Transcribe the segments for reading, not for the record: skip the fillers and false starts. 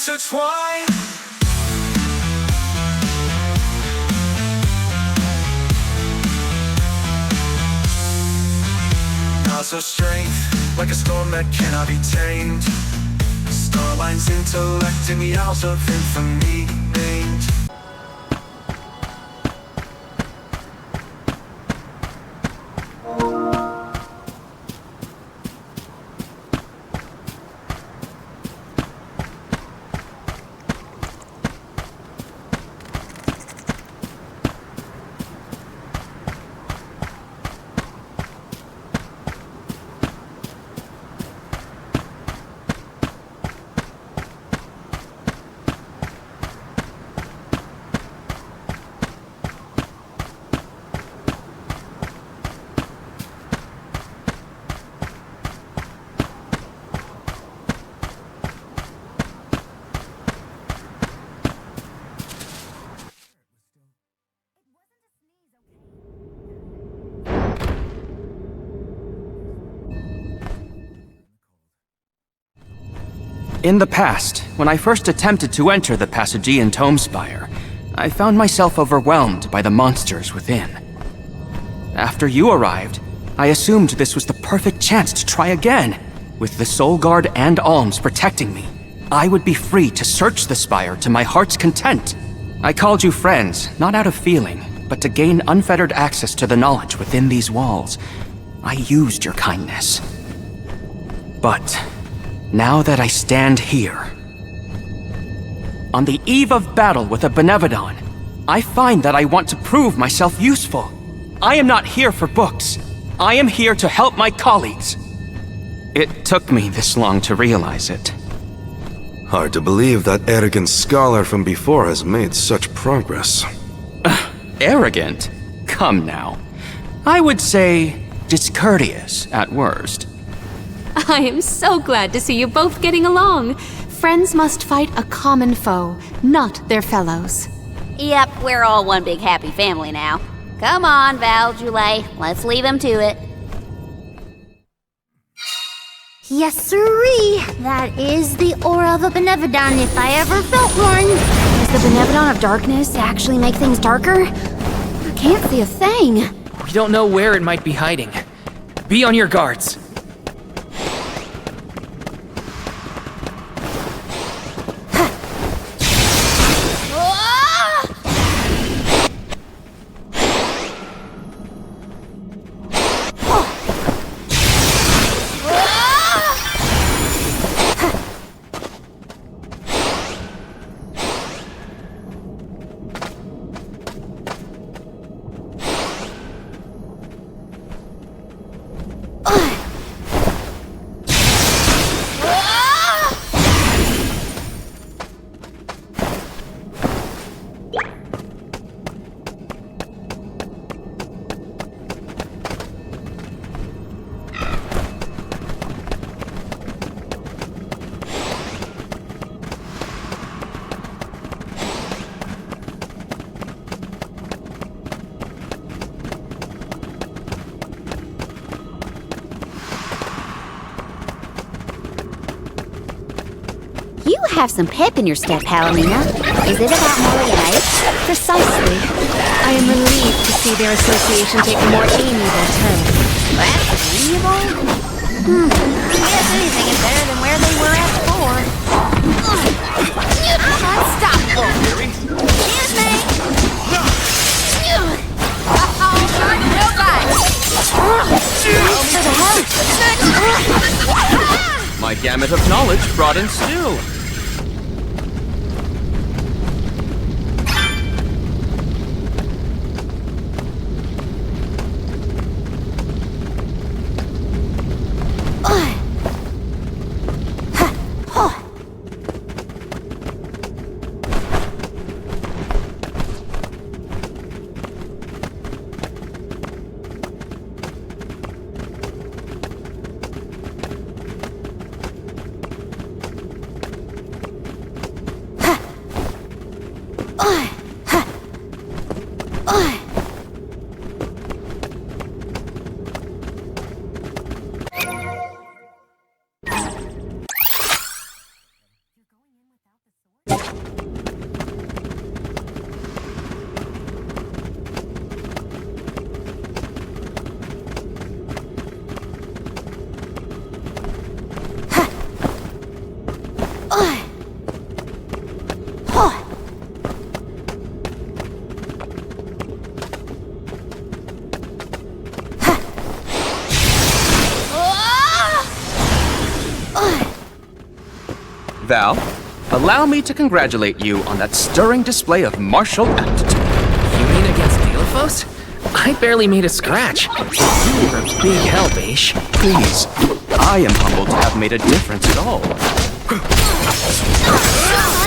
intertwine. Stars of strength, like a storm that cannot be tamed. Starline's intellect in the hours of infamy named. In the past, when I first attempted to enter the Passagean Tome Spire, I found myself overwhelmed by the monsters within. After you arrived, I assumed this was the perfect chance to try again. With the Soul Guard and Alms protecting me, I would be free to search the Spire to my heart's content. I called you friends, not out of feeling, but to gain unfettered access to the knowledge within these walls. I used your kindness. But now that I stand here, on the eve of battle with a Benevodon, I find that I want to prove myself useful. I am not here for books. I am here to help my colleagues. It took me this long to realize it. Hard to believe that arrogant scholar from before has made such progress. Arrogant? Come now. I would say discourteous at worst. I am so glad to see you both getting along. Friends must fight a common foe, not their fellows. Yep, we're all one big happy family now. Come on, Val, Julie, let's leave him to it. Yes, sirree. That is the aura of a Benevodon if I ever felt one. Does the Benevodon of Darkness actually make things darker? I can't see a thing. We don't know where it might be hiding. Be on your guards. You have some pep in your step, Palomina. Is it about Molly and Ike? Precisely. I am relieved to see their association take a more amiable turn. That's amiable? I guess anything is better than where they were at before. I'm unstoppable. Excuse me. My gamut of knowledge broadens still. Val, allow me to congratulate you on that stirring display of martial aptitude. You mean against Dilithos? I barely made a scratch. You were a big help, Aish. Please, I am humbled to have made a difference at all.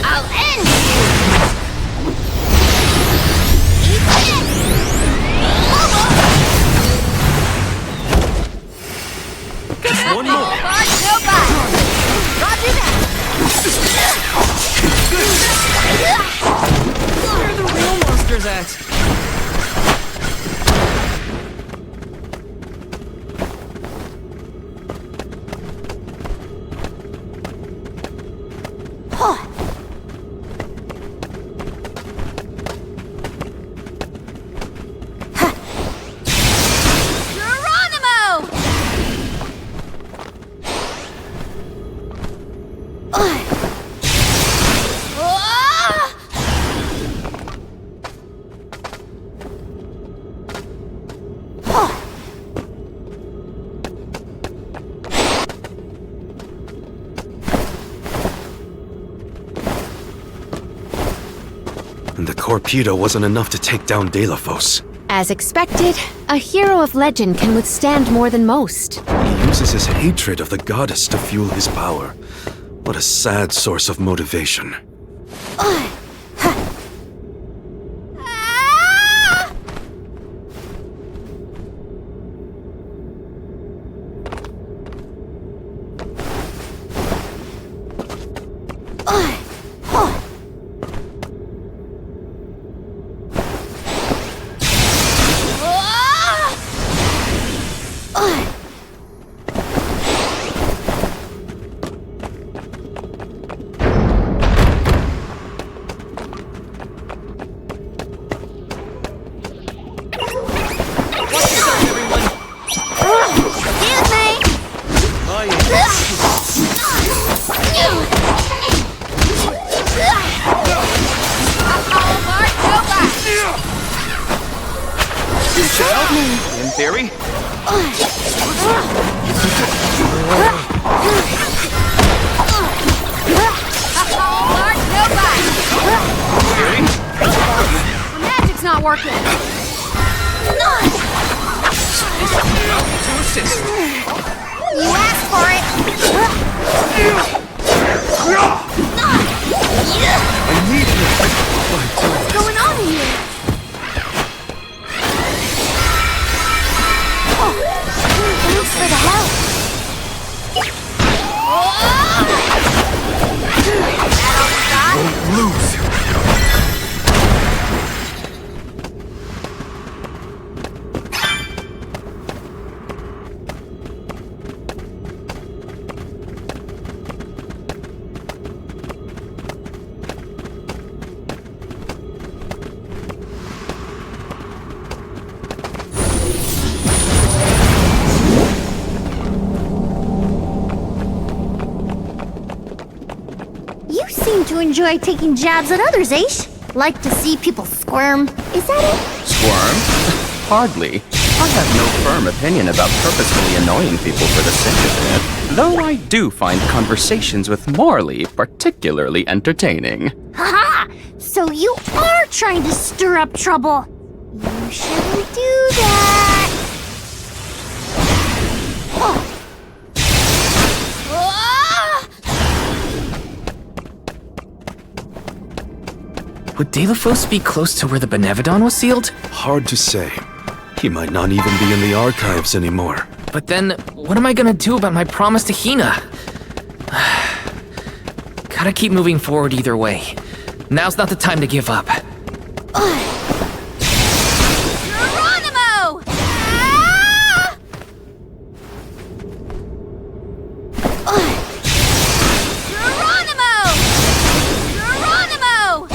I'll end you! Eat this! One more. Roger that! Where are the real monsters at? Geronimo! And the torpedo wasn't enough to take down Dilithos. As expected, a hero of legend can withstand more than most. He uses his hatred of the goddess to fuel his power. What a sad source of motivation. In theory, Magic's not working. You asked for it! What's going on here? Thanks for the help. You seem to enjoy taking jabs at others, Aish. Like to see people squirm. Is that it? squirm? Hardly. I have no firm opinion about purposefully annoying people for the sake of it, though I do find conversations with Marley particularly entertaining. Haha! So you are trying to stir up trouble. You shouldn't do that. Would Dilithos be close to where the Benevodon was sealed? Hard to say. He might not even be in the archives anymore. But then, what am I gonna do about my promise to Hina? Gotta keep moving forward either way. Now's not the time to give up. Geronimo! Geronimo! Geronimo!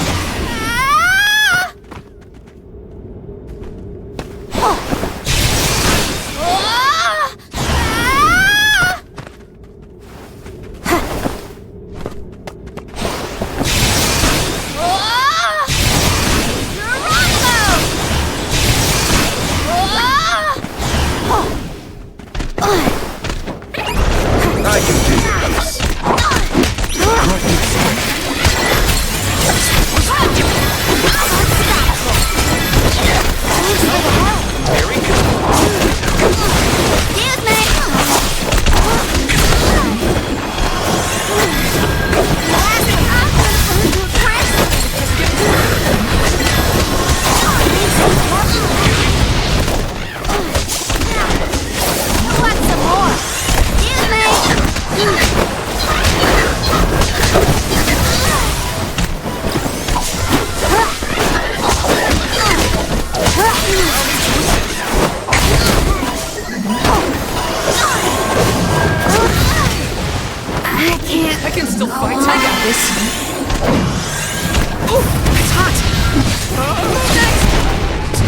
got this. Oh, it's hot.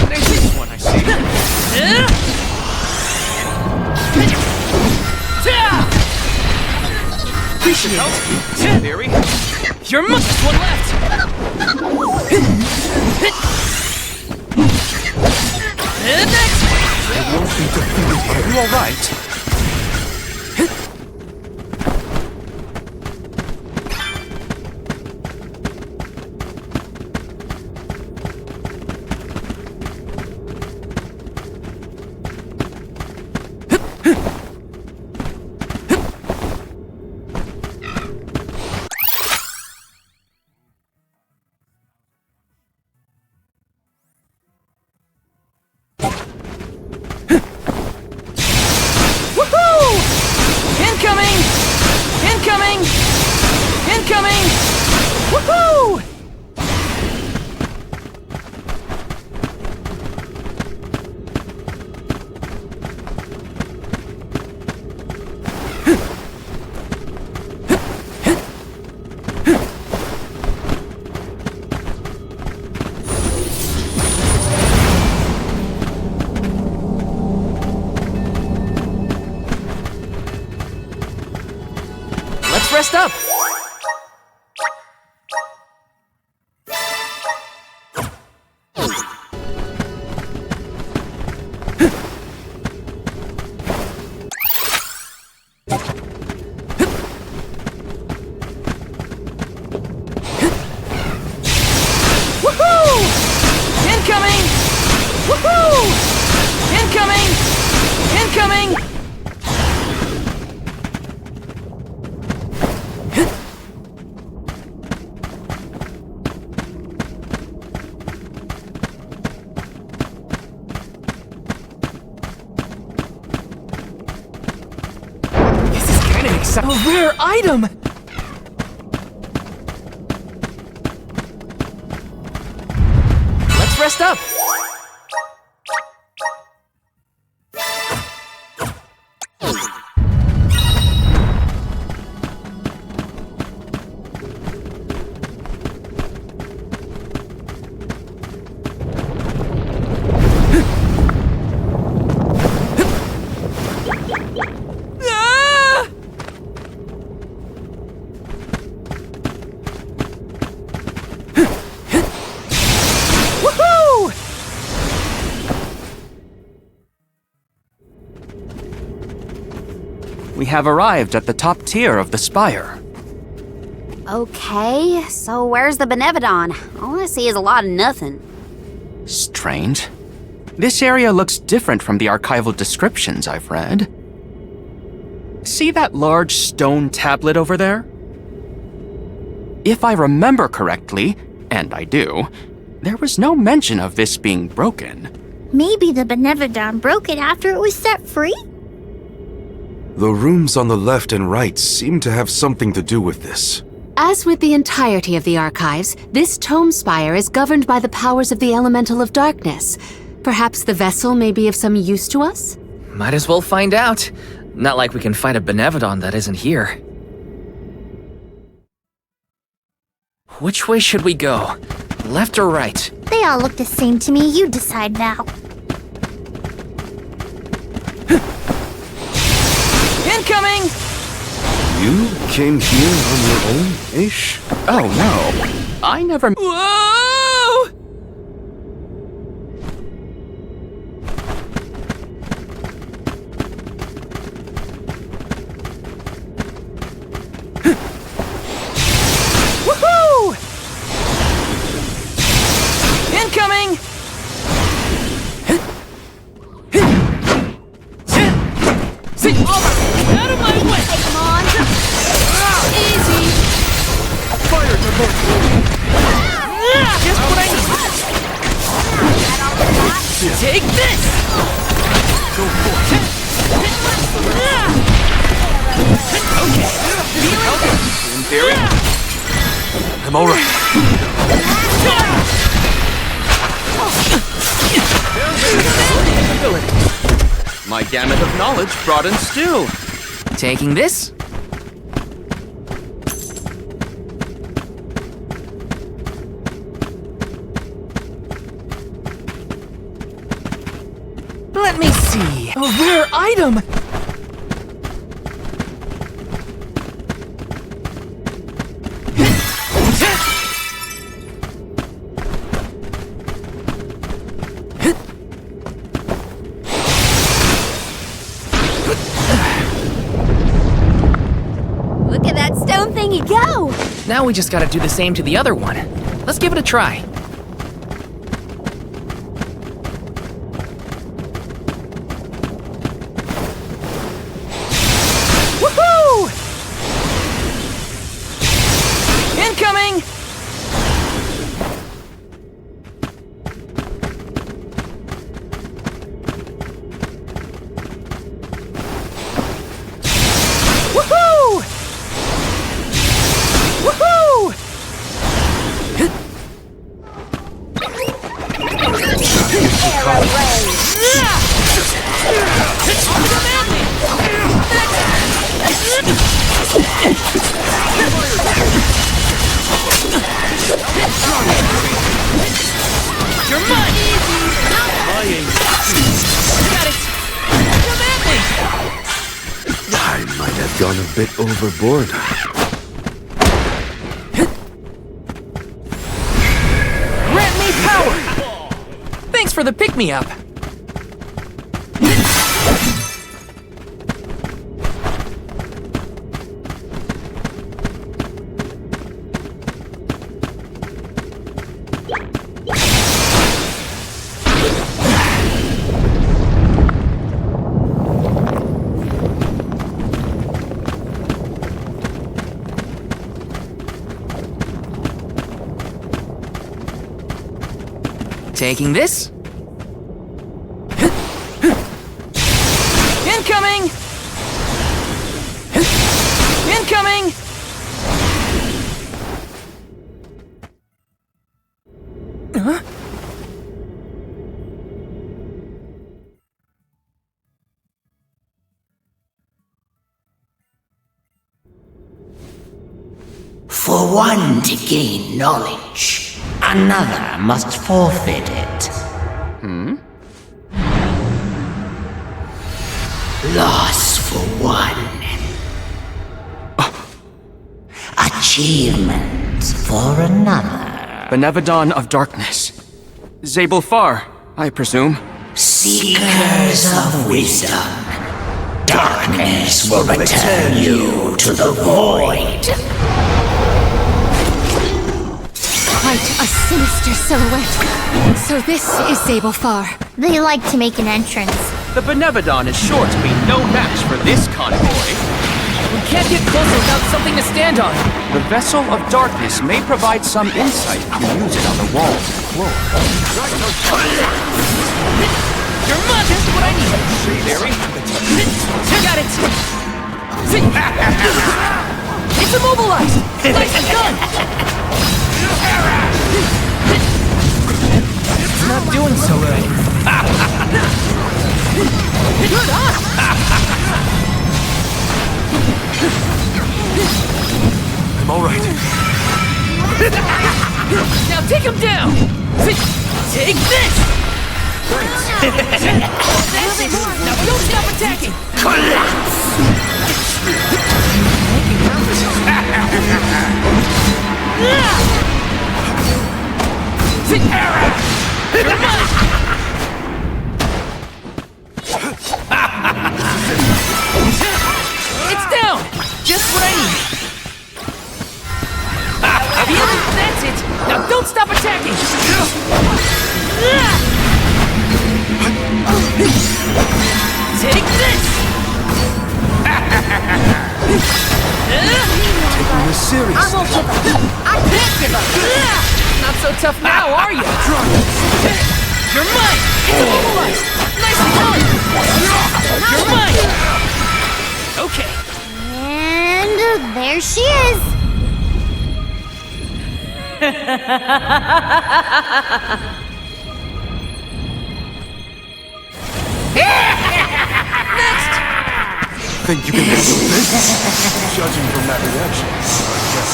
There's this one I see. Appreciate it. Theory? You're just one left. Next. Are you alright? Incoming! Incoming! Incoming! Woohoo! Let's rest up. Woohoo! Incoming! Woohoo! Incoming! Incoming! A rare item! Let's rest up! We have arrived at the top tier of the spire. Okay, so where's the Benevodon? All I see is a lot of nothing. Strange. This area looks different from the archival descriptions I've read. See that large stone tablet over there? If I remember correctly, and I do, there was no mention of this being broken. Maybe the Benevodon broke it after it was set free? The rooms on the left and right seem to have something to do with this. As with the entirety of the archives, this tome spire is governed by the powers of the Elemental of Darkness. Perhaps the vessel may be of some use to us? Might as well find out. Not like we can find a Benevodon that isn't here. Which way should we go? Left or right? They all look the same to me. You decide now. Incoming! You came here on your own, Aish? Oh no, I never... Whoa! Woohoo! Incoming! See, out of my way! Come on! Easy! Fire just what I need! Take this! Go for it! Okay. In theory, I'm alright. my gamut of knowledge broadens too. Taking this? me see. A rare item! Look at that stone thingy go! Now we just gotta do the same to the other one. Let's give it a try. Woohoo! Incoming! Woohoo! Woohoo! You're mine! Got it! Come at me! I might have gone a bit overboard. Grant me power! Thanks for the pick-me-up. Taking this. Incoming! Incoming! Huh? For one to gain knowledge, another must forfeit it. Loss for one. Achievement for another. Benevodon of Darkness. Zabel Far, I presume. Seekers of wisdom, darkness will return you to the void. Quite a sinister silhouette. So this is Zabel Far. They like to make an entrance. The Benevodon is sure to be no match for this convoy. We can't get closer without something to stand on. The Vessel of Darkness may provide some insight if you use it on the walls and floor. You're mine! Just what I need! Barry? Got it! It's immobilized! Nicely done! It's not doing so good. Good on! I'm alright. Now take him down! Take this! That's it! Now don't stop attacking! You're mine! It's down! Just what I need! Feel it? That's it! Now don't stop attacking! Take this! Taking this serious. I won't give up. I can't give up. Not so tough now, are you? You're mine! It's immobilized! Nicely done! You're mine! Okay. And there she is. Think you can handle this? Judging from that reaction, I guess.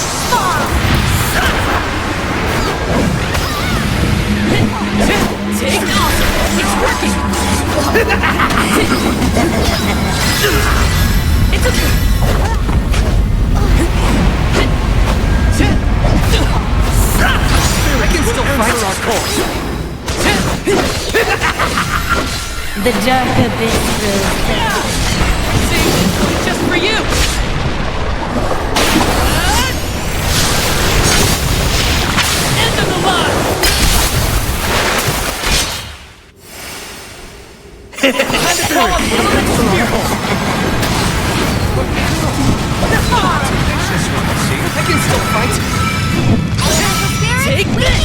Take off! It's working! The dark abyss grows thick. See? Just for you! End of the line! Time to call up the elemental spear! I can still fight! Take this!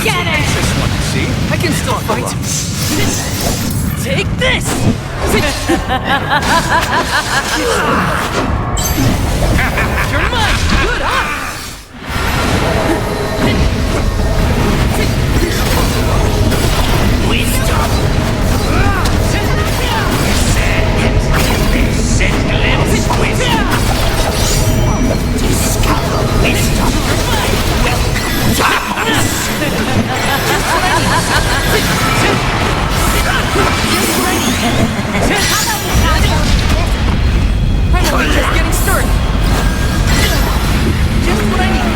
Get it! See? I can still fight! Take this! You're mine! Good eye! I'm only just getting started. Just what I need.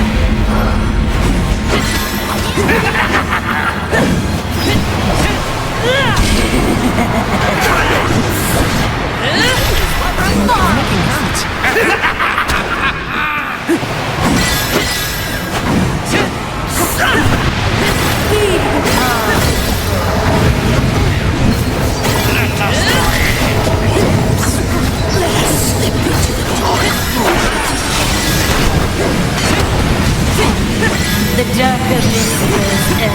The dark abyss grows thick.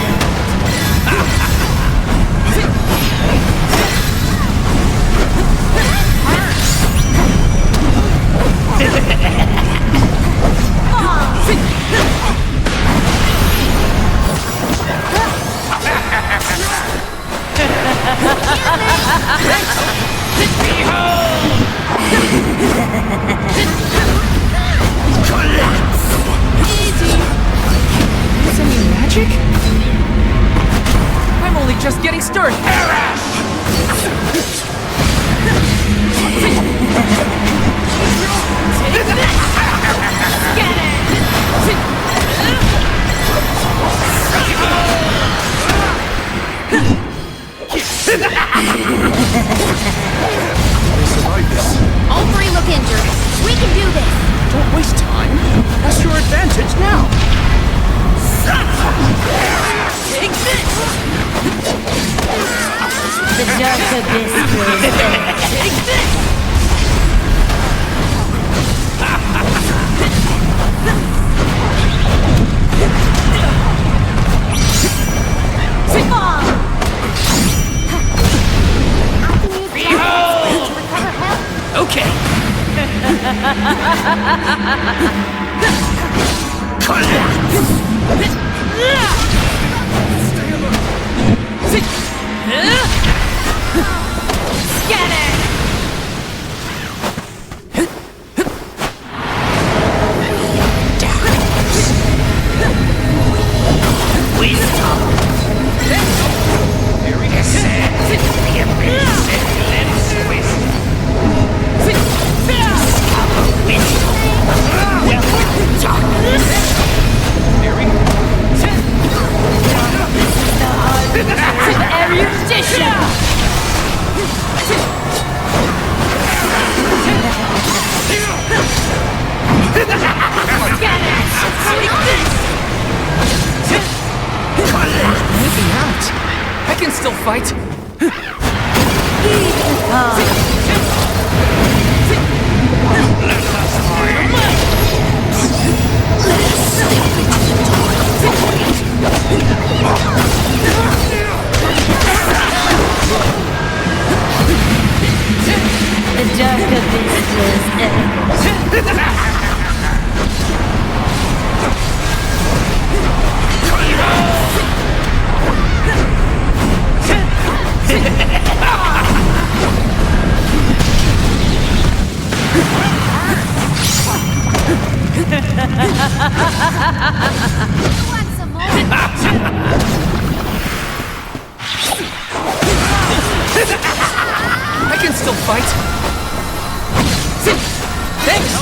Magic? I'm only just getting started. Take this! Get All three look injured. We can do this. Don't waste time. That's your advantage now. Take this! The dark abyss grows thick. Take this! Okay. Get it! I can still fight. The dark abyss grows thick. still fight? Thanks!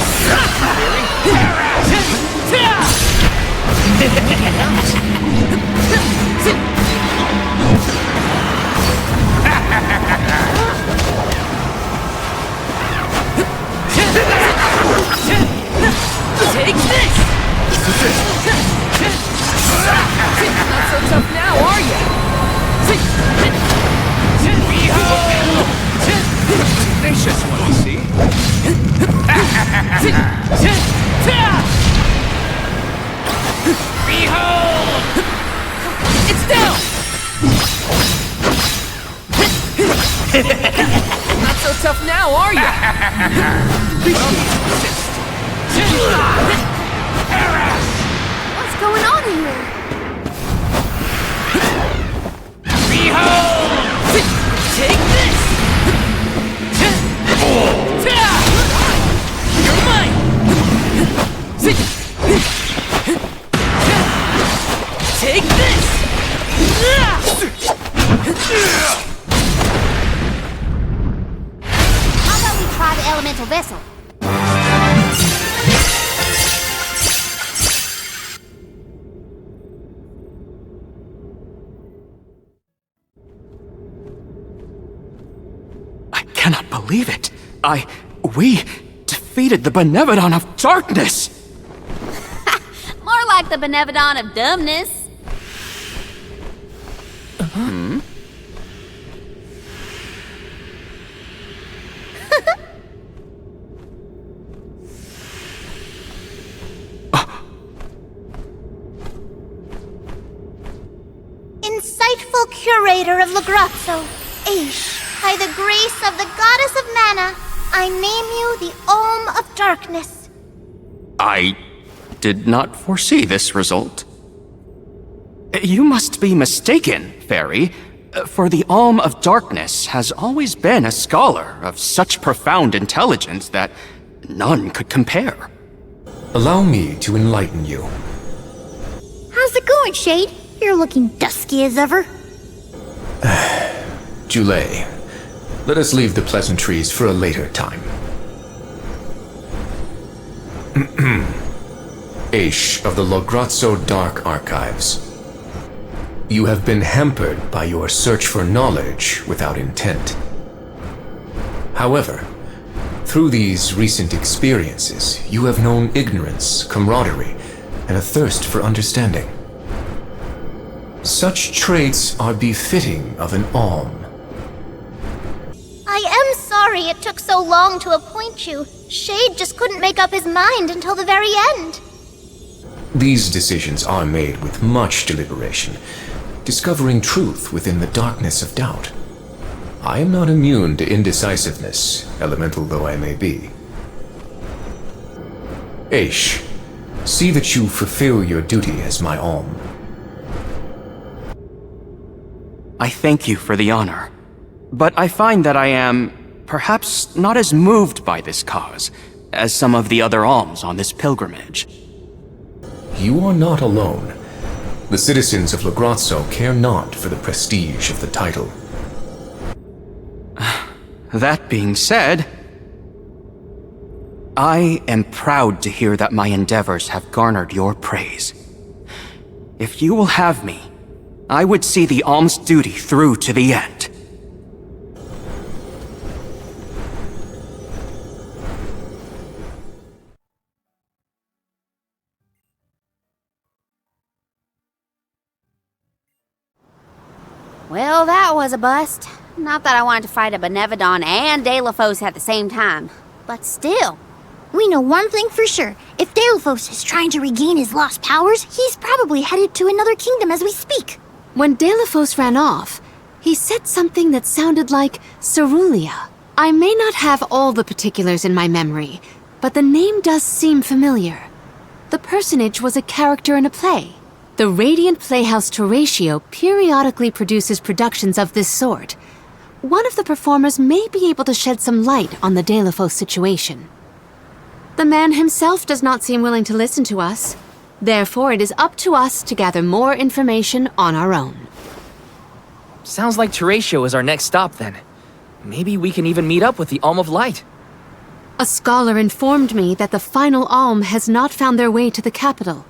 Take this! Not so tough now, are ya? There's just what we see. Behold! It's down! Not so tough now, are ya? What's going on here? Behold! Take this! You're mine! Take this! How about we try the elemental vessel? I cannot believe it. We defeated the Benevodon of Darkness! More like the Benevodon of dumbness. Insightful curator of Lagrazzo, Aish, by the grace of the goddess of mana, I name you the Olm of Darkness. I did not foresee this result. You must be mistaken, Fairy, for the Olm of Darkness has always been a scholar of such profound intelligence that none could compare. Allow me to enlighten you. How's it going, Shade? You're looking dusky as ever. Julay, let us leave the pleasantries for a later time. Aish of the Lograzzo Dark Archives. You have been hampered by your search for knowledge without intent. However, through these recent experiences, you have known ignorance, camaraderie, and a thirst for understanding. Such traits are befitting of an Olm. I am sorry it took so long to appoint you. Shade just couldn't make up his mind until the very end. These decisions are made with much deliberation, discovering truth within the darkness of doubt. I am not immune to indecisiveness, elemental though I may be. Aish, see that you fulfill your duty as my Olm. I thank you for the honor, but I find that I am perhaps not as moved by this cause as some of the other alms on this pilgrimage. You are not alone. The citizens of Lagrazzo care not for the prestige of the title. That being said, I am proud to hear that my endeavors have garnered your praise. If you will have me, I would see the alms duty through to the end. Well, that was a bust. Not that I wanted to fight a Benevodon and Delafos at the same time, but still. We know one thing for sure. If Delphos is trying to regain his lost powers, he's probably headed to another kingdom as we speak. When Delphos ran off, he said something that sounded like Cerulia. I may not have all the particulars in my memory, but the name does seem familiar. The personage was a character in a play. The Radiant Playhouse Toratio periodically produces productions of this sort. One of the performers may be able to shed some light on the Delphos situation. The man himself does not seem willing to listen to us. Therefore, it is up to us to gather more information on our own. Sounds like Toratio is our next stop then. Maybe we can even meet up with the Alm of Light. A scholar informed me that the final alm has not found their way to the capital.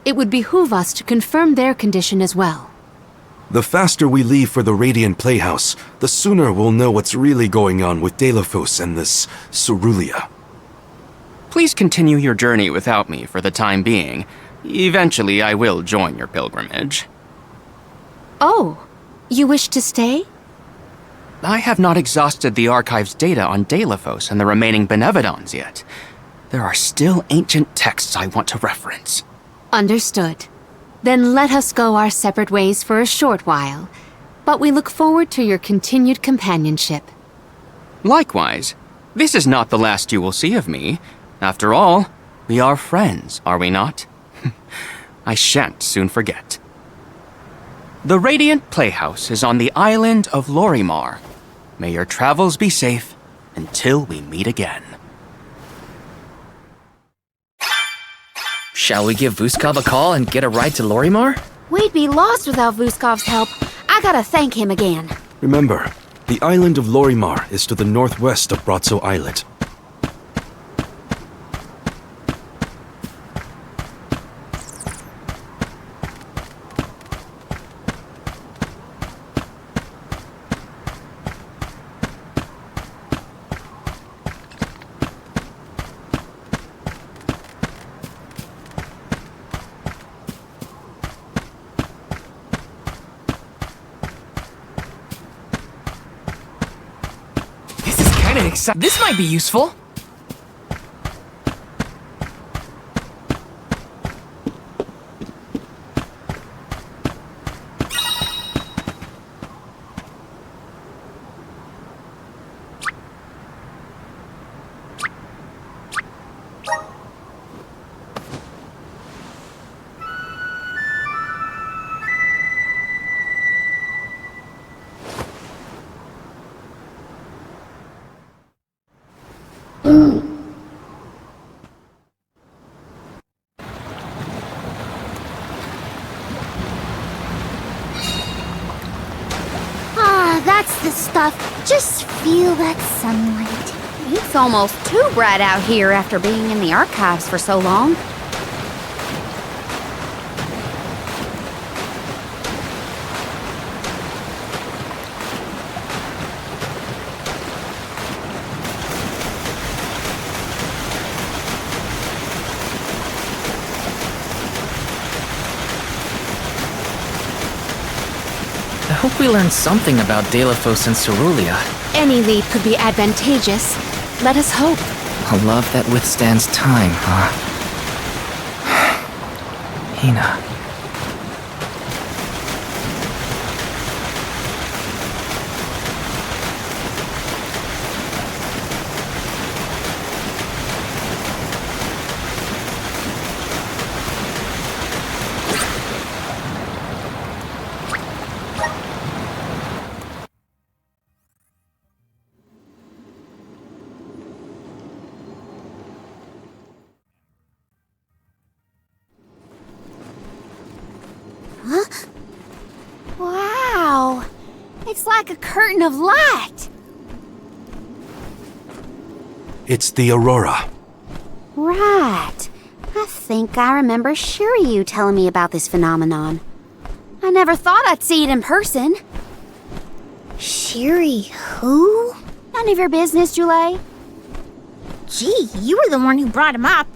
It would behoove us to confirm their condition as well. The faster we leave for the Radiant Playhouse, the sooner we'll know what's really going on with Delafos and this Cerulia. Please continue your journey without me for the time being. Eventually, I will join your pilgrimage. Oh, you wish to stay? I have not exhausted the archive's data on Delafos and the remaining Benevodons yet. There are still ancient texts I want to reference. Understood. Then let us go our separate ways for a short while. But we look forward to your continued companionship. Likewise, this is not the last you will see of me. After all, we are friends, are we not? I shan't soon forget. The Radiant Playhouse is on the island of Lorimar. May your travels be safe until we meet again. Shall we give Vuskov a call and get a ride to Lorimar? We'd be lost without Vuskov's help. I gotta thank him again. Remember, the island of Lorimar is to the northwest of Bratzo Islet. This might be useful. That's the stuff. Just feel that sunlight. It's almost too bright out here after being in the archives for so long. I hope we learn something about Delafos and Cerulia. Any lead could be advantageous. Let us hope. A love that withstands time, huh? Hina. Wow! It's like a curtain of light! It's the Aurora. Right. I think I remember Shiryu telling me about this phenomenon. I never thought I'd see it in person. Shiri, who? None of your business, Jule. Gee, you were the one who brought him up.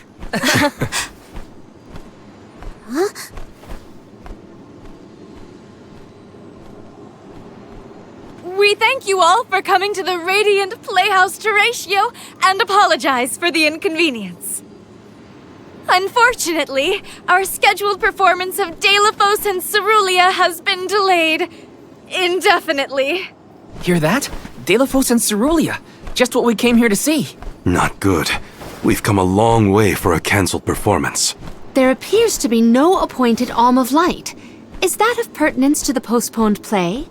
Huh? We thank you all for coming to the Radiant Playhouse Teratio and apologize for the inconvenience. Unfortunately, our scheduled performance of Delafos and Cerulia has been delayed indefinitely. Hear that? Delafos and Cerulia. Just what we came here to see. Not good. We've come a long way for a cancelled performance. There appears to be no appointed Alm of Light. Is that of pertinence to the postponed play?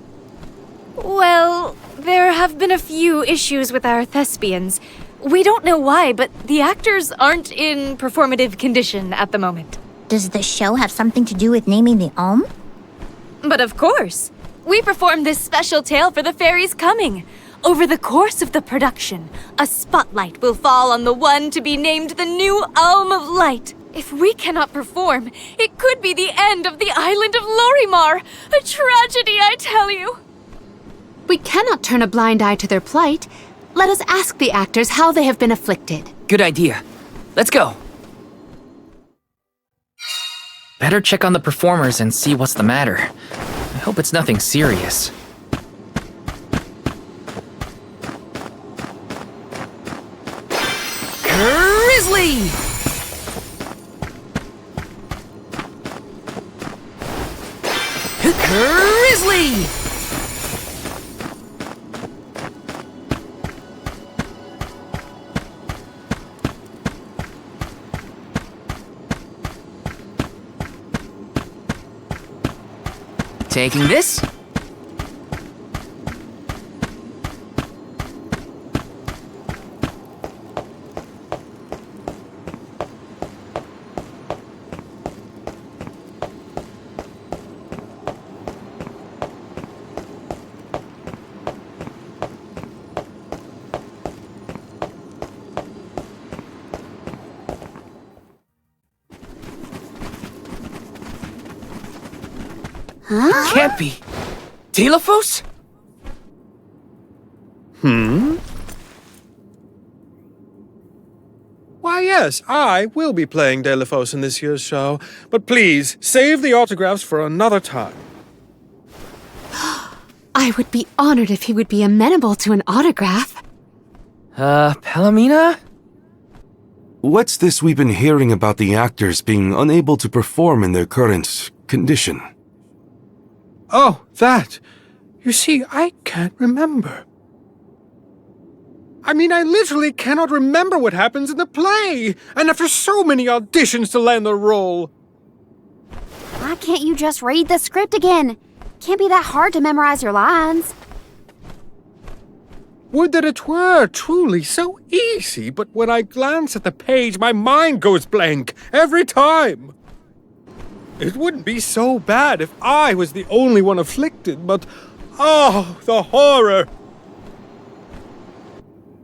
Well, there have been a few issues with our thespians. We don't know why, but the actors aren't in performative condition at the moment. Does the show have something to do with naming the Alm? But of course. We performed this special tale for the fairies coming. Over the course of the production, a spotlight will fall on the one to be named the new Alm of Light. If we cannot perform, it could be the end of the island of Lorimar. A tragedy, I tell you. We cannot turn a blind eye to their plight. Let us ask the actors how they have been afflicted. Good idea. Let's go. Better check on the performers and see what's the matter. I hope it's nothing serious. Grizzly! Grizzly! Taking this. Huh? Can't be. Delafos? Why, yes, I will be playing Delafos in this year's show, but please, save the autographs for another time. I would be honored if he would be amenable to an autograph. Palomina? What's this we've been hearing about the actors being unable to perform in their current condition? Oh, that. You see, I can't remember. I mean, I literally cannot remember what happens in the play, and after so many auditions to land the role. Why can't you just read the script again? Can't be that hard to memorize your lines. Would that it were truly so easy, but when I glance at the page, my mind goes blank every time. It wouldn't be so bad if I was the only one afflicted, but oh, the horror!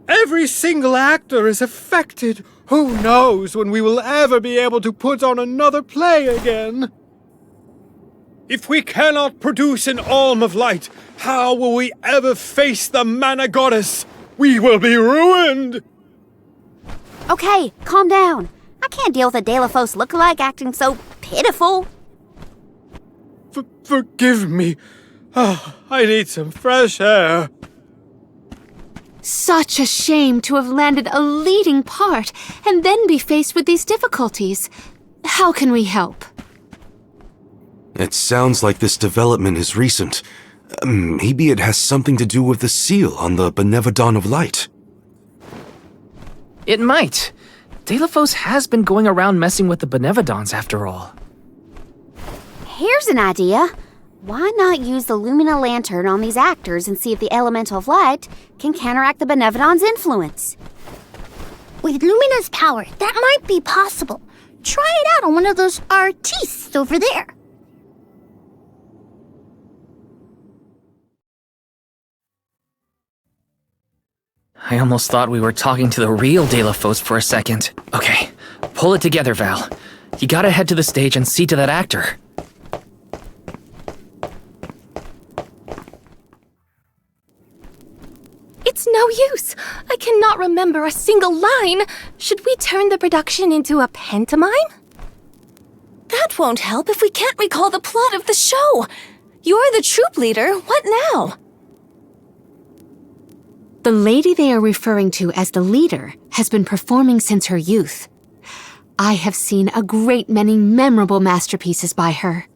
Every single actor is affected. Who knows when we will ever be able to put on another play again? If we cannot produce an Alm of Light, how will we ever face the Mana Goddess? We will be ruined! Okay, calm down. I can't deal with a Delafos lookalike acting so pitiful. Forgive me. Oh, I need some fresh air. Such a shame to have landed a leading part and then be faced with these difficulties. How can we help? It sounds like this development is recent. Maybe it has something to do with the seal on the Benevodon of Light. It might. Delafos has been going around messing with the Benevodons after all. Here's an idea. Why not use the Lumina Lantern on these actors and see if the Elemental of Light can counteract the Benevodon's influence? With Lumina's power, that might be possible. Try it out on one of those artistes over there. I almost thought we were talking to the real Delafos for a second. Okay, pull it together, Val. You gotta head to the stage and see to that actor. It's no use. I cannot remember a single line. Should we turn the production into a pantomime? That won't help if we can't recall the plot of the show. You're the troop leader. What now? The lady they are referring to as the leader has been performing since her youth. I have seen a great many memorable masterpieces by her.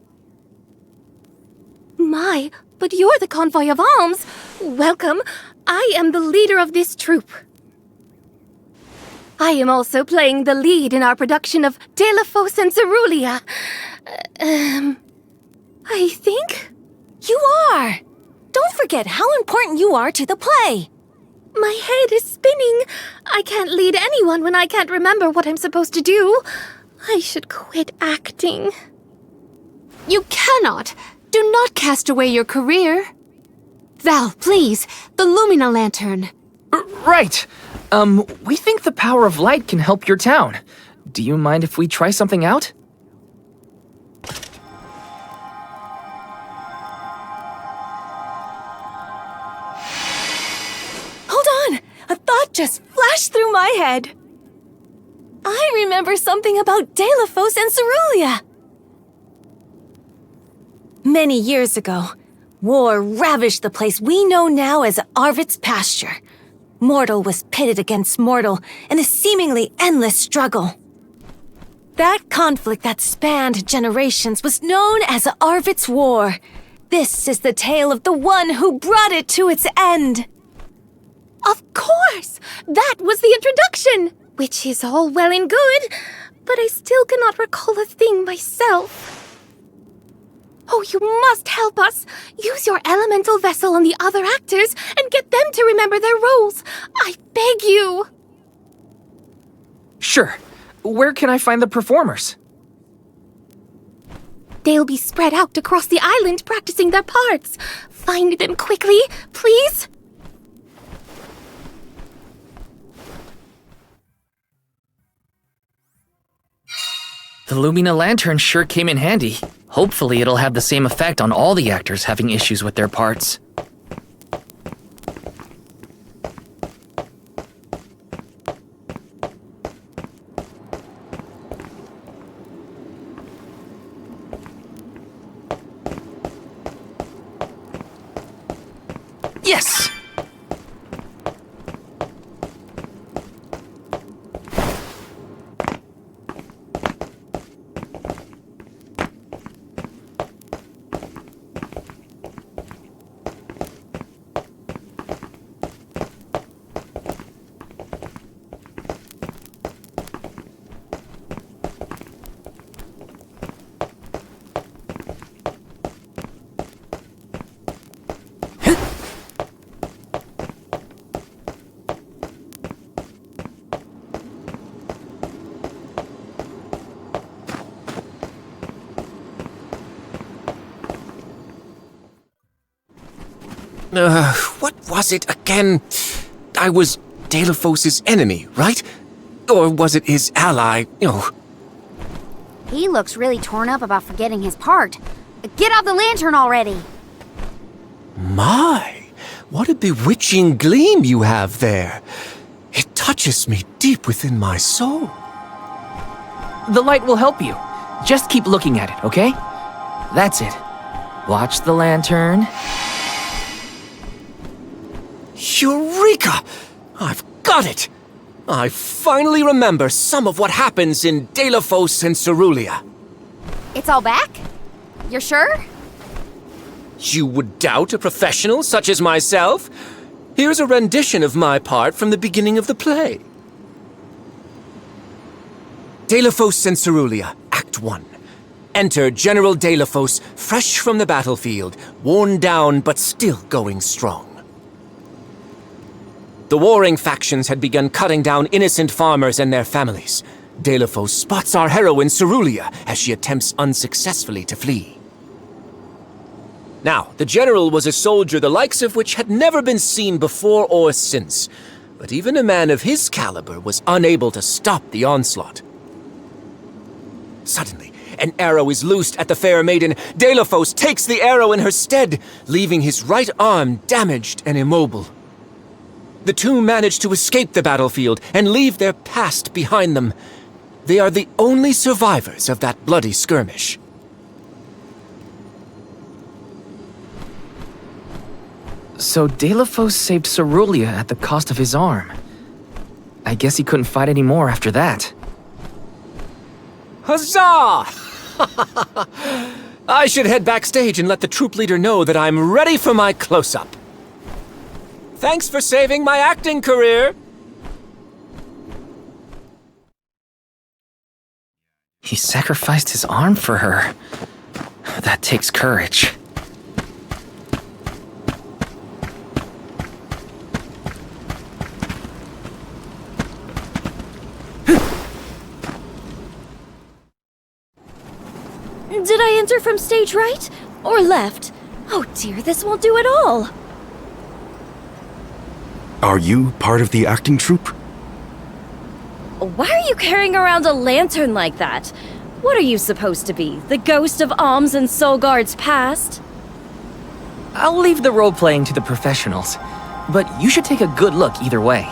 My, but you're the convoy of alms. Welcome. I am the leader of this troupe. I am also playing the lead in our production of Delafos and Cerulia. I think? You are! Don't forget how important you are to the play. My head is spinning. I can't lead anyone when I can't remember what I'm supposed to do. I should quit acting. You cannot! Do not cast away your career. Val, please, the Lumina Lantern. Right. We think the power of light can help your town. Do you mind if we try something out? Hold on! A thought just flashed through my head. I remember something about Deilephos and Cerulia. Many years ago, war ravaged the place we know now as Arvit's pasture. Mortal was pitted against mortal in a seemingly endless struggle. That conflict that spanned generations was known as Arvit's War. This is the tale of the one who brought it to its end. Of course! That was the introduction! Which is all well and good, but I still cannot recall a thing myself. Oh, you must help us! Use your elemental vessel on the other actors and get them to remember their roles! I beg you! Sure. Where can I find the performers? They'll be spread out across the island practicing their parts. Find them quickly, please! The Lumina Lantern sure came in handy. Hopefully it'll have the same effect on all the actors having issues with their parts. Yes! What was it again? I was Deilephos' enemy, right? Or was it his ally? He looks really torn up about forgetting his part. Get out the lantern already! My, what a bewitching gleam you have there. It touches me deep within my soul. The light will help you. Just keep looking at it, okay? That's it. Watch the lantern. Eureka! I've got it! I finally remember some of what happens in Deilephos and Cerulia. It's all back? You're sure? You would doubt a professional such as myself? Here's a rendition of my part from the beginning of the play. Deilephos and Cerulia, Act 1. Enter General Deilephos, fresh from the battlefield, worn down but still going strong. The warring factions had begun cutting down innocent farmers and their families. Deilephos spots our heroine Cerulia as she attempts unsuccessfully to flee. Now, the general was a soldier the likes of which had never been seen before or since, but even a man of his caliber was unable to stop the onslaught. Suddenly, an arrow is loosed at the fair maiden. Deilephos takes the arrow in her stead, leaving his right arm damaged and immobile. The two manage to escape the battlefield and leave their past behind them. They are the only survivors of that bloody skirmish. So Deilephos saved Cerulia at the cost of his arm. I guess he couldn't fight anymore after that. Huzzah! I should head backstage and let the troop leader know that I'm ready for my close-up. Thanks for saving my acting career! He sacrificed his arm for her. That takes courage. Did I enter from stage right? Or left? Oh dear, this won't do at all. Are you part of the acting troupe? Why are you carrying around a lantern like that? What are you supposed to be? The ghost of Alms and Solgard's past? I'll leave the role-playing to the professionals, but you should take a good look either way.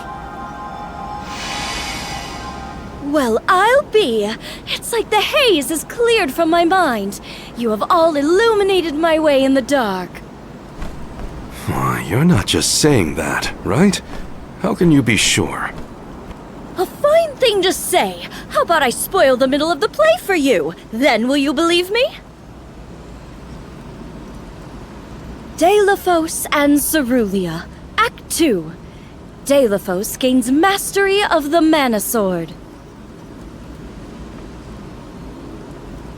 Well, I'll be. It's like the haze is cleared from my mind. You have all illuminated my way in the dark. Why, you're not just saying that, right? How can you be sure? A fine thing to say. How about I spoil the middle of the play for you? Then will you believe me? Deilophos and Cerulia, Act 2. Deilophos gains mastery of the Mana Sword.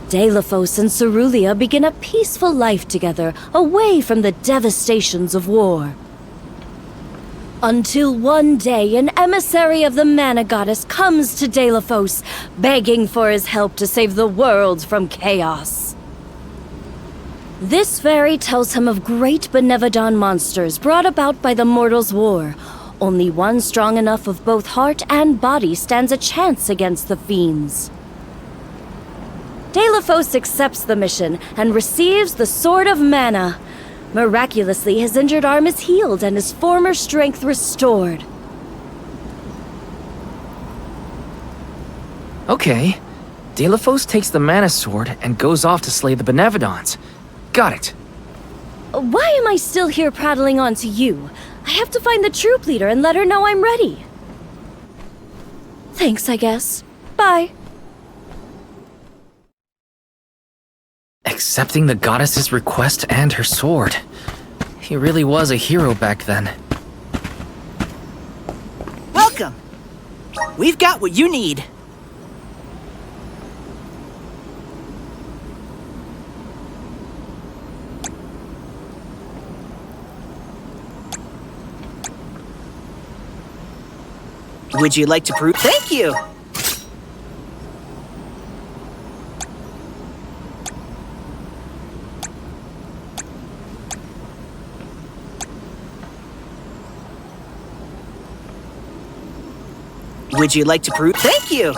Deilophos and Cerulia begin a peaceful life together, away from the devastations of war. Until one day, an emissary of the Mana Goddess comes to Deilophos, begging for his help to save the world from chaos. This fairy tells him of great Benevodon monsters brought about by the Mortals' War. Only one strong enough of both heart and body stands a chance against the fiends. Deilophos accepts the mission and receives the Sword of Mana. Miraculously, his injured arm is healed and his former strength restored. Okay. Deilophos takes the Mana Sword and goes off to slay the Benevodons. Got it. Why am I still here prattling on to you? I have to find the troop leader and let her know I'm ready. Thanks, I guess. Bye. Accepting the goddess's request and her sword. He really was a hero back then. Welcome! We've got what you need. Would you like to prove? Thank you! Would you like to prove? Thank you!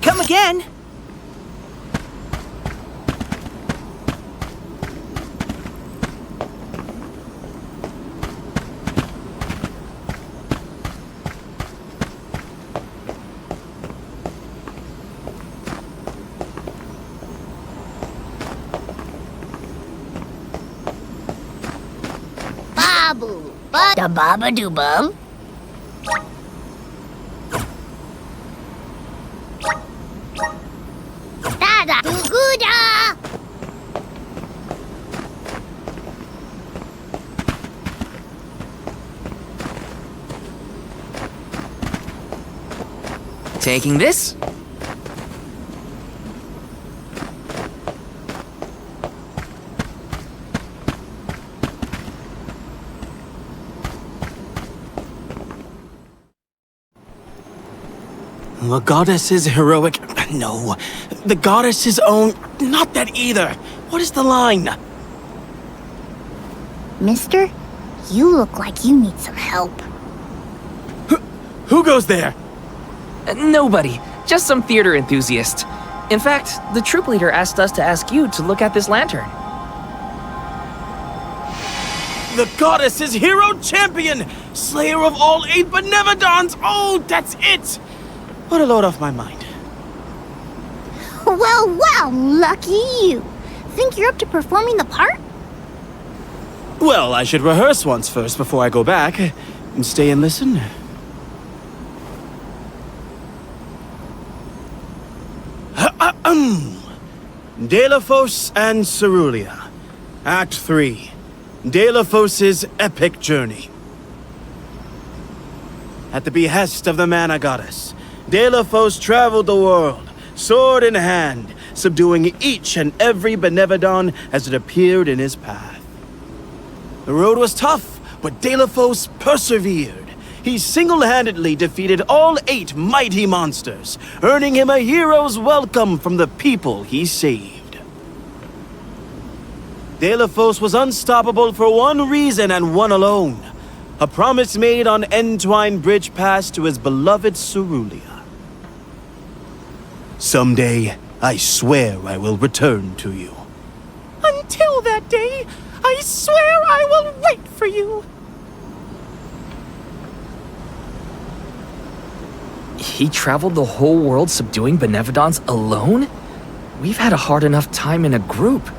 Come again! Babu, da baba do bum. Dada, guda. Taking this? The goddess's heroic... No. The goddess's own... Not that either. What is the line? Mister, you look like you need some help. Who goes there? Nobody. Just some theater enthusiast. In fact, the troop leader asked us to ask you to look at this lantern. The goddess is hero champion! Slayer of all 8 Benevodons! Oh, that's it! Put a load off my mind. Well, well, lucky you. Think you're up to performing the part? Well, I should rehearse once first before I go back. And stay and listen. Delphos and Cerulia. Act 3. Delphos' epic journey. At the behest of the Mana Goddess, Delphos traveled the world, sword in hand, subduing each and every Benevodon as it appeared in his path. The road was tough, but Delphos persevered. He single-handedly defeated all 8 mighty monsters, earning him a hero's welcome from the people he saved. Delphos was unstoppable for one reason and one alone. A promise made on Entwine Bridge Pass to his beloved Cerulia. Someday, I swear I will return to you. Until that day, I swear I will wait for you. He traveled the whole world subduing Benevodons alone? We've had a hard enough time in a group.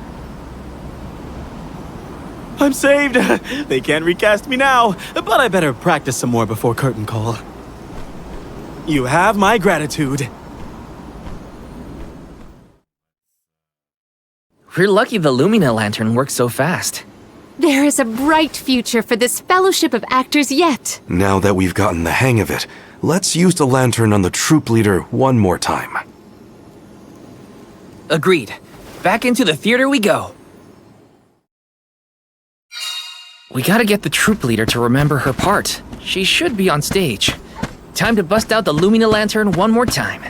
I'm saved. They can't recast me now, but I better practice some more before curtain call. You have my gratitude. We're lucky the Lumina lantern works so fast. There is a bright future for this fellowship of actors yet. Now that we've gotten the hang of it, let's use the lantern on the troop leader one more time. Agreed. Back into the theater we go. We gotta get the troop leader to remember her part. She should be on stage. Time to bust out the Lumina lantern one more time.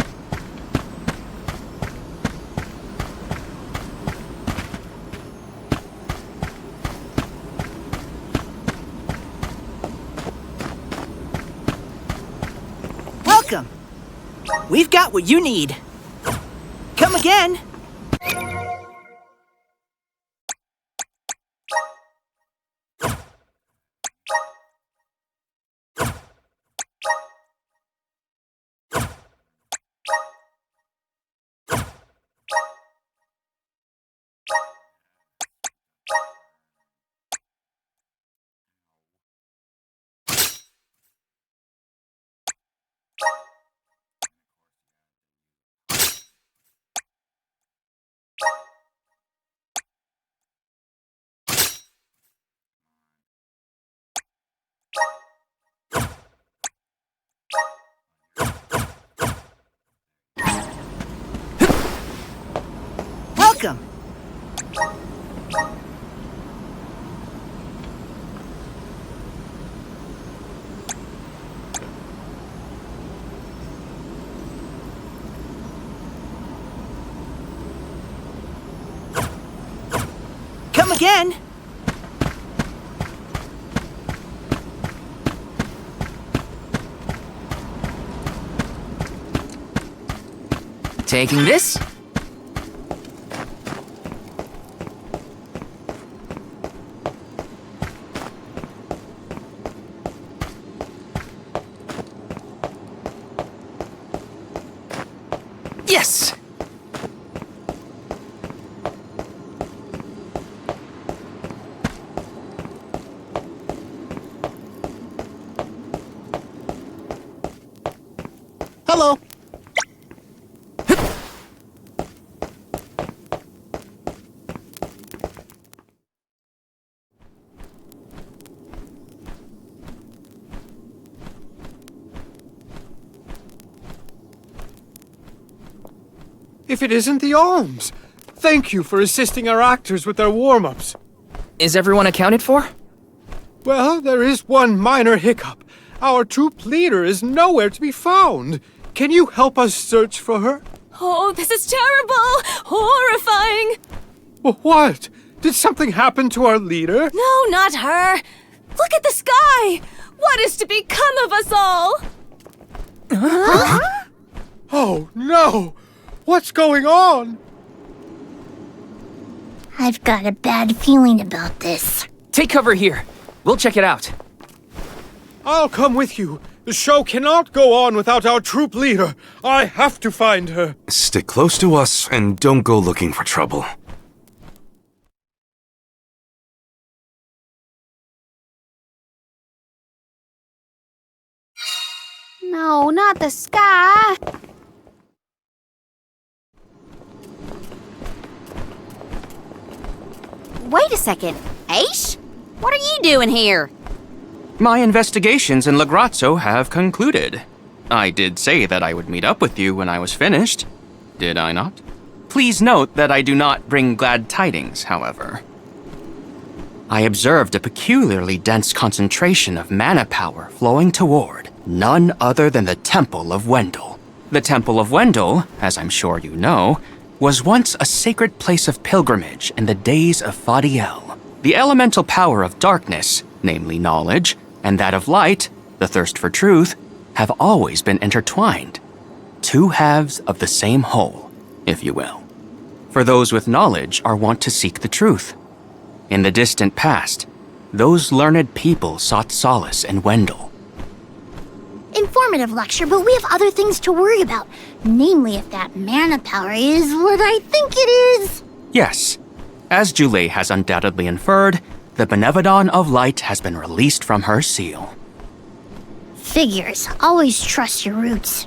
Welcome. We've got what you need. Come again. Welcome. Come again. Taking this. Yes! Hello. If it isn't the alms! Thank you for assisting our actors with their warm-ups. Is everyone accounted for? Well, there is one minor hiccup. Our troop leader is nowhere to be found. Can you help us search for her? Oh, this is terrible! Horrifying! What? Did something happen to our leader? No, not her! Look at the sky! What is to become of us all? Oh, No! What's going on? I've got a bad feeling about this. Take cover here. We'll check it out. I'll come with you. The show cannot go on without our troop leader. I have to find her. Stick close to us and don't go looking for trouble. No, not the sky. Wait a second. Aish? What are you doing here? My investigations in Lagrazzo have concluded. I did say that I would meet up with you when I was finished. Did I not? Please note that I do not bring glad tidings, however. I observed a peculiarly dense concentration of mana power flowing toward none other than the Temple of Wendel. The Temple of Wendel, as I'm sure you know, was once a sacred place of pilgrimage in the days of Fadiel. The elemental power of darkness, namely knowledge, and that of light, the thirst for truth, have always been intertwined. Two halves of the same whole, if you will. For those with knowledge are wont to seek the truth. In the distant past, those learned people sought solace in Wendel. Informative lecture, but we have other things to worry about. Namely, if that mana power is what I think it is. Yes, as Jule has undoubtedly inferred, the Benevodon of Light has been released from her seal. Figures. Always trust your roots.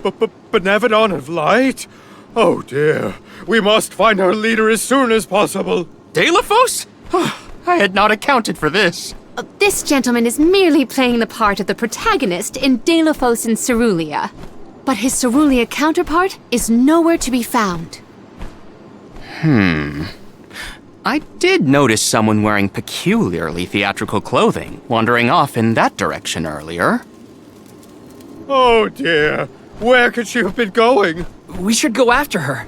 Benevodon of Light? Oh dear. We must find our leader as soon as possible. Deilephos? I had not accounted for this. This gentleman is merely playing the part of the protagonist in Deilephos and Cerulia. But his Cerulia counterpart is nowhere to be found. I did notice someone wearing peculiarly theatrical clothing wandering off in that direction earlier. Oh dear. Where could she have been going? We should go after her.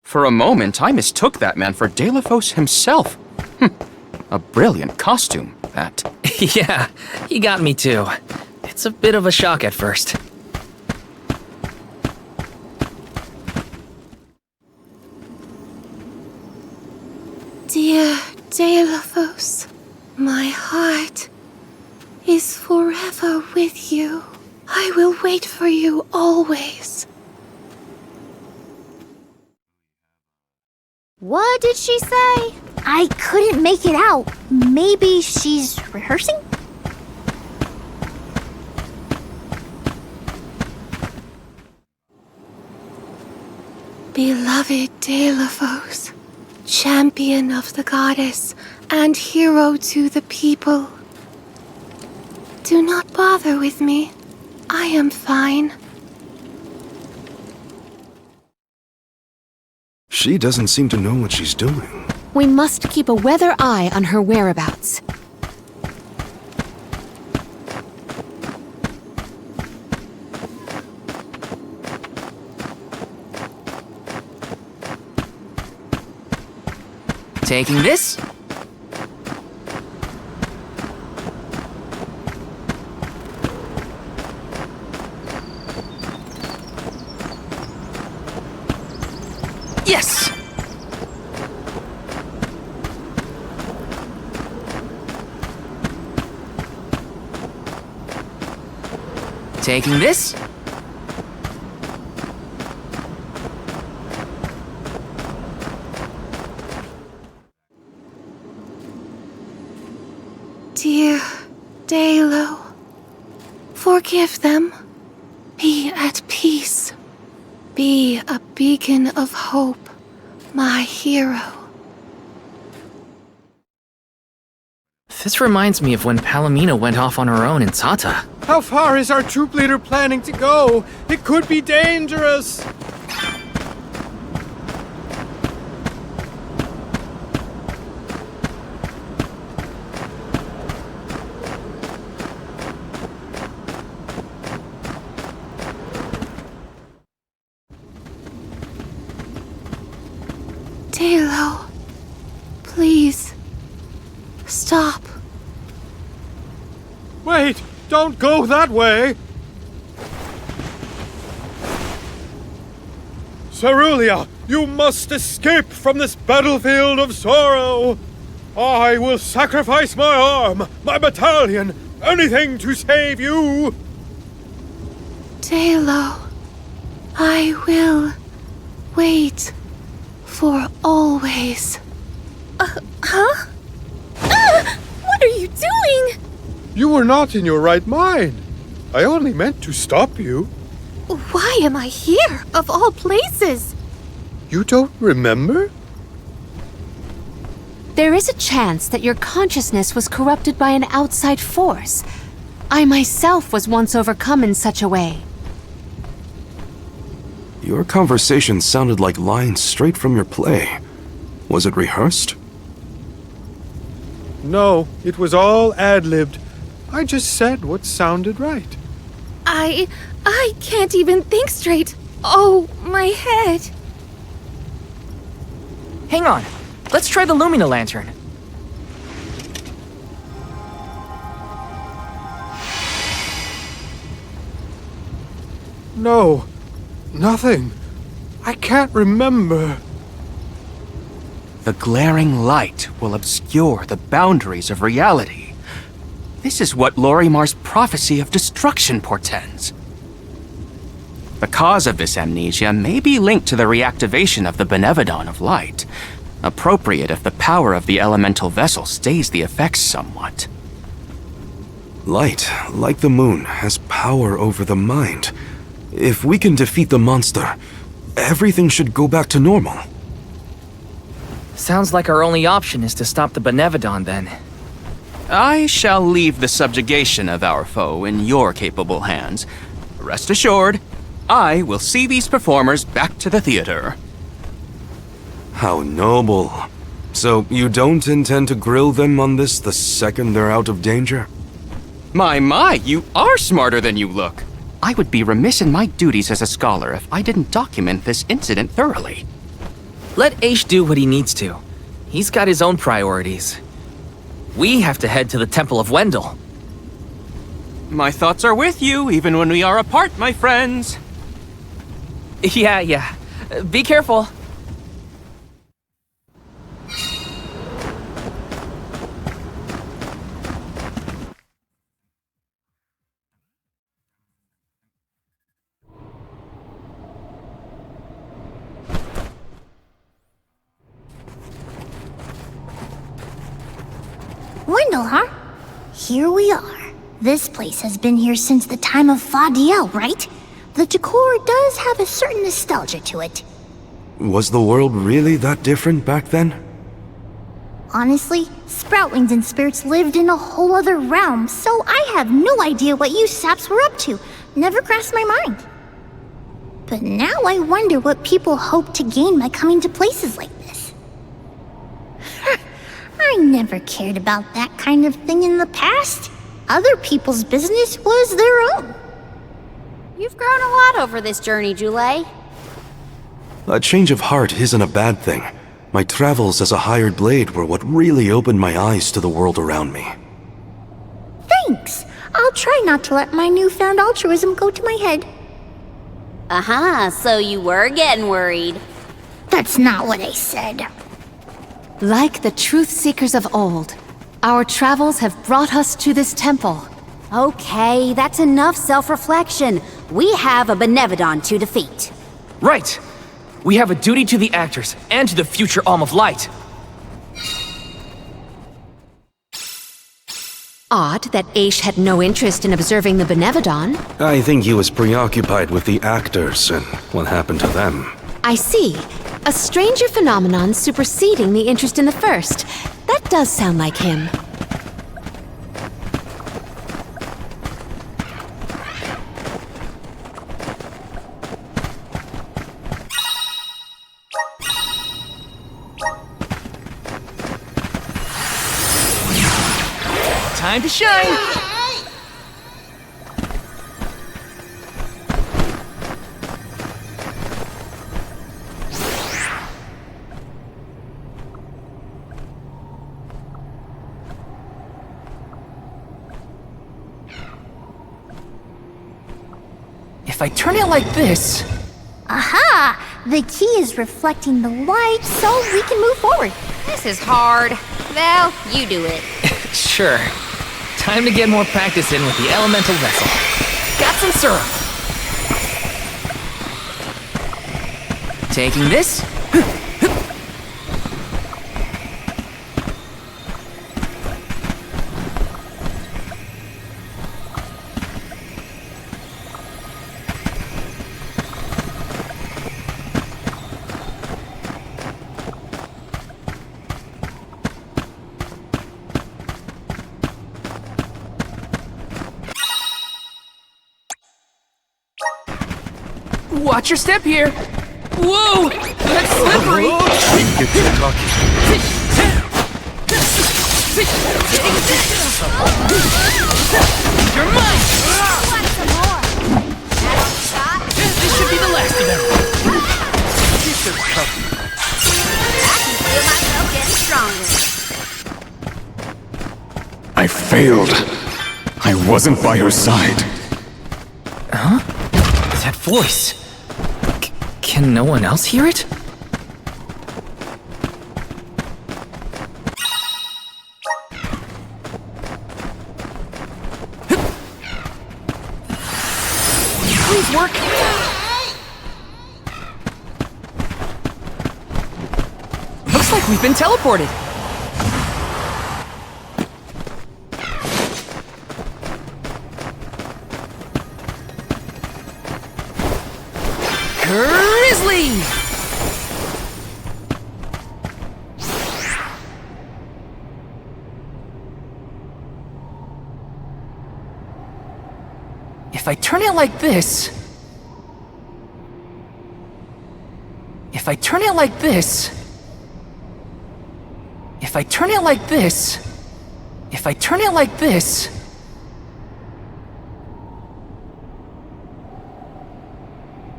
For a moment, I mistook that man for Deilephos himself. A brilliant costume, that. Yeah, he got me too. It's a bit of a shock at first. Dear Deilephos, my heart is forever with you. I will wait for you always. What did she say? I couldn't make it out. Maybe she's rehearsing? Beloved Deilephos, champion of the goddess and hero to the people. Do not bother with me. I am fine. She doesn't seem to know what she's doing. We must keep a weather eye on her whereabouts. Taking this? Yes! Taking this? Dear Dalo, forgive them. Be at peace. Be a beacon of hope, my hero. This reminds me of when Palomino went off on her own in Tata. How far is our troop leader planning to go? It could be dangerous. Dalo, please, stop. Wait, don't go that way. Cerulia, you must escape from this battlefield of sorrow. I will sacrifice my arm, my battalion, anything to save you. Dalo, I will wait for always. Huh? What are you doing? You were not in your right mind. I only meant to stop you. Why am I here, of all places? You don't remember? There is a chance that your consciousness was corrupted by an outside force. I myself was once overcome in such a way. Your conversation sounded like lines straight from your play. Was it rehearsed? No, it was all ad-libbed. I just said what sounded right. I can't even think straight. Oh, my head. Hang on. Let's try the Lumina Lantern. No, nothing. I can't remember. The glaring light will obscure the boundaries of reality. This is what Lorimar's prophecy of destruction portends. The cause of this amnesia may be linked to the reactivation of the Benevodon of Light, appropriate if the power of the elemental vessel stays the effects somewhat. Light, like the moon, has power over the mind. If we can defeat the monster, everything should go back to normal. Sounds like our only option is to stop the Benevodon then. I shall leave the subjugation of our foe in your capable hands. Rest assured, I will see these performers back to the theater. How noble. So you don't intend to grill them on this the second they're out of danger? My, you are smarter than you look. I would be remiss in my duties as a scholar if I didn't document this incident thoroughly. Let Aish do what he needs to. He's got his own priorities. We have to head to the Temple of Wendell. My thoughts are with you, even when we are apart, my friends. Yeah. Be careful. Wendell, huh? Here we are. This place has been here since the time of Fadiel, right? The decor does have a certain nostalgia to it. Was the world really that different back then? Honestly, Sproutlings and spirits lived in a whole other realm, so I have no idea what you saps were up to. Never crossed my mind. But now I wonder what people hope to gain by coming to places like this. I never cared about that kind of thing in the past. Other people's business was their own. You've grown a lot over this journey, Jule. A change of heart isn't a bad thing. My travels as a hired blade were what really opened my eyes to the world around me. Thanks. I'll try not to let my newfound altruism go to my head. So you were getting worried. That's not what I said. Like the truth seekers of old, our travels have brought us to this temple. Okay, that's enough self-reflection. We have a Benevodon to defeat. Right. We have a duty to the actors and to the future Alm of Light. Odd that Aish had no interest in observing the Benevodon. I think he was preoccupied with the actors and what happened to them. I see. A stranger phenomenon superseding the interest in the first. That does sound like him. Time to shine! If I turn it like this... Aha! The key is reflecting the light so we can move forward. This is hard. Val, you do it. Sure. Time to get more practice in with the elemental vessel. Got some syrup. Taking this. Watch your step here. Whoa! That's slippery! Get to talking. You're mine! This should be the last of them. Keep this tough. I can feel myself getting stronger. I failed. I wasn't by her side. Huh? That voice. Can no one else hear it? Please work. Looks like we've been teleported. Grizzly! If I turn it like this... If I turn it like this... If I turn it like this... If I turn it like this...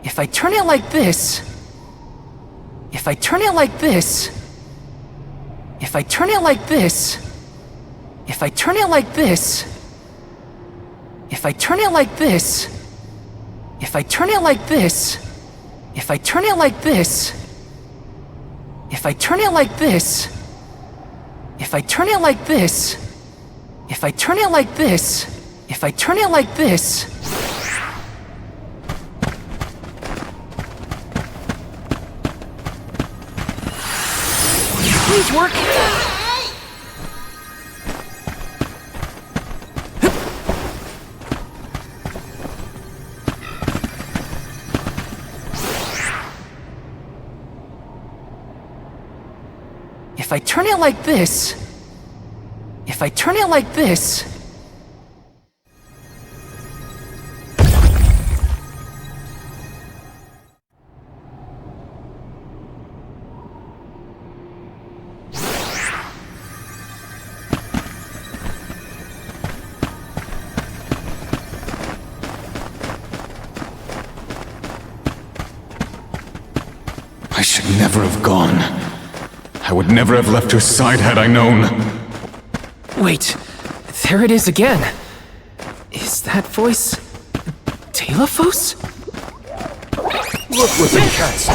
If I turn it like this... If I turn it like this... If I turn it like this... If I turn it like this... If I turn it like this... If I turn it like this... If I turn it like this... If I turn it like this... If I turn it like this... If I turn it like this... If I turn it like this... Please work. If I turn it like this... If I turn it like this... I should never have gone. I would never have left her side had I known. Wait, there it is again. Is that voice... Telephos? Look what the cat's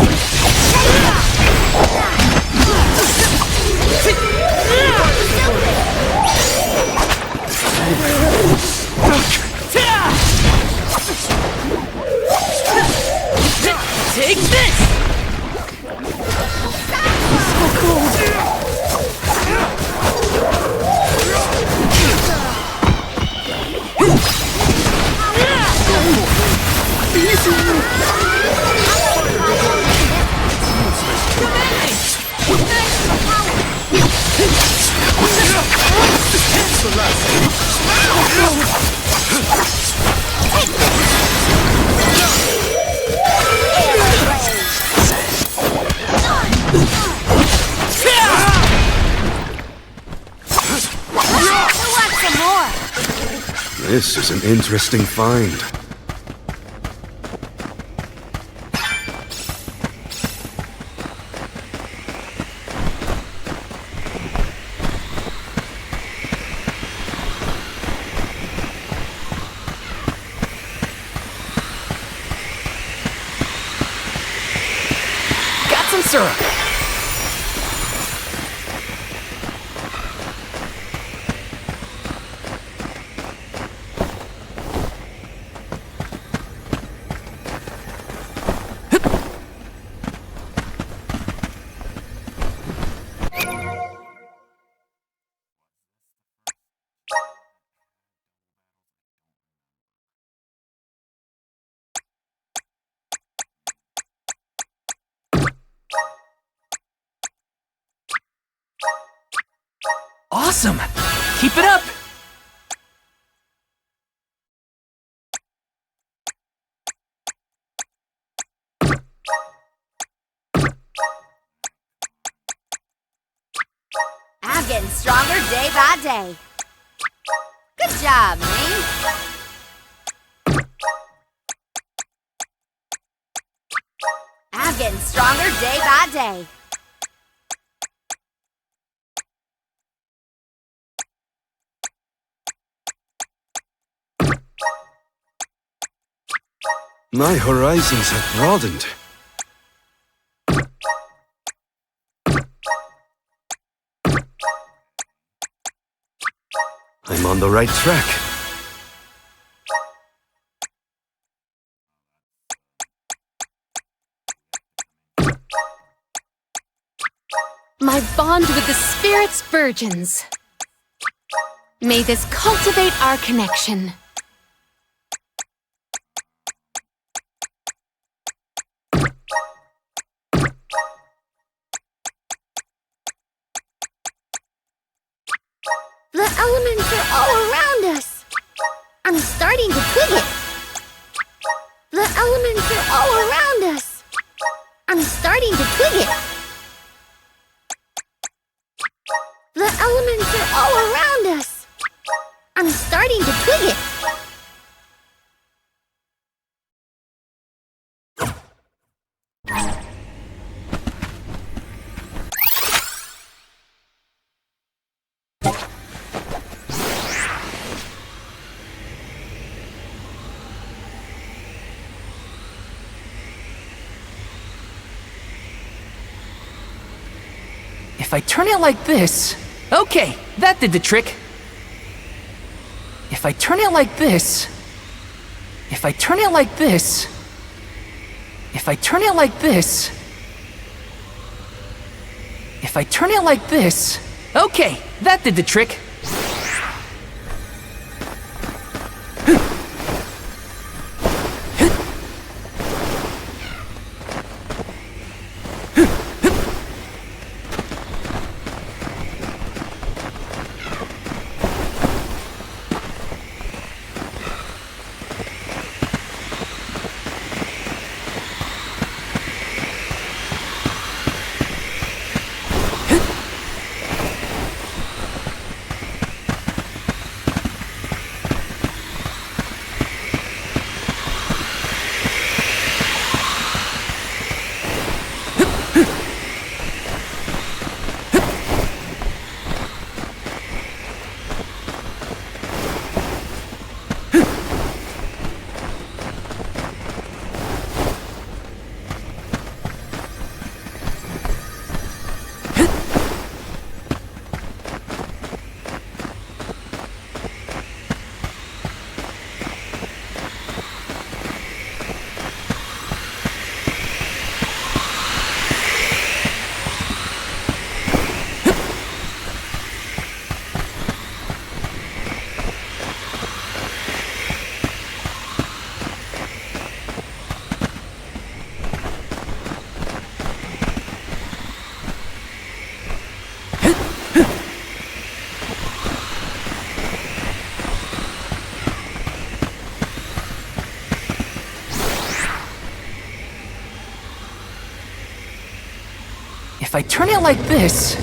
Take this! So cold. This is an interesting find. some syrup. Awesome! Keep it up! I'm getting stronger day by day. Good job, me. I'm getting stronger day by day. My horizons have broadened. I'm on the right track. My bond with the Spirit's virgins. May this cultivate our connection. The elements are all around us. I'm starting to twig it. The elements are all around us. I'm starting to twig it. The elements are all around us. I'm starting to twig it. If I turn it like this... Okay, that did the trick. If I turn it like this... If I turn it like this... If I turn it like this... If I turn it like this... Okay, that did the trick. If I turn it like this...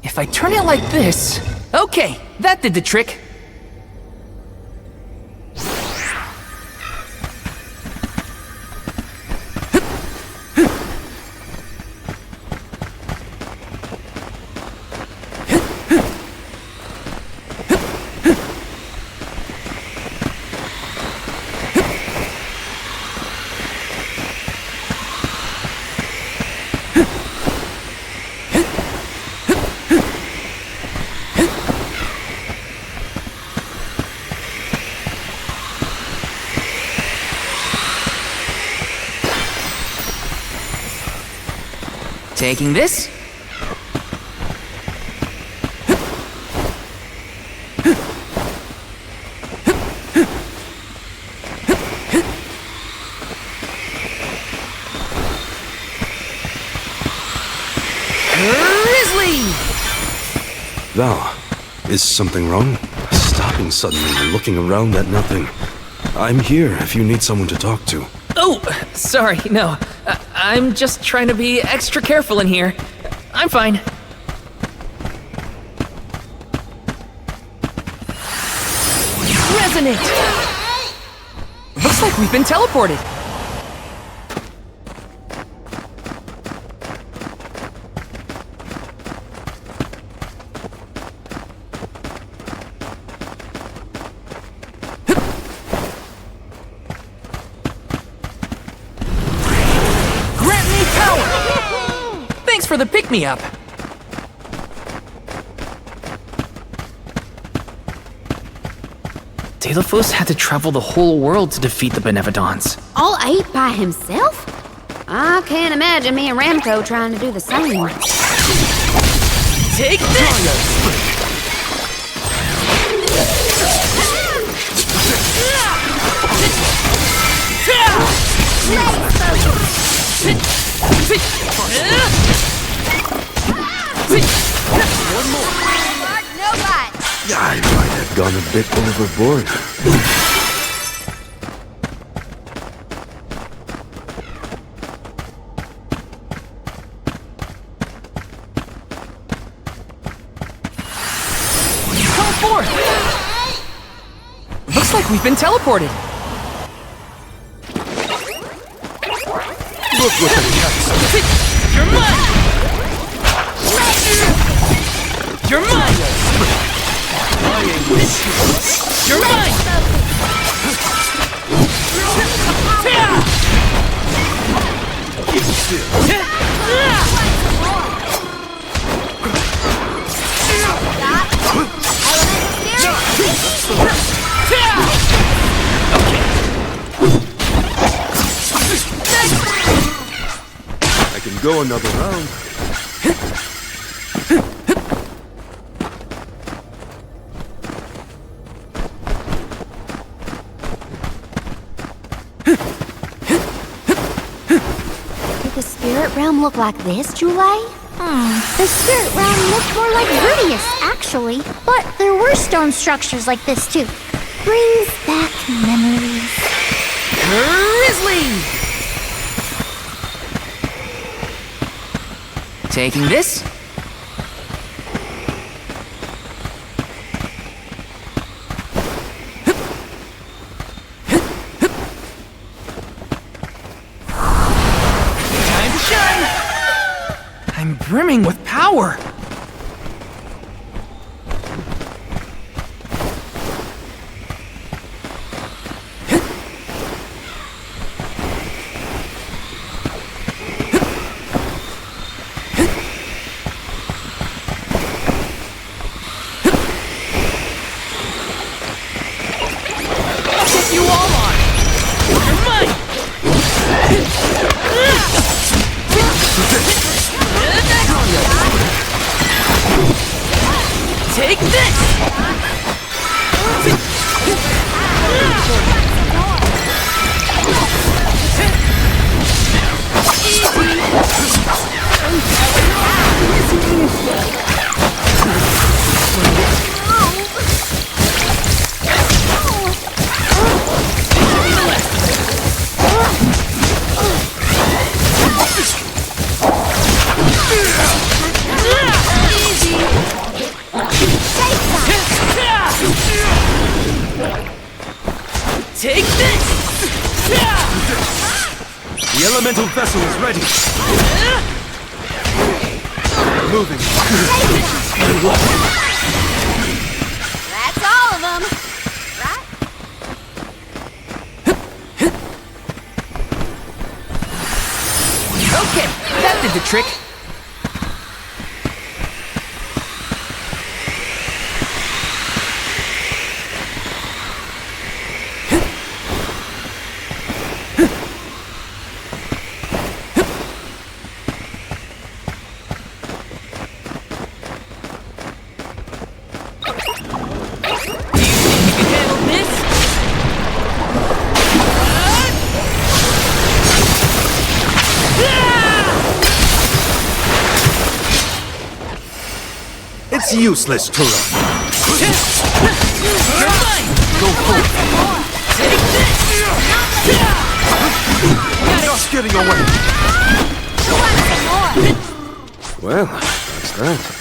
If I turn it like this... Okay, that did the trick. Taking this. Grizzly! Val, is something wrong? Stopping suddenly and looking around at nothing. I'm here if you need someone to talk to. Oh, sorry, no. I'm just trying to be extra careful in here. I'm fine. Resonant! Looks like we've been teleported. For the pick-me-up. Delophos had to travel the whole world to defeat the Benevodons. All 8 by himself? I can't imagine me and Ramco trying to do the same. Take this! One more. Mark, no bite. I might have gone a bit overboard. Come forth! Looks like we've been teleported. Look what the cat's... You're mine! You're mine! You're mine! I can go another round. Did the spirit realm look like this, Julie? The spirit realm looked more like Rudius, actually. But there were stone structures like this, too. Brings back memories. Grizzly! Taking this. Time to shine! I'm brimming with power. You all on! You're mine! Take this! Take this! The elemental vessel is ready. Moving. That's all of them, right? Okay, that did the trick. It's useless to run. You're mine! Go forth. Take this! Just getting away. Well, that's that.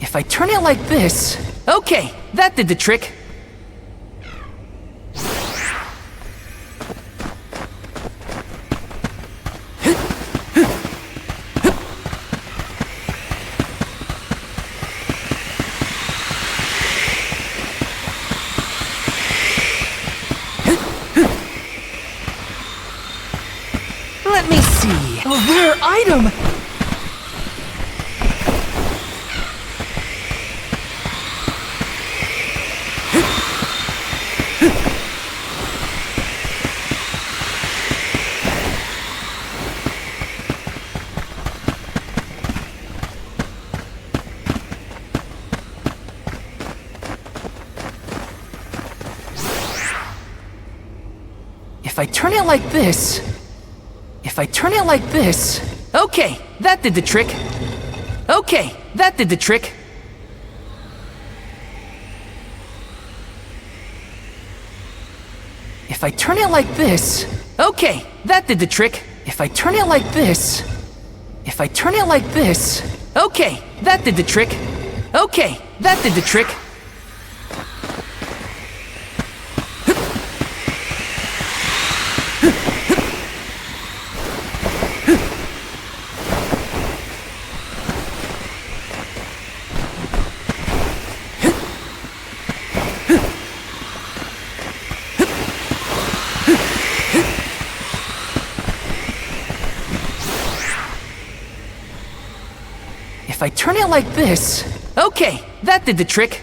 If I turn it like this... Okay, that did the trick. Let me see. A rare item! If I turn it like this... If I turn it like this... Okay, that did the trick. Okay, that did the trick. If I turn it like this... Okay, that did the trick. If I turn it like this... If I turn it like this... Okay, that did the trick. Okay, that did the trick. If I turn it like this... Okay, that did the trick.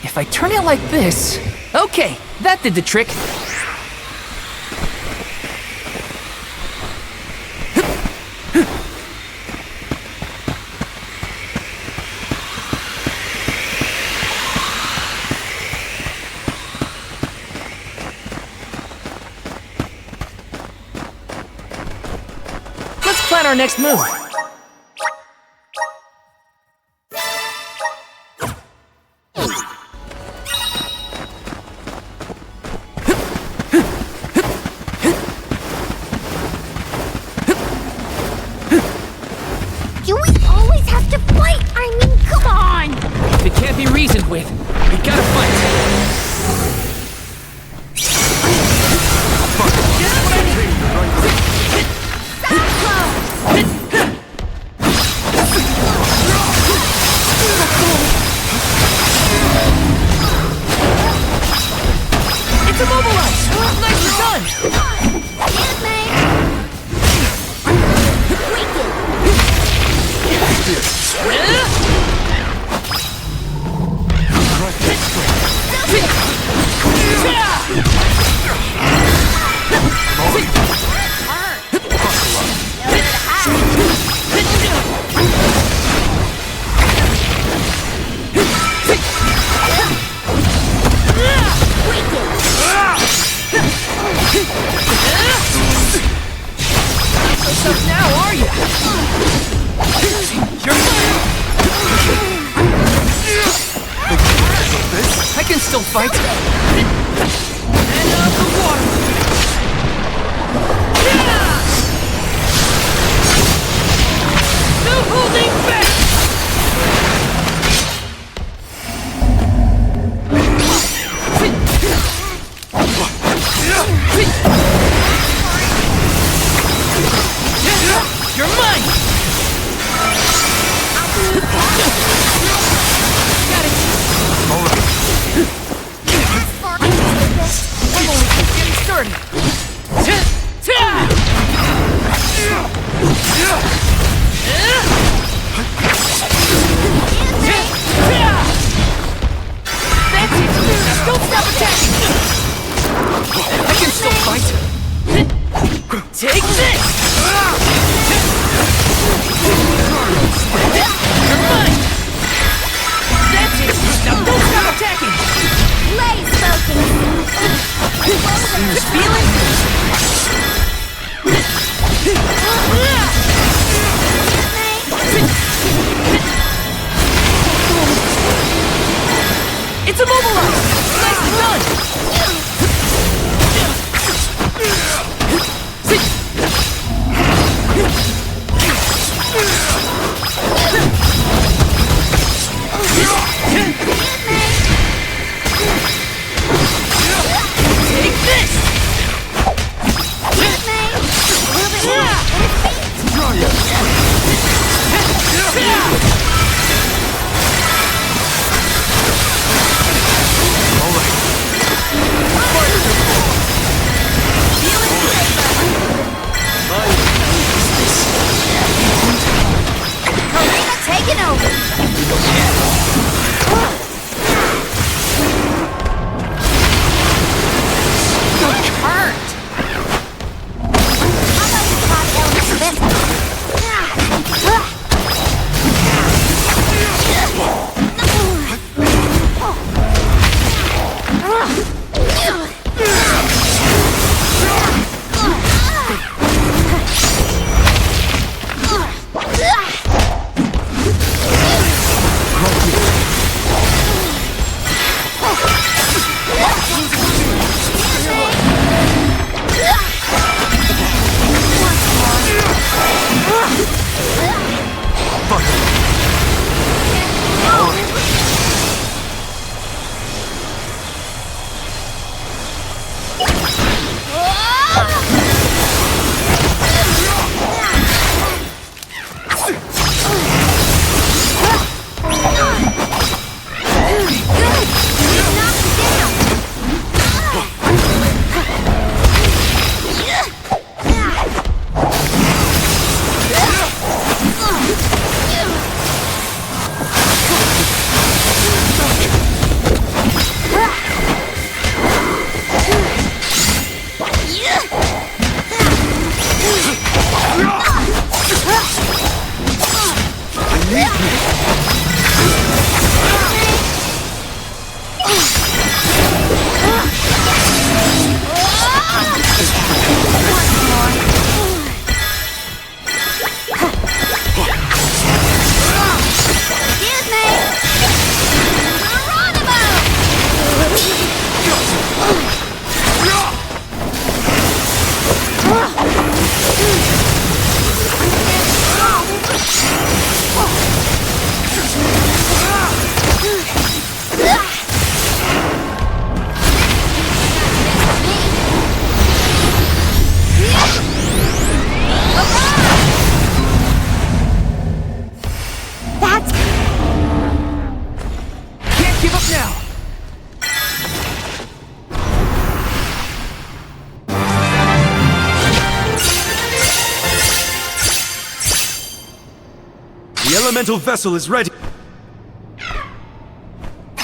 If I turn it like this... Okay, that did the trick. Let's plan our next move. Do we always have to fight? I mean, come on! If it can't be reasoned with, we gotta fight. It's immobilized! Nicely done! Wicked! fight! And of the water! No holding back! You're mine! Got it! I'm only just getting started! That's it! Now don't stop attacking! I can still fight! Take this! You're mine! That's it! Now don't stop attacking! Blaze focus. Feel it? It's immobilized! Nicely done! Take this! Karina taking over. Hurt! How about you pop elements of this? The elemental vessel is ready.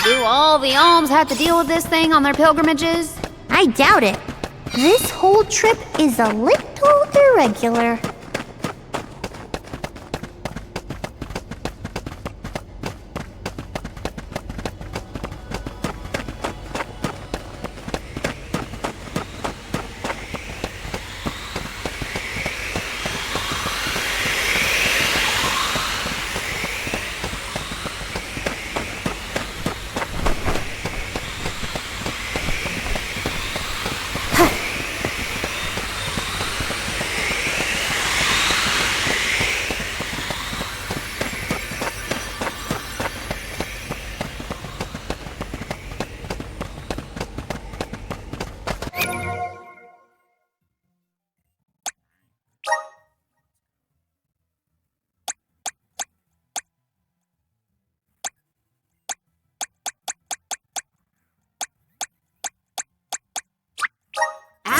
Do all the alms have to deal with this thing on their pilgrimages? I doubt it. This whole trip is a little irregular.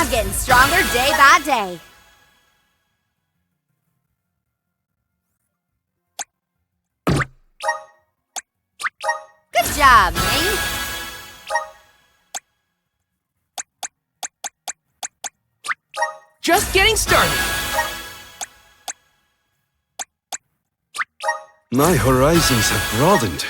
I'm getting stronger day by day. Good job, Ming. Just getting started. My horizons have broadened.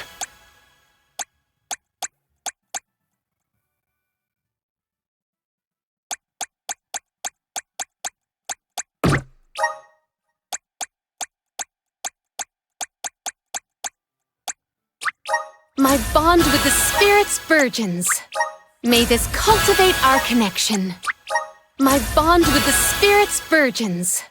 My bond with the Spirit's virgins. May this cultivate our connection. My bond with the Spirit's virgins.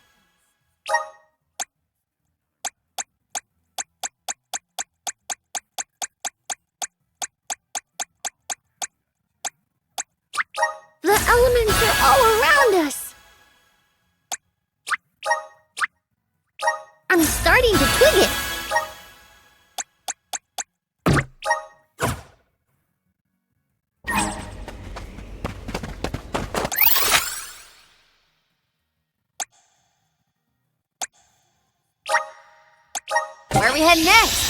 The elements are all around us. I'm starting to twig it. Where are we heading next?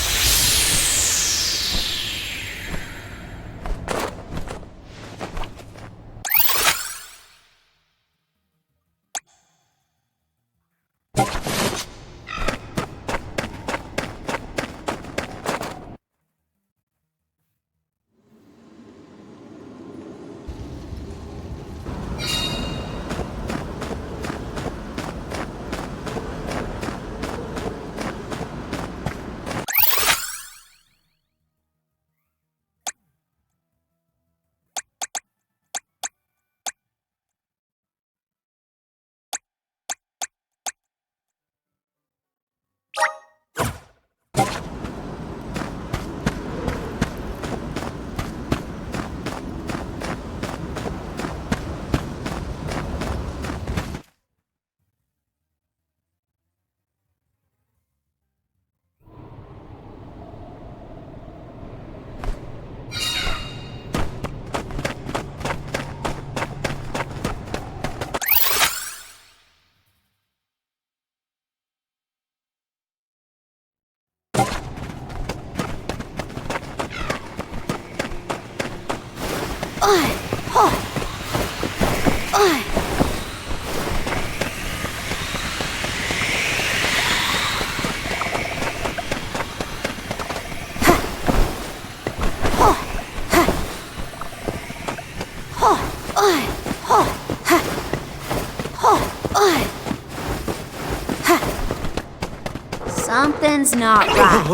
Something's not right.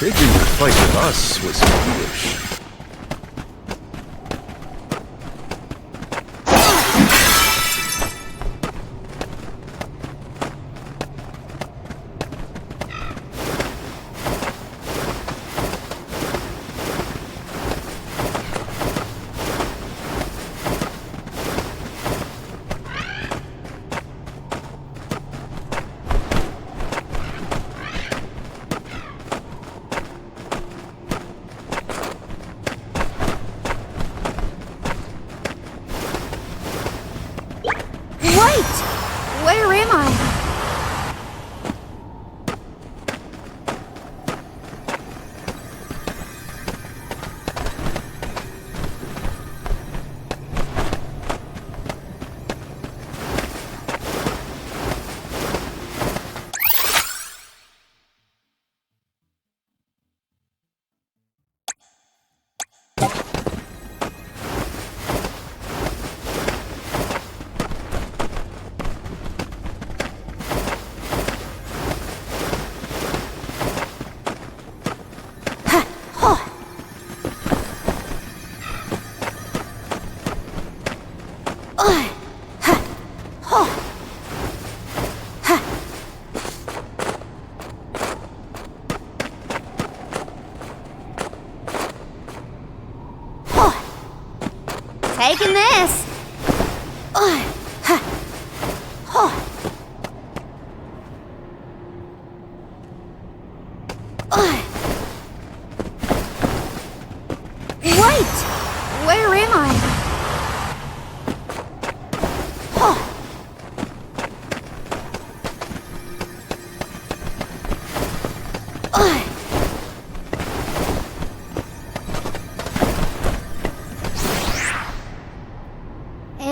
Taking the fight with us was foolish. Taking this. Wait! Where am I?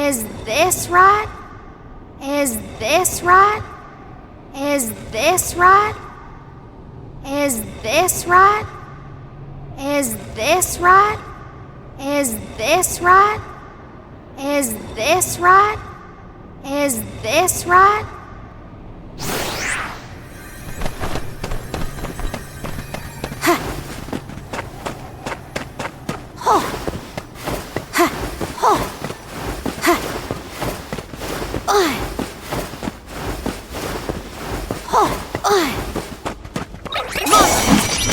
Is this right? Is this right? Is this right? Is this right? Is this right? Is this right? Is this right? Is this right?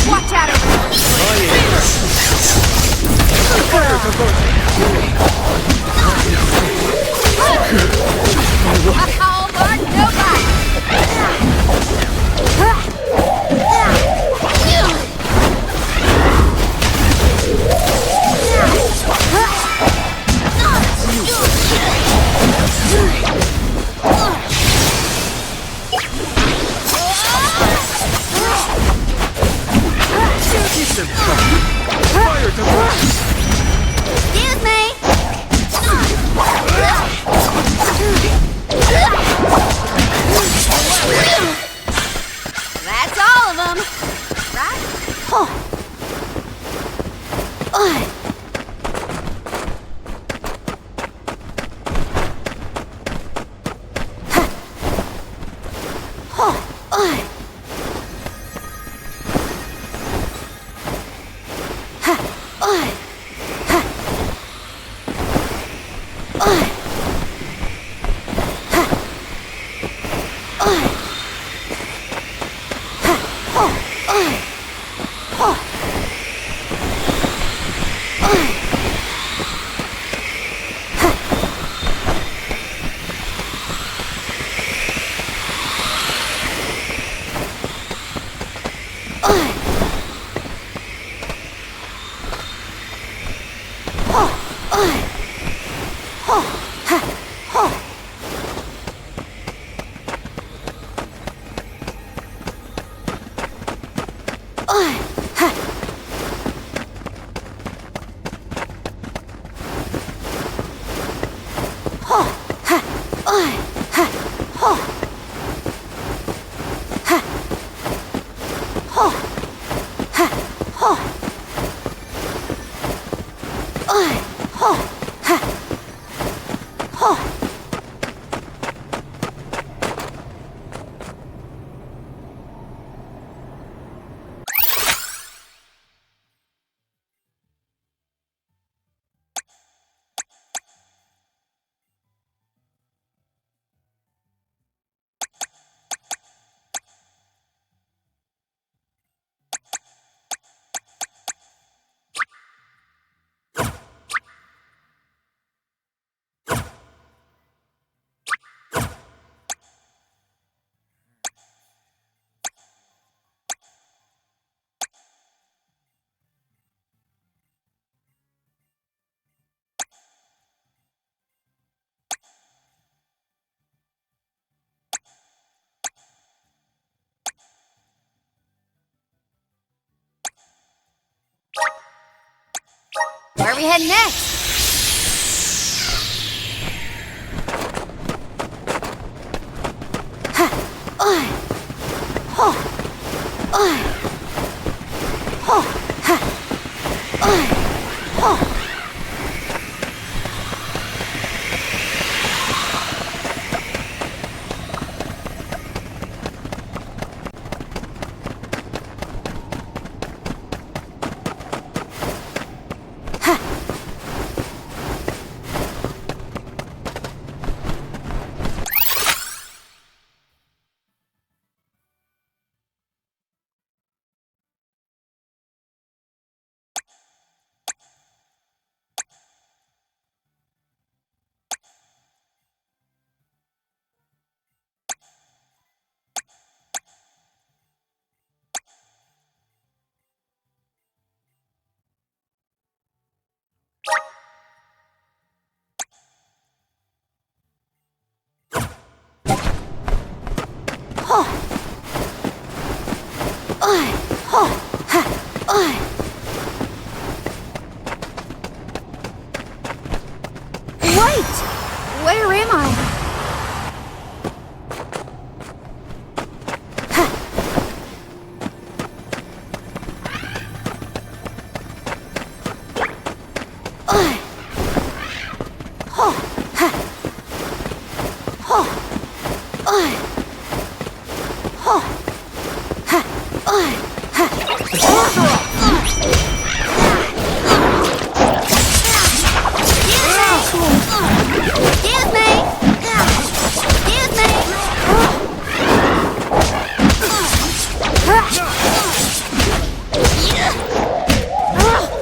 Watch out over Excuse me! That's all of them, right? Where are we heading next? Wait! Where am I? Excuse me! Excuse me!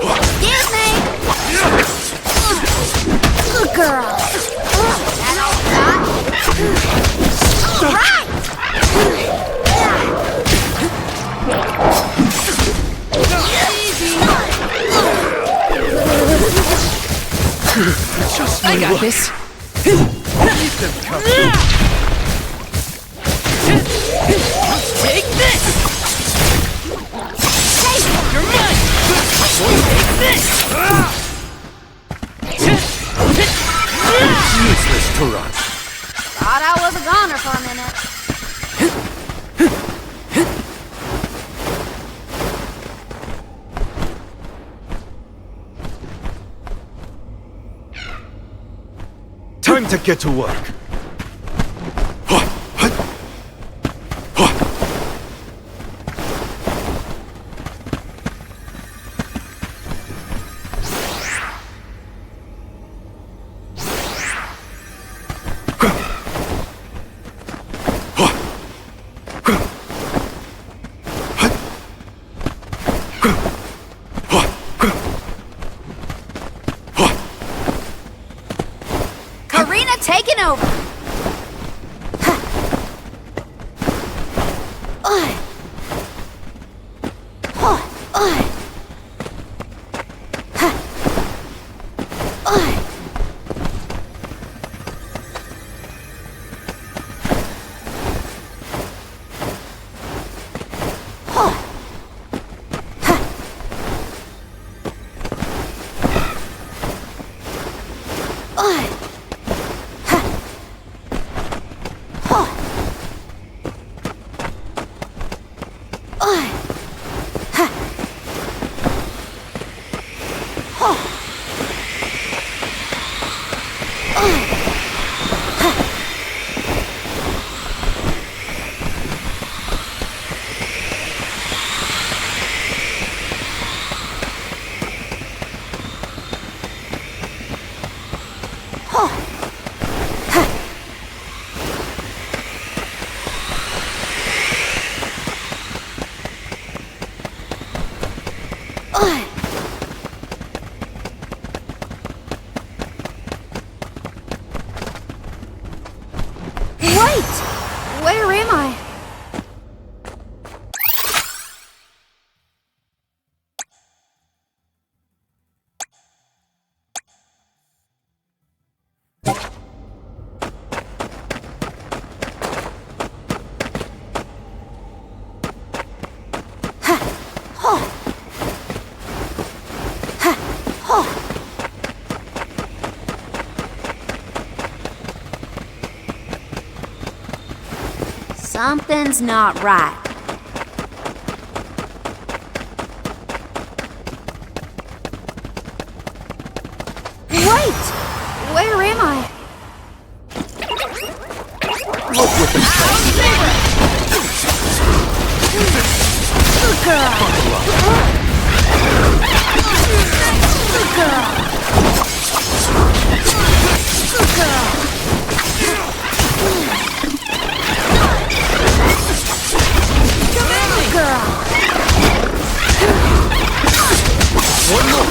Excuse me! Good girl! That all got? Right! I got this. Take this! You're mine! Take this! Useless to rush. Thought I was a goner for a minute. Time to get to work. Karina taking over. Wait! Where am I? Something's not right. Wait! Where am I? Look with the Good girl! Good girl! Good girl! Good girl! One more.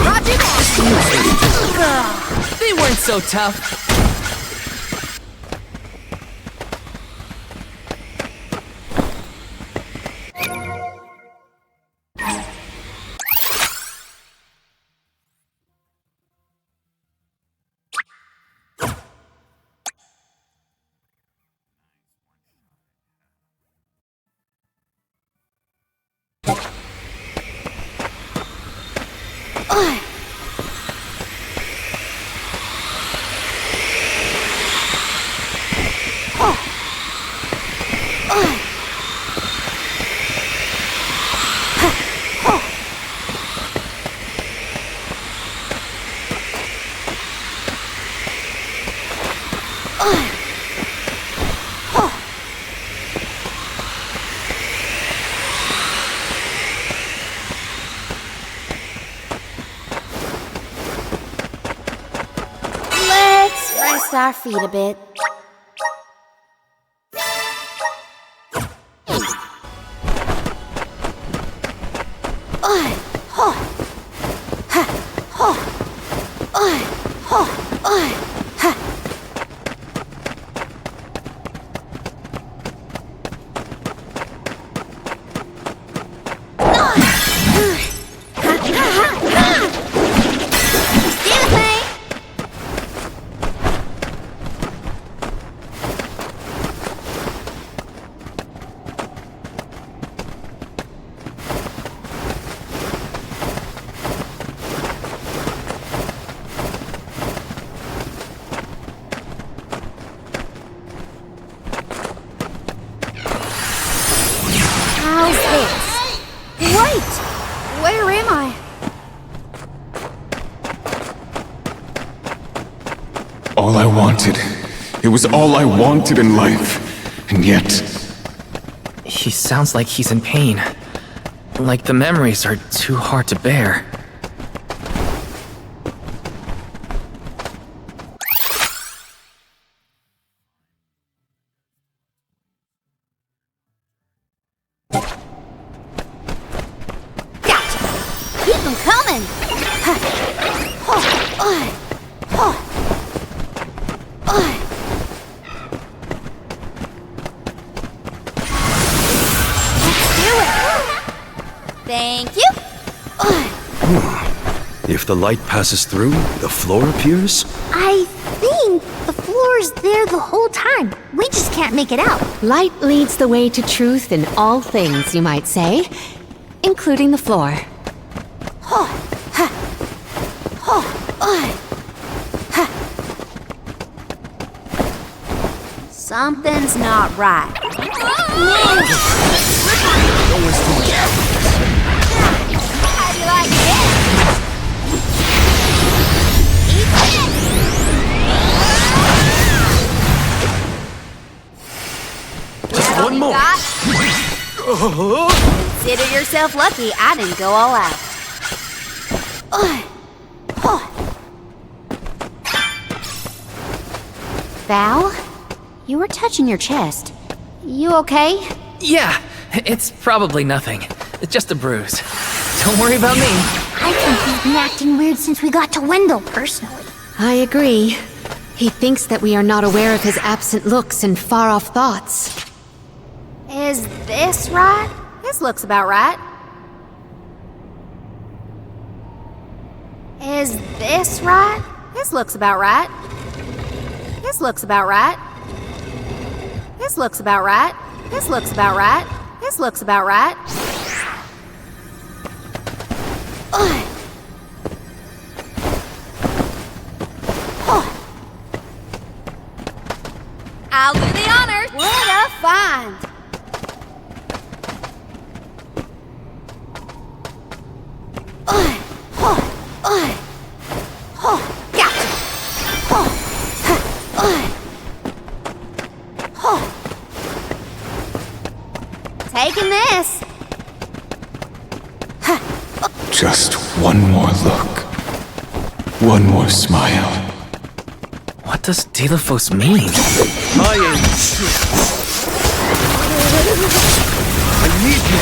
Roger that! Good girl! They weren't so tough. rest our feet a bit. How's this? Wait! Where am I? All I wanted. It was all I wanted in life. And yet... He sounds like he's in pain. Like the memories are too hard to bear. Keep them coming! Thank you! If the light passes through, the floor appears? I think the floor's there the whole time. We just can't make it out. Light leads the way to truth in all things, you might say, including the floor. Something's not right. How do you like this? Eat this! Just one more. Consider yourself lucky I didn't go all out. Val, you were touching your chest. You okay? Yeah, it's probably nothing. Just a bruise. Don't worry about me. I think he's been acting weird since we got to Wendell, personally. I agree. He thinks that we are not aware of his absent looks and far-off thoughts. Is this right? This looks about right. Is this right? This looks about right. This looks about right. This looks about right. This looks about right. This looks about right. I'll do the honors. What a find. Taking this. Just one more look. One more smile. What does Delafos mean? I need you.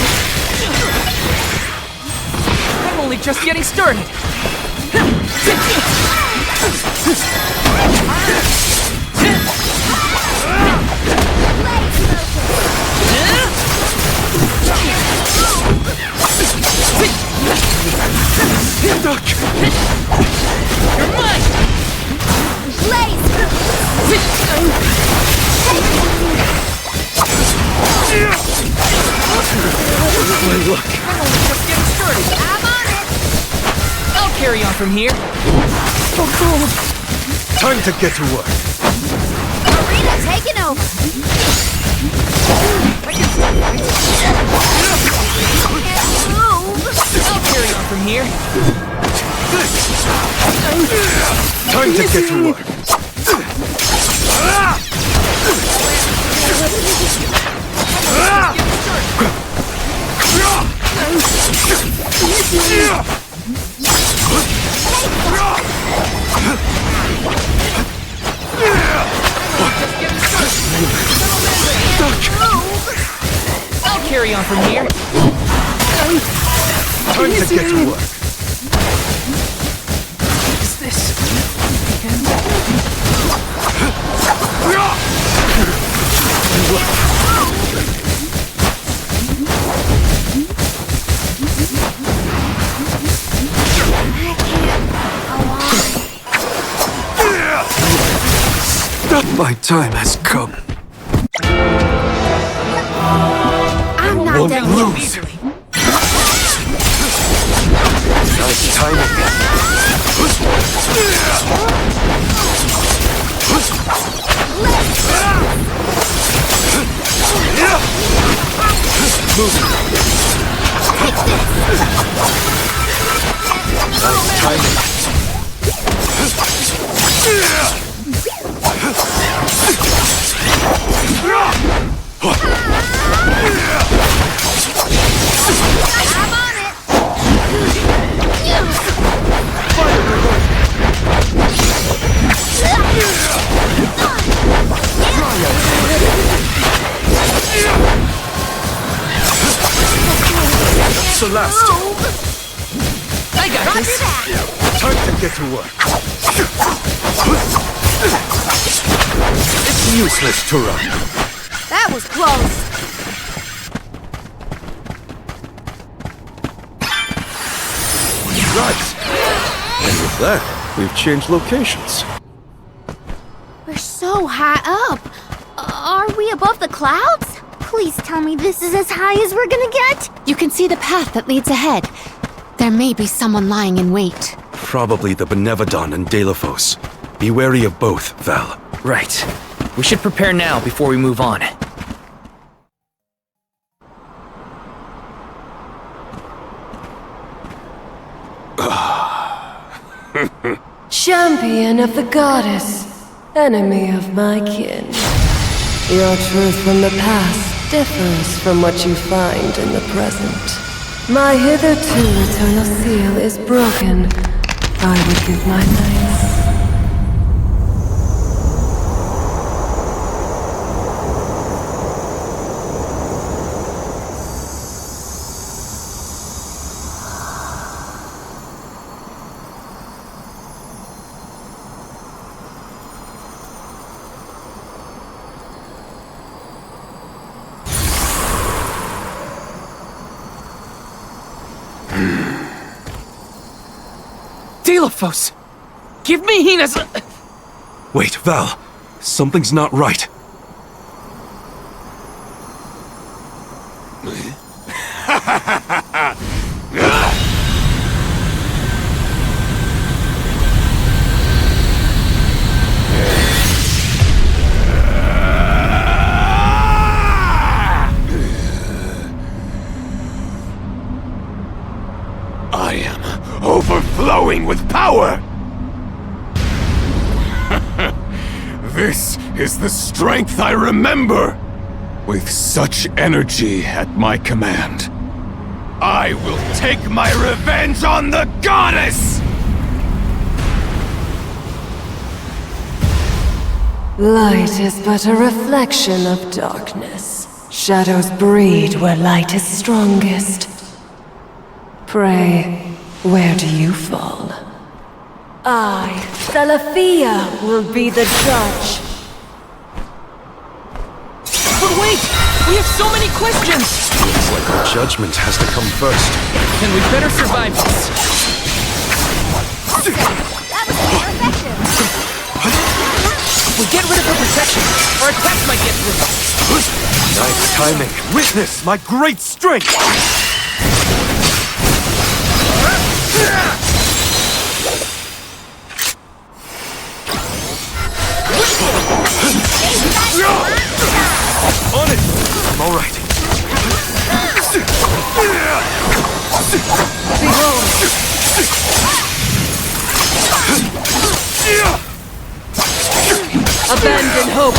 I'm only just getting started. You're mine! Blaze! Look. I'm only just getting started. I'm on it! I'll carry on from here. Time to get to work. Arena taking over! I'll carry on from here. Time to get to work. I'll carry on from here. Time to get to work. Is this? My time has come. I'm not Won't done yet. lose. Nice timing. Nice timing. I'm on it. Celeste, I got this. time to get to work. It's useless to run. That was close. Right. And with that, we've changed locations. We're so high up. Are we above the clouds? Please tell me this is as high as we're gonna get. You can see the path that leads ahead. There may be someone lying in wait. Probably the Benevodon and Delphos. Be wary of both, Val. Right. We should prepare now before we move on. Champion of the goddess, enemy of my kin. Your truth from the past differs from what you find in the present. My hitherto eternal seal is broken. I would give my thanks. Delphos! Give me Hina's... Wait, Val. Something's not right. I am overflowing with power! This is the strength I remember! With such energy at my command, I will take my revenge on the goddess! Light is but a reflection of darkness. Shadows breed where light is strongest. Pray, where do you fall? I, Thalafia, will be the judge. But wait! We have so many questions! Looks like our judgment has to come first. Then we better survive this. That was more effective. If we get rid of her protection, our attacks might get through. Nice timing. Witness my great strength! On it! I'm all right. Abandon hope!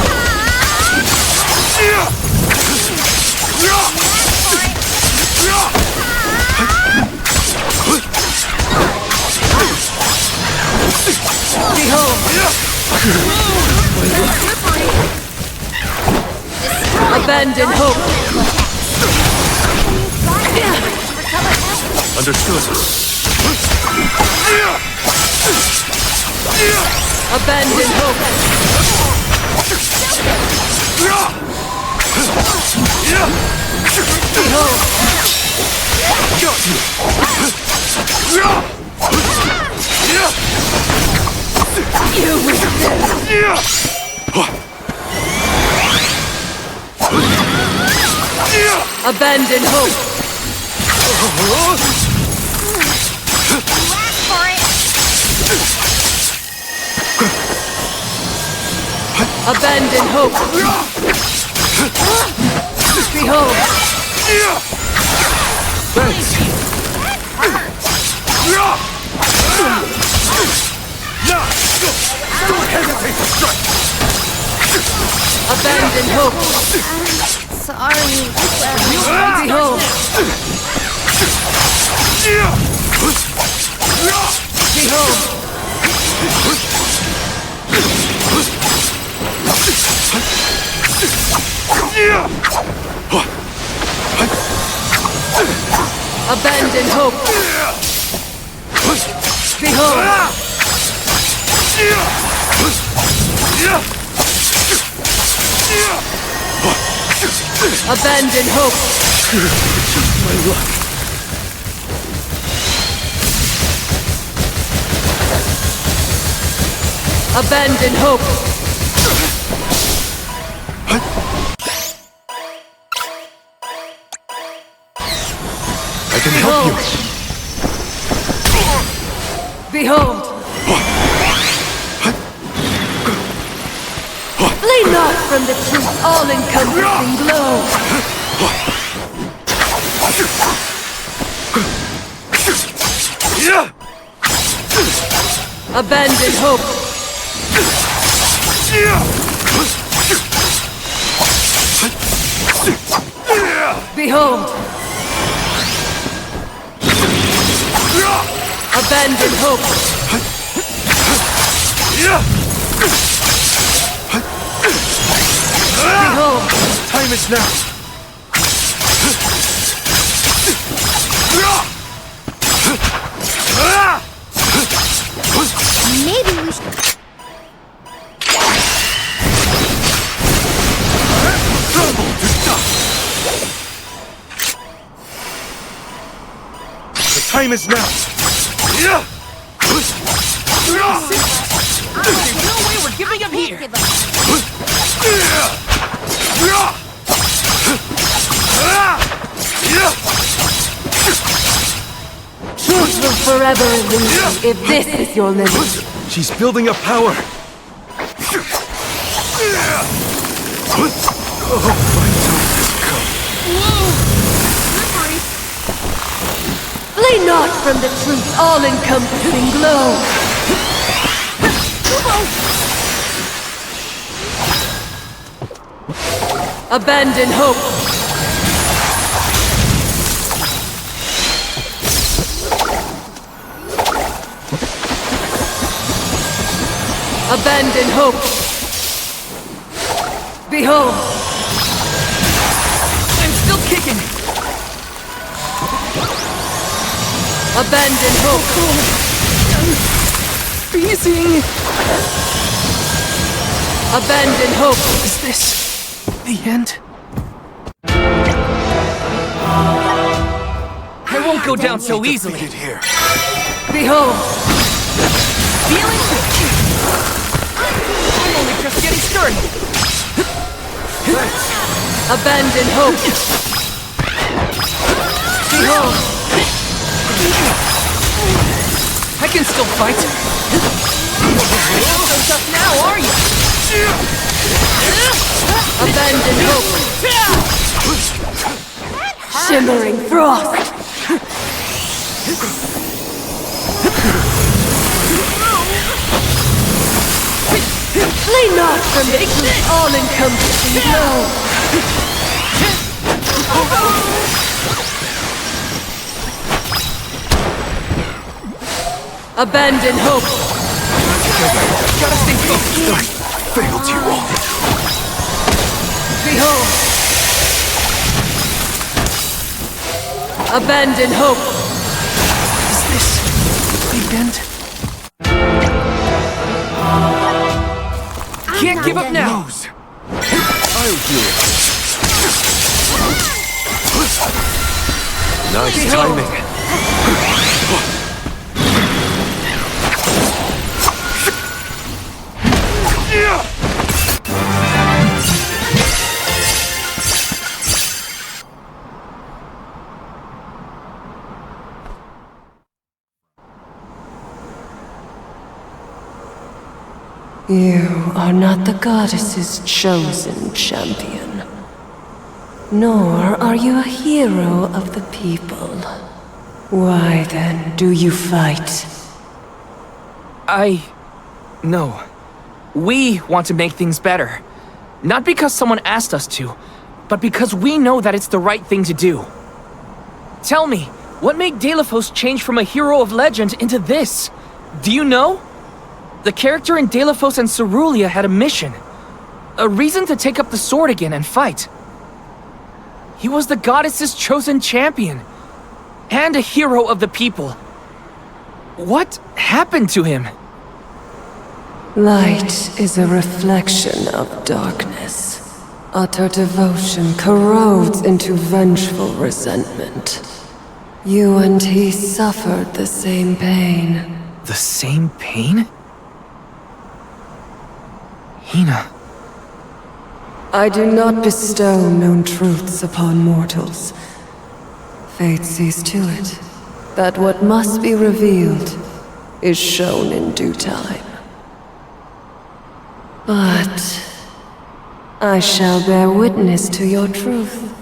Behold! Abandon hope. Understood. Abandon hope. Behold. You Abandon hope. Abandon hope. Behold. Thanks. Don't hesitate to strike. Abandon hope. Sorry. Behold. Behold. Abandon hope. Behold. Abandon hope. My luck. Abandon hope. I can help you. Behold. Flee not from the truth's all-encompassing glow. Abandon hope. Behold. Abandon hope. Behold. Time is now. Maybe we should... The time is now. There's no way we're giving up here. Truth will forever elude you if this is your limit. She's building up power. Flee not from the truth's all-encompassing glow. Abandon hope. Abandon hope. Behold. I'm still kicking. Abandon hope. Freezing. Abandon hope. Is this the end? I won't go down so easily. Here. Behold. Feeling good. I'm only just getting started. Abandon hope. Behold. I can still fight. Not so tough now, are you? Abandon hope. Shimmering frost. Flee not from the truth's all-encompassing glow. Abandon hope. Gotta stay focused. I failed you all. Behold. Abandon hope. Is this Big Bend? Can't give up now! I'll do it. Nice timing. You are not the goddess's chosen champion. Nor are you a hero of the people. Why then do you fight? No. We want to make things better. Not because someone asked us to, but because we know that it's the right thing to do. Tell me, what made Delafos change from a hero of legend into this? Do you know? The character in Delafos and Cerulia had a mission. A reason to take up the sword again and fight. He was the goddess's chosen champion. And a hero of the people. What happened to him? Light is a reflection of darkness. Utter devotion corrodes into vengeful resentment. You and he suffered the same pain. The same pain? Hina. I do not bestow known truths upon mortals. Fate sees to it that what must be revealed is shown in due time. But I shall bear witness to your truth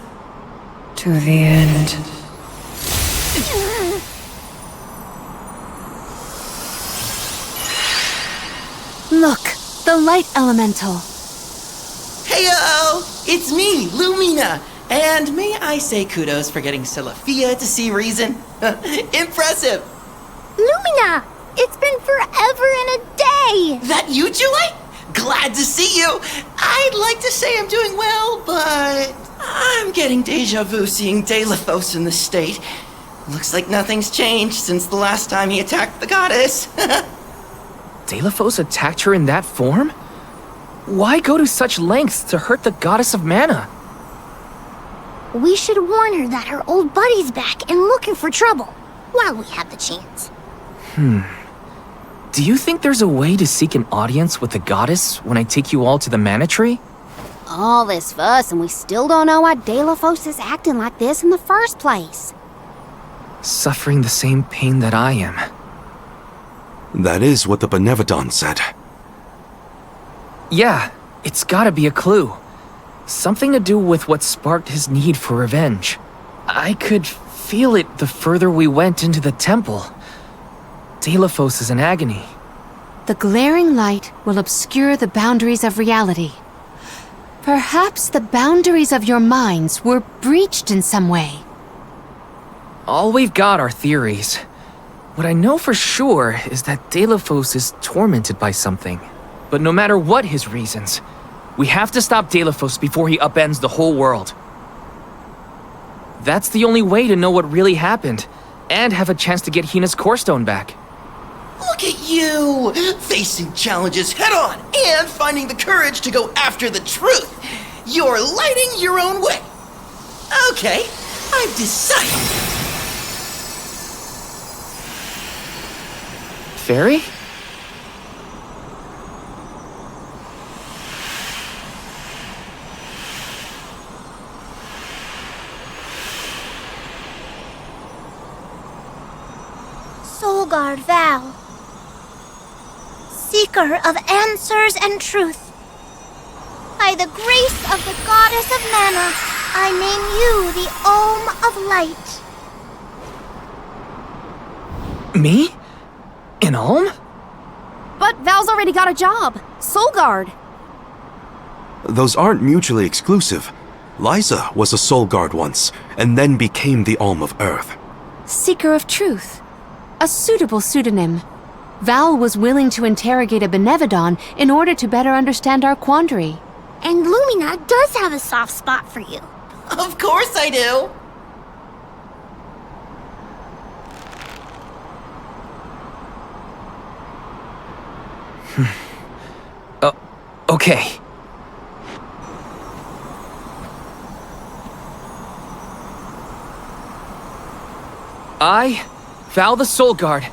to the end. Look, the light elemental. Heyo! It's me, Lumina! And may I say kudos for getting Celestia to see reason? Impressive! Lumina! It's been forever and a day! That you, Julie? Glad to see you! I'd like to say I'm doing well, but I'm getting deja vu seeing Delafos in this state. Looks like nothing's changed since the last time he attacked the goddess. Delafos attacked her in that form? Why go to such lengths to hurt the goddess of mana? We should warn her that her old buddy's back and looking for trouble, while we have the chance. Do you think there's a way to seek an audience with the goddess when I take you all to the mana tree? All this fuss and we still don't know why Delafos is acting like this in the first place. Suffering the same pain that I am. That is what the Benevodon said. Yeah, it's gotta be a clue. Something to do with what sparked his need for revenge. I could feel it the further we went into the temple. Delafos is in agony. The glaring light will obscure the boundaries of reality. Perhaps the boundaries of your minds were breached in some way. All we've got are theories. What I know for sure is that Delafos is tormented by something. But no matter what his reasons, we have to stop Delafos before he upends the whole world. That's the only way to know what really happened, and have a chance to get Hina's core stone back. Look at you! Facing challenges head on and finding the courage to go after the truth. You're lighting your own way. Okay, I've decided. Fairy? Solgard Val, seeker of answers and truth. By the grace of the goddess of mana, I name you the Olm of Light. Me? In Ulm? But Val's already got a job. Solgard. Those aren't mutually exclusive. Liza was a Soul Guard once, and then became the Olm of Earth. Seeker of Truth. A suitable pseudonym. Val was willing to interrogate a Benevodon in order to better understand our quandary. And Lumina does have a soft spot for you. Of course I do. Okay. I, Val the Soul Guard,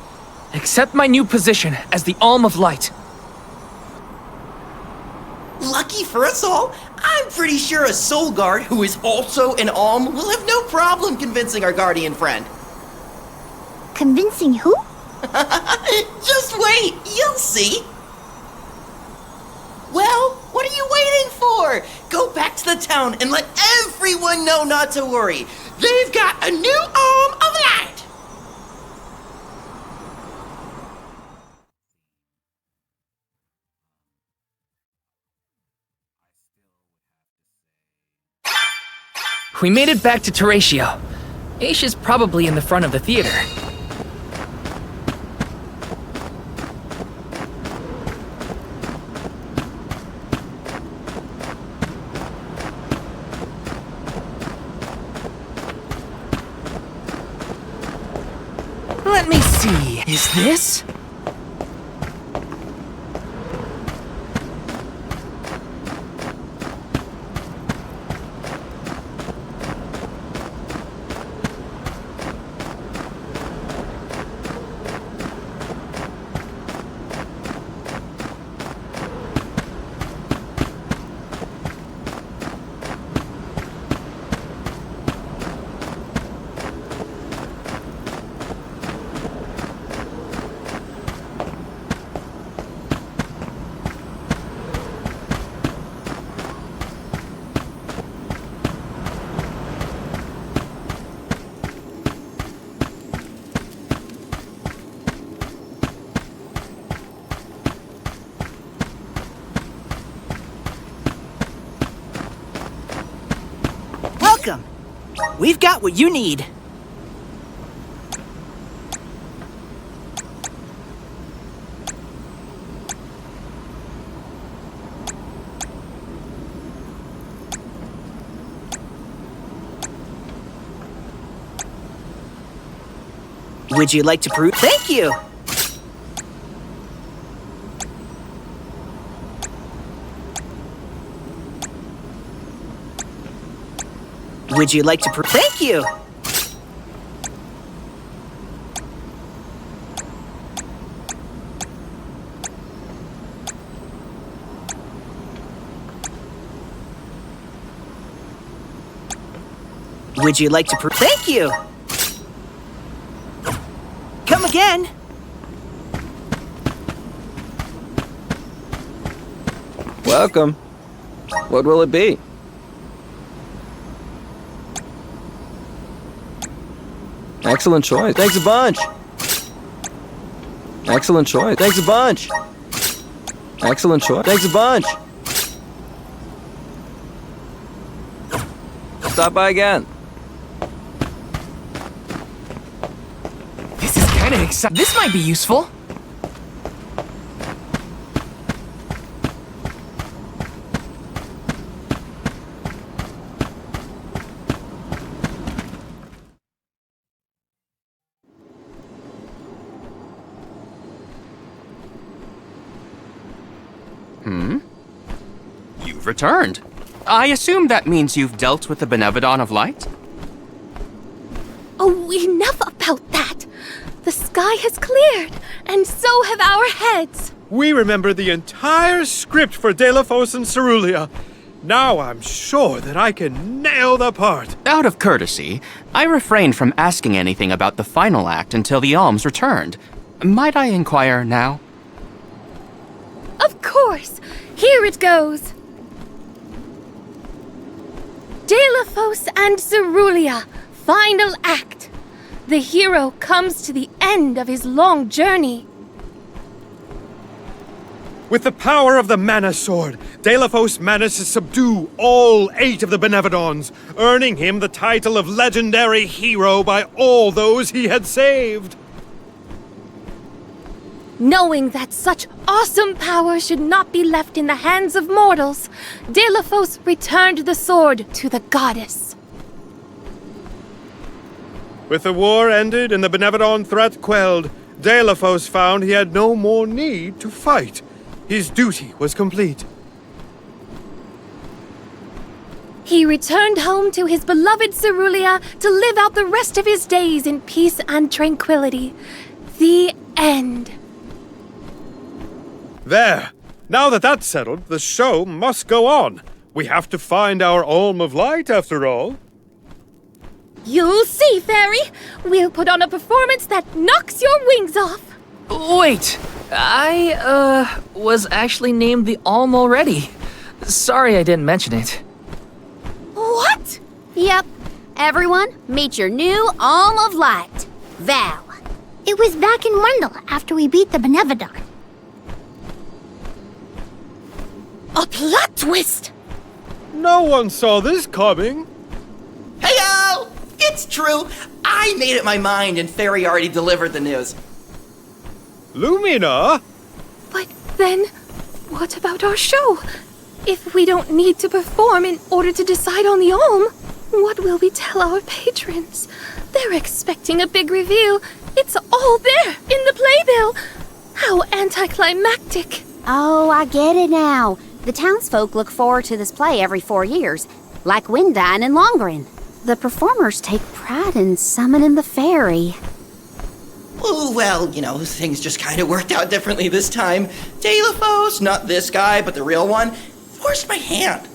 accept my new position as the Alm of Light. Lucky for us all, I'm pretty sure a Soul Guard who is also an Alm will have no problem convincing our guardian friend. Convincing who? Just wait, you'll see. Well, what are you waiting for? Go back to the town and let everyone know not to worry. They've got a new Alm of Light. We made it back to Teratio. Aisha's probably in the front of the theater. Let me see. Is this? Welcome! We've got what you need. Would you like to prove? Thank you! Would you like to prove? Thank you! Would you like to prove? Thank you! Come again! Welcome. What will it be? Excellent choice. Thanks a bunch. Excellent choice. Thanks a bunch. Excellent choice. Thanks a bunch. Stop by again. This is kind of exciting. This might be useful. You've returned. I assume that means you've dealt with the Benevodon of Light? Oh, enough about that! The sky has cleared, and so have our heads! We remember the entire script for Delafos and Cerulia. Now I'm sure that I can nail the part. Out of courtesy, I refrained from asking anything about the final act until the alms returned. Might I inquire now? Of course! Here it goes! Delafos and Cerulia, final act. The hero comes to the end of his long journey. With the power of the Mana Sword, Delafos managed to subdue all 8 of the Benevodons, earning him the title of legendary hero by all those he had saved. Knowing that such awesome power should not be left in the hands of mortals, Delafos returned the sword to the goddess. With the war ended and the Benevodon threat quelled, Delafos found he had no more need to fight. His duty was complete. He returned home to his beloved Cerulia to live out the rest of his days in peace and tranquility. The end. There! Now that that's settled, the show must go on. We have to find our Olm of Light, after all. You'll see, Fairy! We'll put on a performance that knocks your wings off! Wait! I, was actually named the Olm already. Sorry I didn't mention it. What? Yep. Everyone, meet your new Olm of Light, Val. It was back in Wendell after we beat the Benevodon. A plot twist! No one saw this coming. Heyo! It's true. I made up my mind and Fairy already delivered the news. Lumina? But then, what about our show? If we don't need to perform in order to decide on the Olm, what will we tell our patrons? They're expecting a big reveal. It's all there in the playbill. How anticlimactic. Oh, I get it now. The townsfolk look forward to this play every 4 years, like Windine and Longren. The performers take pride in summoning the fairy. Oh, well, things just kind of worked out differently this time. Delafos, not this guy, but the real one, forced my hand.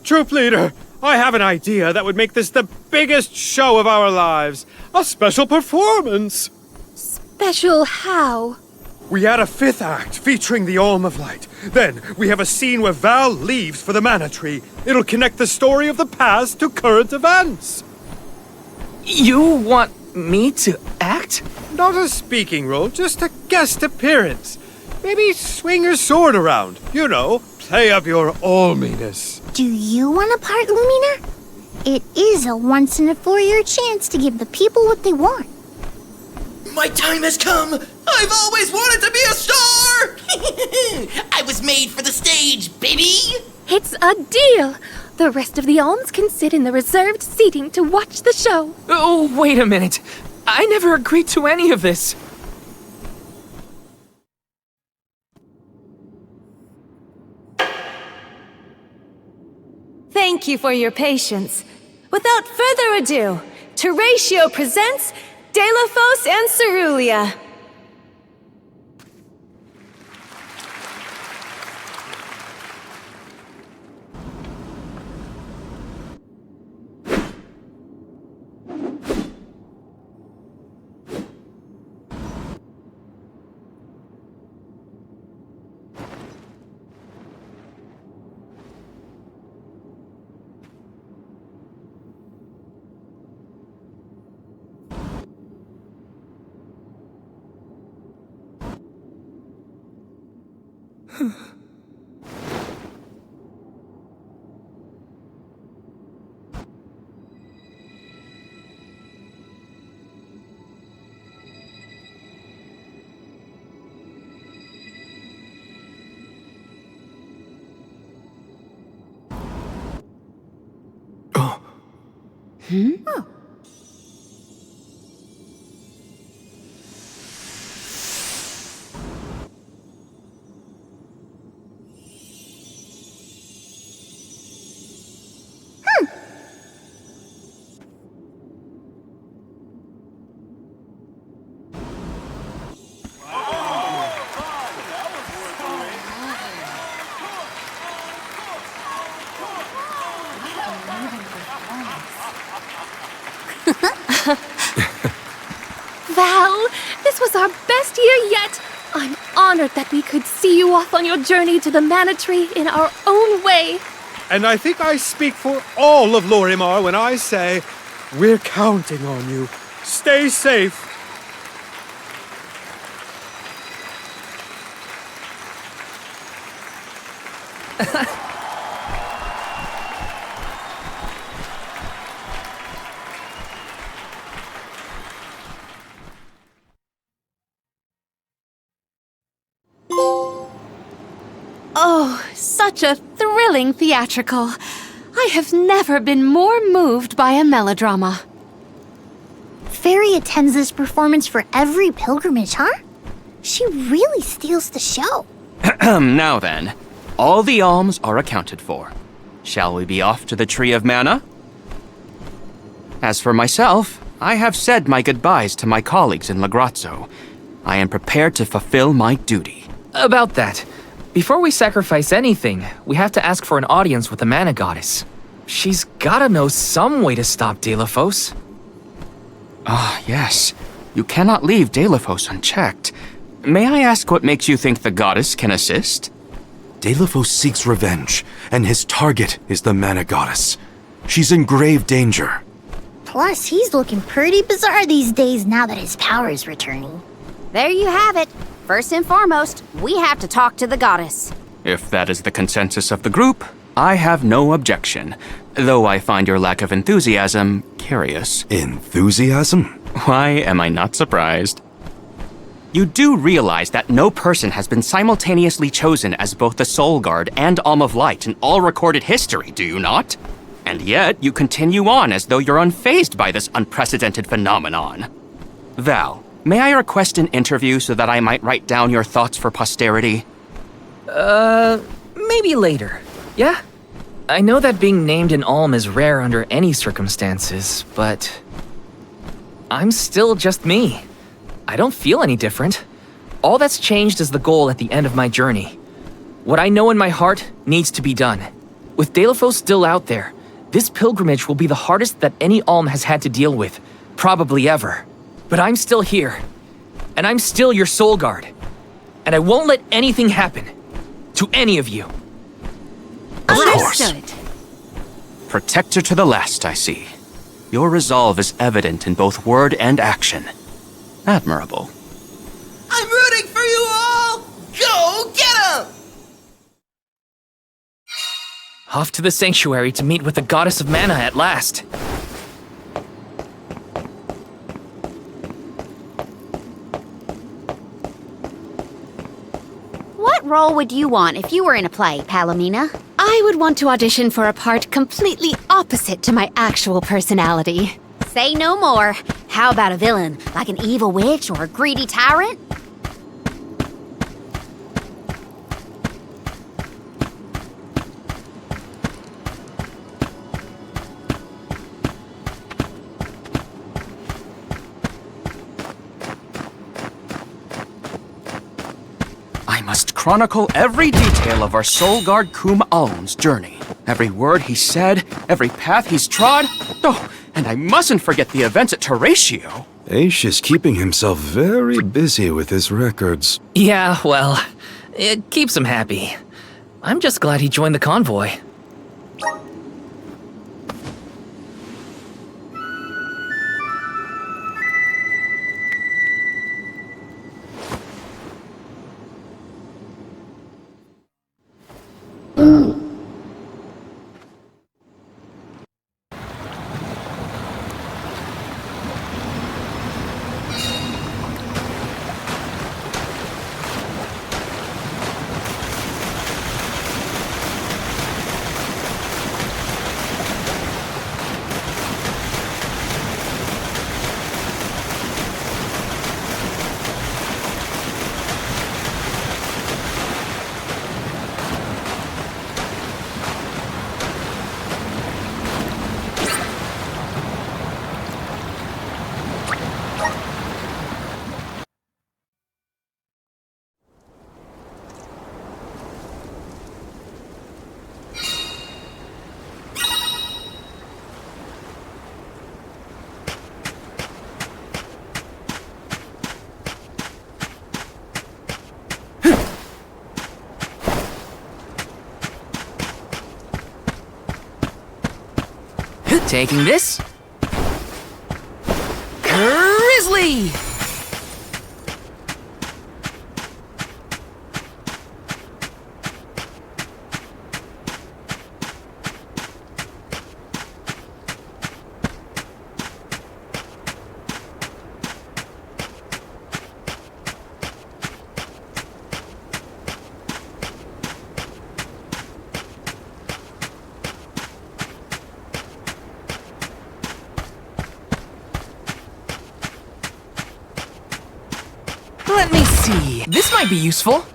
Troop leader, I have an idea that would make this the biggest show of our lives. A special performance. Special how? We had a 5th act featuring the Olm of Light. Then we have a scene where Val leaves for the Mana Tree. It'll connect the story of the past to current events. You want me to act? Not a speaking role, just a guest appearance. Maybe swing your sword around. Play up your Olminess. Do you want a part, Lumina? It is a once-in-a-4-year chance to give the people what they want. My time has come! I've always wanted to be a star! I was made for the stage, baby! It's a deal! The rest of the Olms can sit in the reserved seating to watch the show. Oh, wait a minute. I never agreed to any of this. Thank you for your patience. Without further ado, Teratio presents Delafos and Cerulia. Oh. Val, this was our best year yet. I'm honored that we could see you off on your journey to the Mana Tree in our own way. And I think I speak for all of Lorimar when I say, we're counting on you. Stay safe. Oh, such a thrilling theatrical. I have never been more moved by a melodrama. Fairy attends this performance for every pilgrimage, huh? She really steals the show. Now then, all the alms are accounted for. Shall we be off to the Tree of Mana? As for myself, I have said my goodbyes to my colleagues in Lagrazzo. I am prepared to fulfill my duty. About that, before we sacrifice anything, we have to ask for an audience with the Mana Goddess. She's gotta know some way to stop Delafos. Ah, yes. You cannot leave Delafos unchecked. May I ask what makes you think the goddess can assist? Delafos seeks revenge, and his target is the Mana Goddess. She's in grave danger. Plus, he's looking pretty bizarre these days now that his power is returning. There you have it. First and foremost, we have to talk to the goddess. If that is the consensus of the group, I have no objection, though I find your lack of enthusiasm curious. Enthusiasm? Why am I not surprised? You do realize that no person has been simultaneously chosen as both the Soul Guard and Alm of Light in all recorded history, do you not? And yet, you continue on as though you're unfazed by this unprecedented phenomenon. Val, may I request an interview so that I might write down your thoughts for posterity? Maybe later. Yeah? I know that being named an Alm is rare under any circumstances, but I'm still just me. I don't feel any different. All that's changed is the goal at the end of my journey. What I know in my heart needs to be done. With Delafos still out there, this pilgrimage will be the hardest that any Alm has had to deal with, probably ever. But I'm still here, and I'm still your Soul Guard. And I won't let anything happen to any of you. Understood. Protector to the last, I see. Your resolve is evident in both word and action. Admirable. I'm rooting for you all! Go get 'em! Off to the sanctuary to meet with the Goddess of Mana at last. What role would you want if you were in a play, Palomina? I would want to audition for a part completely opposite to my actual personality. Say no more. How about a villain, like an evil witch or a greedy tyrant? I must chronicle every detail of our Soul Guard Kum Alm's journey. Every word he said, every path he's trod. Oh, and I mustn't forget the events at Terratio. Aish is keeping himself very busy with his records. Yeah, well, it keeps him happy. I'm just glad he joined the convoy. Taking this. Grizzly! Let me see. This might be useful.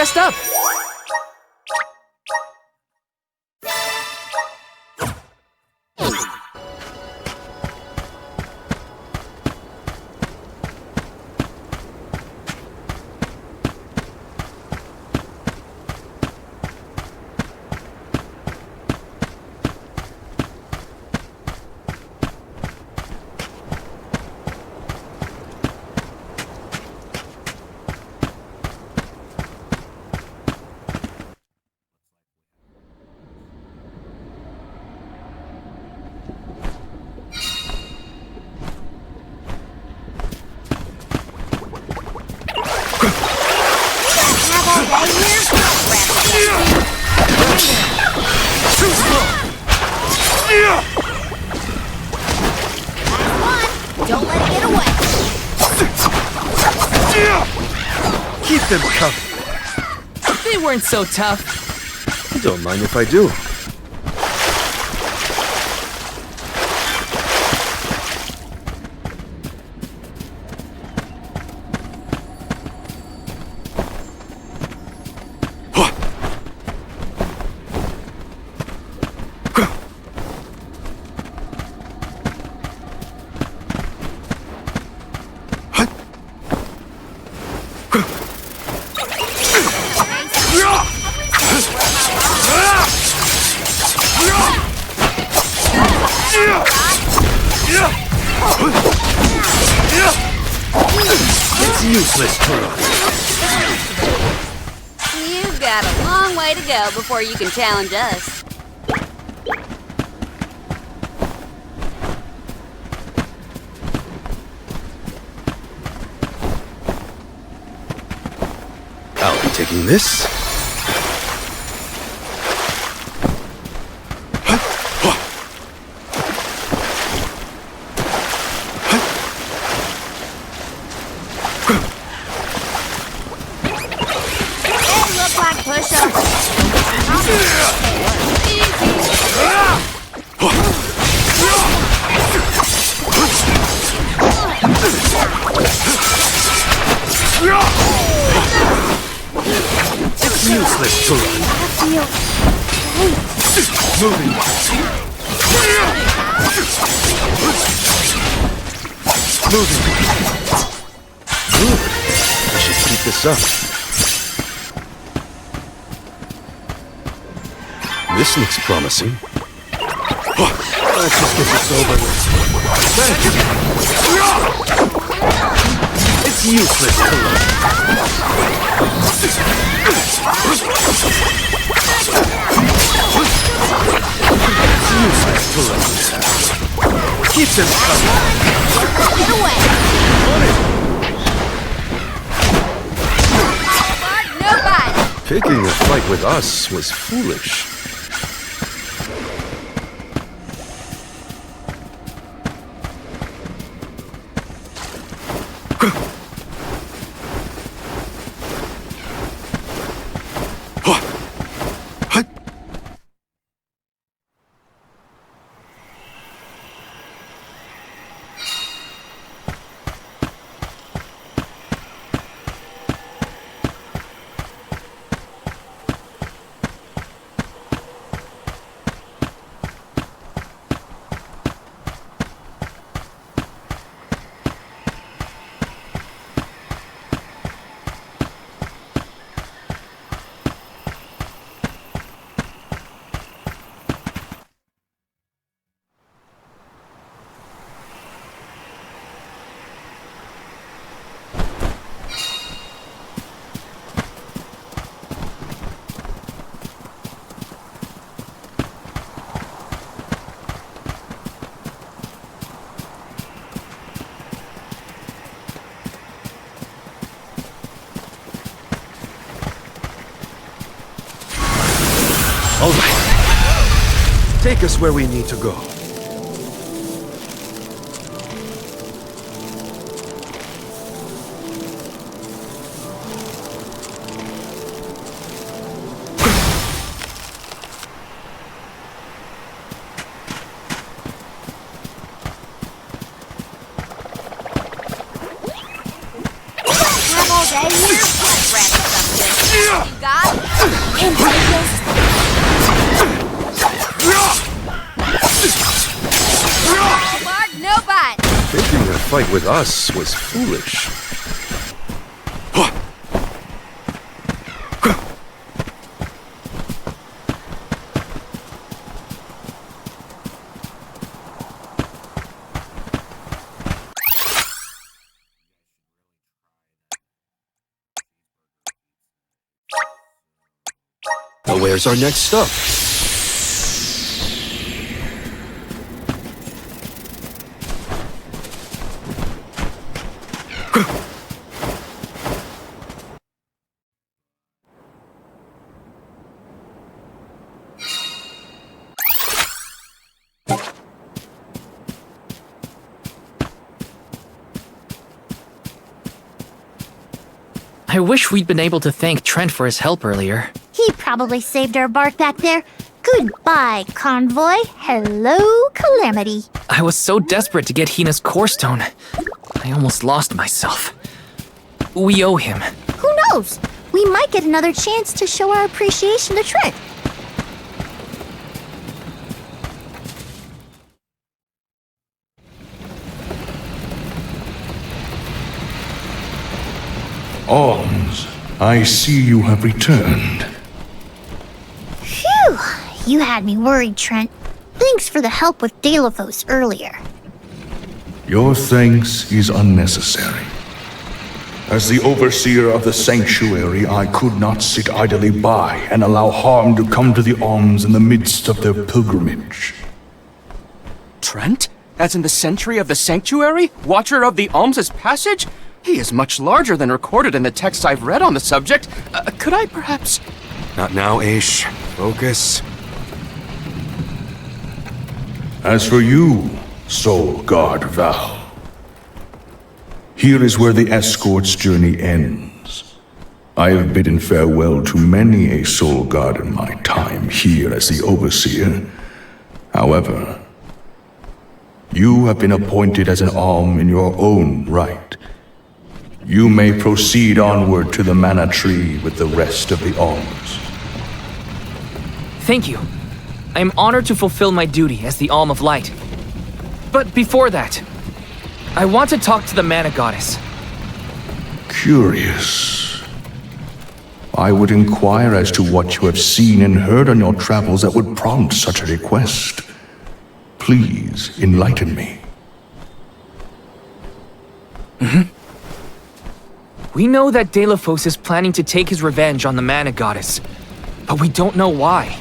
dressed up. Don't let it get away. Keep them coming. They weren't so tough. Don't mind if I do. It's useless, Turok. You've got a long way to go before you can challenge us. I'll be taking this. It's useless, Turok. Moving. Moving. Good. I should keep this up. This looks promising. Let's just get this over with. Thank you. It's useless, Keep them coming. Get away. On it. Nobody. Taking a fight with us was foolish. All right. Take us where we need to go. Have all day here? Let's wrap this up, fight with us was foolish. Now where's our next stop? I wish we'd been able to thank Trent for his help earlier. He probably saved our bark back there. Goodbye, convoy. Hello, Calamity. I was so desperate to get Hina's core stone, I almost lost myself. We owe him. Who knows? We might get another chance to show our appreciation to Trent. Alms, I see you have returned. Phew! You had me worried, Trent. Thanks for the help with Deilophos earlier. Your thanks is unnecessary. As the overseer of the sanctuary, I could not sit idly by and allow harm to come to the Alms in the midst of their pilgrimage. Trent? As in the sentry of the sanctuary? Watcher of the Alms' passage? He is much larger than recorded in the texts I've read on the subject. Could I perhaps... Not now, Aish. Focus. As for you, Soul Guard Val, here is where the escort's journey ends. I have bidden farewell to many a Soul Guard in my time here as the Overseer. However, you have been appointed as an Alm in your own right. You may proceed onward to the Mana Tree with the rest of the Alms. Thank you. I am honored to fulfill my duty as the Alm of Light. But before that, I want to talk to the Mana Goddess. Curious. I would inquire as to what you have seen and heard on your travels that would prompt such a request. Please enlighten me. We know that Deilophos is planning to take his revenge on the Mana Goddess, but we don't know why.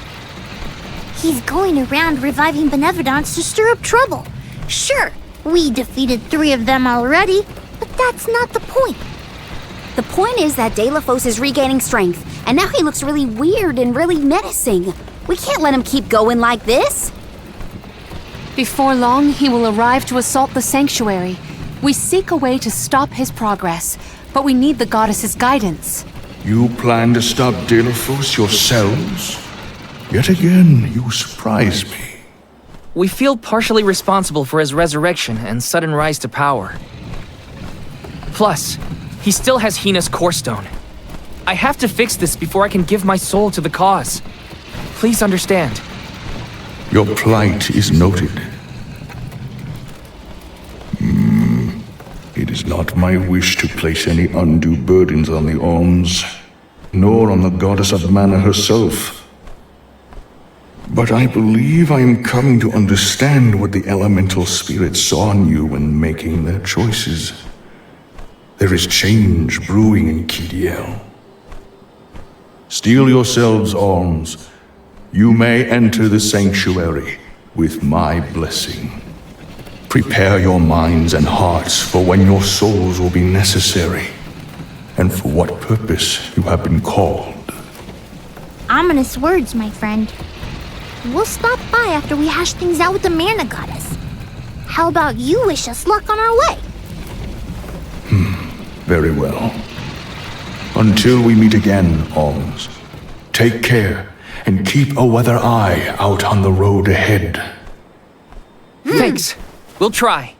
He's going around reviving Benevodons to stir up trouble. Sure, we defeated 3 of them already, but that's not the point. The point is that Deilophos is regaining strength, and now he looks really weird and really menacing. We can't let him keep going like this. Before long, he will arrive to assault the sanctuary. We seek a way to stop his progress, but we need the goddess's guidance. You plan to stop Deilophos yourselves? Yet again, you surprise me. We feel partially responsible for his resurrection and sudden rise to power. Plus, he still has Hina's core stone. I have to fix this before I can give my soul to the cause. Please understand. Your plight is noted. It is not my wish to place any undue burdens on the Alms, nor on the goddess of mana herself. But I believe I am coming to understand what the elemental spirits saw in you when making their choices. There is change brewing in Kidiel. Steel yourselves, Alms. You may enter the sanctuary with my blessing. Prepare your minds and hearts for when your souls will be necessary, and for what purpose you have been called. Ominous words, my friend. We'll stop by after we hash things out with the Mana Goddess. How about you wish us luck on our way? Very well. Until we meet again, Alms, take care and keep a weather eye out on the road ahead. Thanks. We'll try.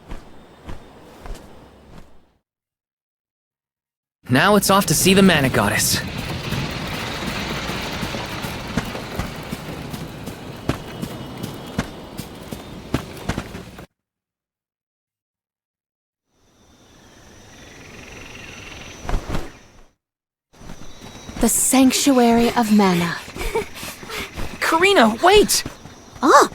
Now it's off to see the Mana Goddess. The Sanctuary of Mana. Karina, wait! Oh!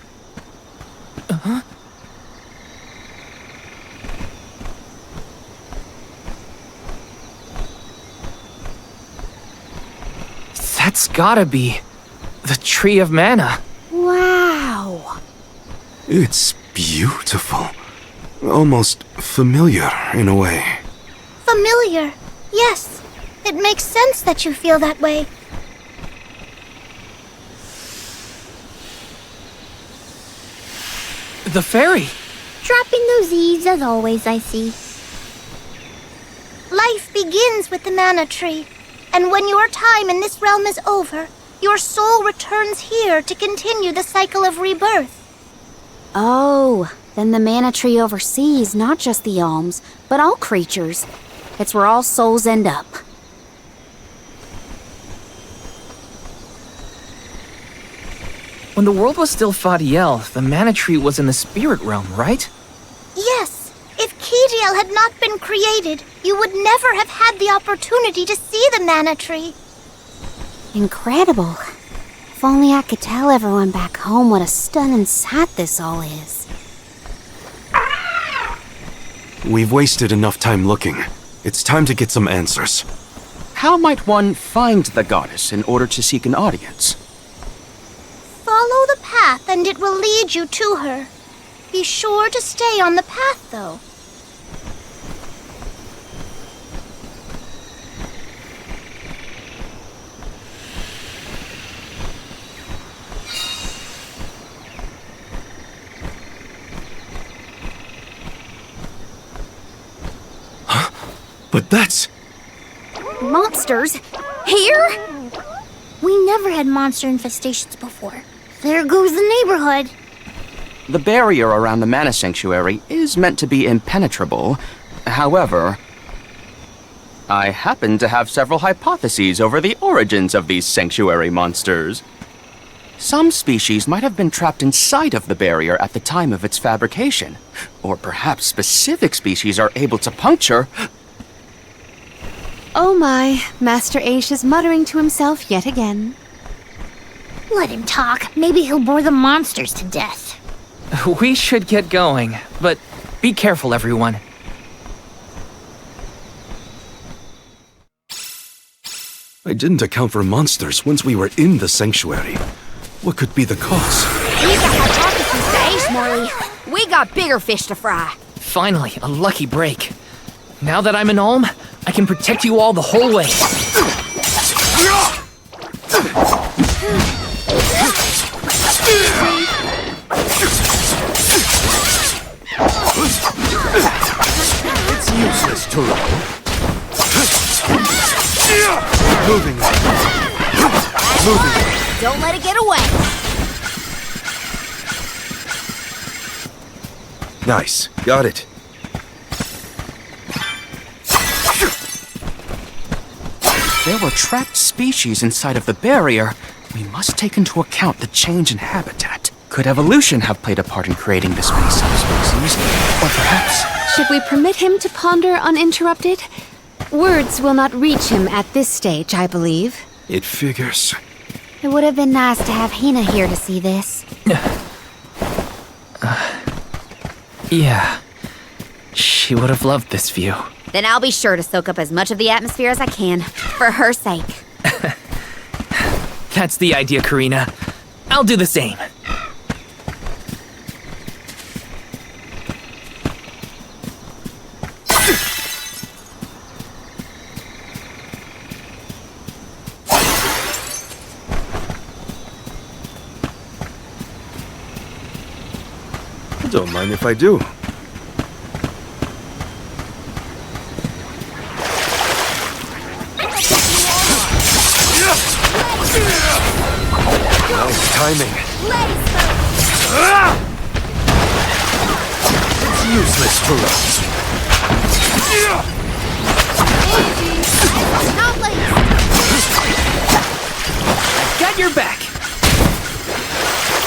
That's gotta be the Tree of Mana. Wow! It's beautiful. Almost familiar in a way. Familiar. Yes. It makes sense that you feel that way. The fairy. Dropping those E's as always, I see. Life begins with the mana tree, and when your time in this realm is over, your soul returns here to continue the cycle of rebirth. Oh, then the mana tree oversees not just the Alms, but all creatures. It's where all souls end up. When the world was still Fadiel, the Mana Tree was in the spirit realm, right? Yes. If Kijiel had not been created, you would never have had the opportunity to see the mana tree. Incredible. If only I could tell everyone back home what a stunning sight this all is. We've wasted enough time looking. It's time to get some answers. How might one find the goddess in order to seek an audience? Follow the path and it will lead you to her. Be sure to stay on the path, though. But that's... Monsters? Here? We never had monster infestations before. There goes the neighborhood. The barrier around the Mana Sanctuary is meant to be impenetrable. However, I happen to have several hypotheses over the origins of these sanctuary monsters. Some species might have been trapped inside of the barrier at the time of its fabrication. Or perhaps specific species are able to puncture... Oh my, Master Aish is muttering to himself yet again. Let him talk. Maybe he'll bore the monsters to death. We should get going, but be careful, everyone. I didn't account for monsters once we were in the sanctuary. What could be the cause? We got hypotheses to Aish, Morley. We got bigger fish to fry. Finally, a lucky break. Now that I'm an Alm, I can protect you all the whole way. It's useless to run. Moving. Moving. Don't let it get away. Nice. Got it. There were trapped species inside of the barrier. We must take into account the change in habitat. Could evolution have played a part in creating this many subspecies? Or perhaps... Should we permit him to ponder uninterrupted? Words will not reach him at this stage, I believe. It figures. It would have been nice to have Hina here to see this. Yeah. She would have loved this view. Then I'll be sure to soak up as much of the atmosphere as I can, for her sake. That's the idea, Karina. I'll do the same. Don't mind if I do. Nice timing. It's useless to run. Not late. Got your back.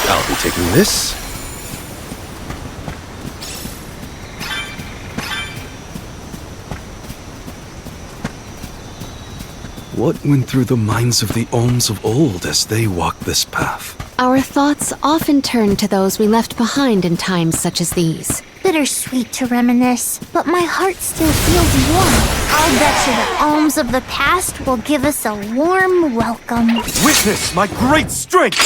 I'll be taking this. What went through the minds of the Olms of old as they walked this path? Our thoughts often turn to those we left behind in times such as these. Bittersweet to reminisce, but my heart still feels warm. I'll bet you the Olms of the past will give us a warm welcome. Witness my great strength!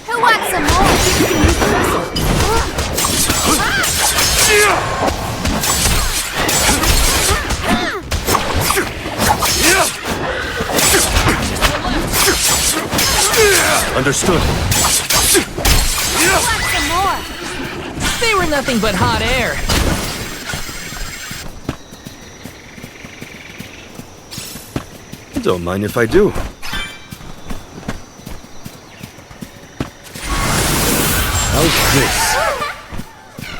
Who wants some more? Understood. Who wants some more? They were nothing but hot air. Don't mind if I do. How's this?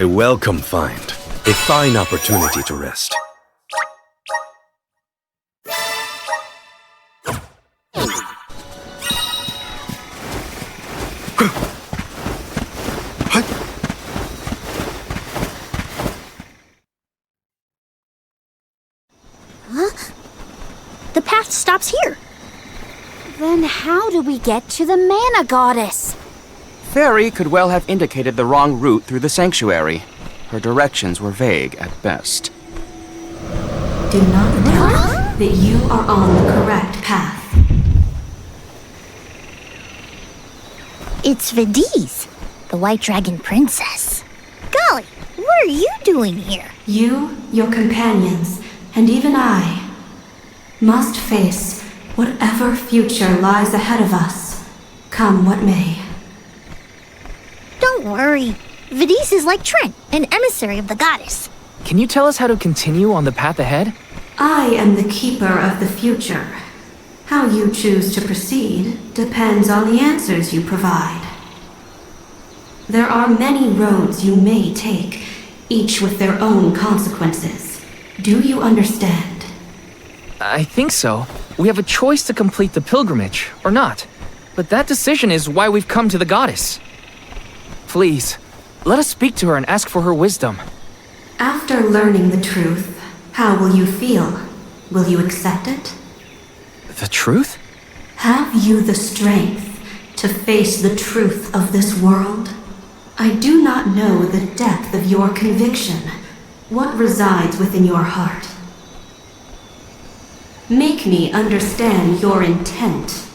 A welcome find. A fine opportunity to rest. The path stops here. Then how do we get to the Mana Goddess? Fairy could well have indicated the wrong route through the sanctuary. Her directions were vague at best. Do not doubt that you are on the correct path. It's Vidiz, the White Dragon Princess. Golly, what are you doing here? You, your companions, and even I must face whatever future lies ahead of us, come what may. Don't worry. Vidiz is like Trent, an emissary of the goddess. Can you tell us how to continue on the path ahead? I am the keeper of the future. How you choose to proceed depends on the answers you provide. There are many roads you may take, each with their own consequences. Do you understand? I think so. We have a choice to complete the pilgrimage, or not. But that decision is why we've come to the goddess. Please, let us speak to her and ask for her wisdom. After learning the truth, how will you feel? Will you accept it? The truth? Have you the strength to face the truth of this world? I do not know the depth of your conviction, what resides within your heart. Make me understand your intent.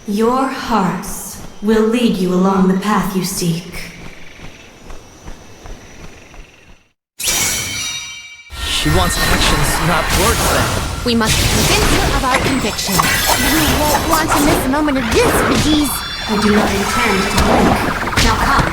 Your hearts will lead you along the path you seek. She wants actions, not words, then. We must convince her of our conviction. You won't want to miss a moment of this, Vidiz. I do not intend to blink. Now come.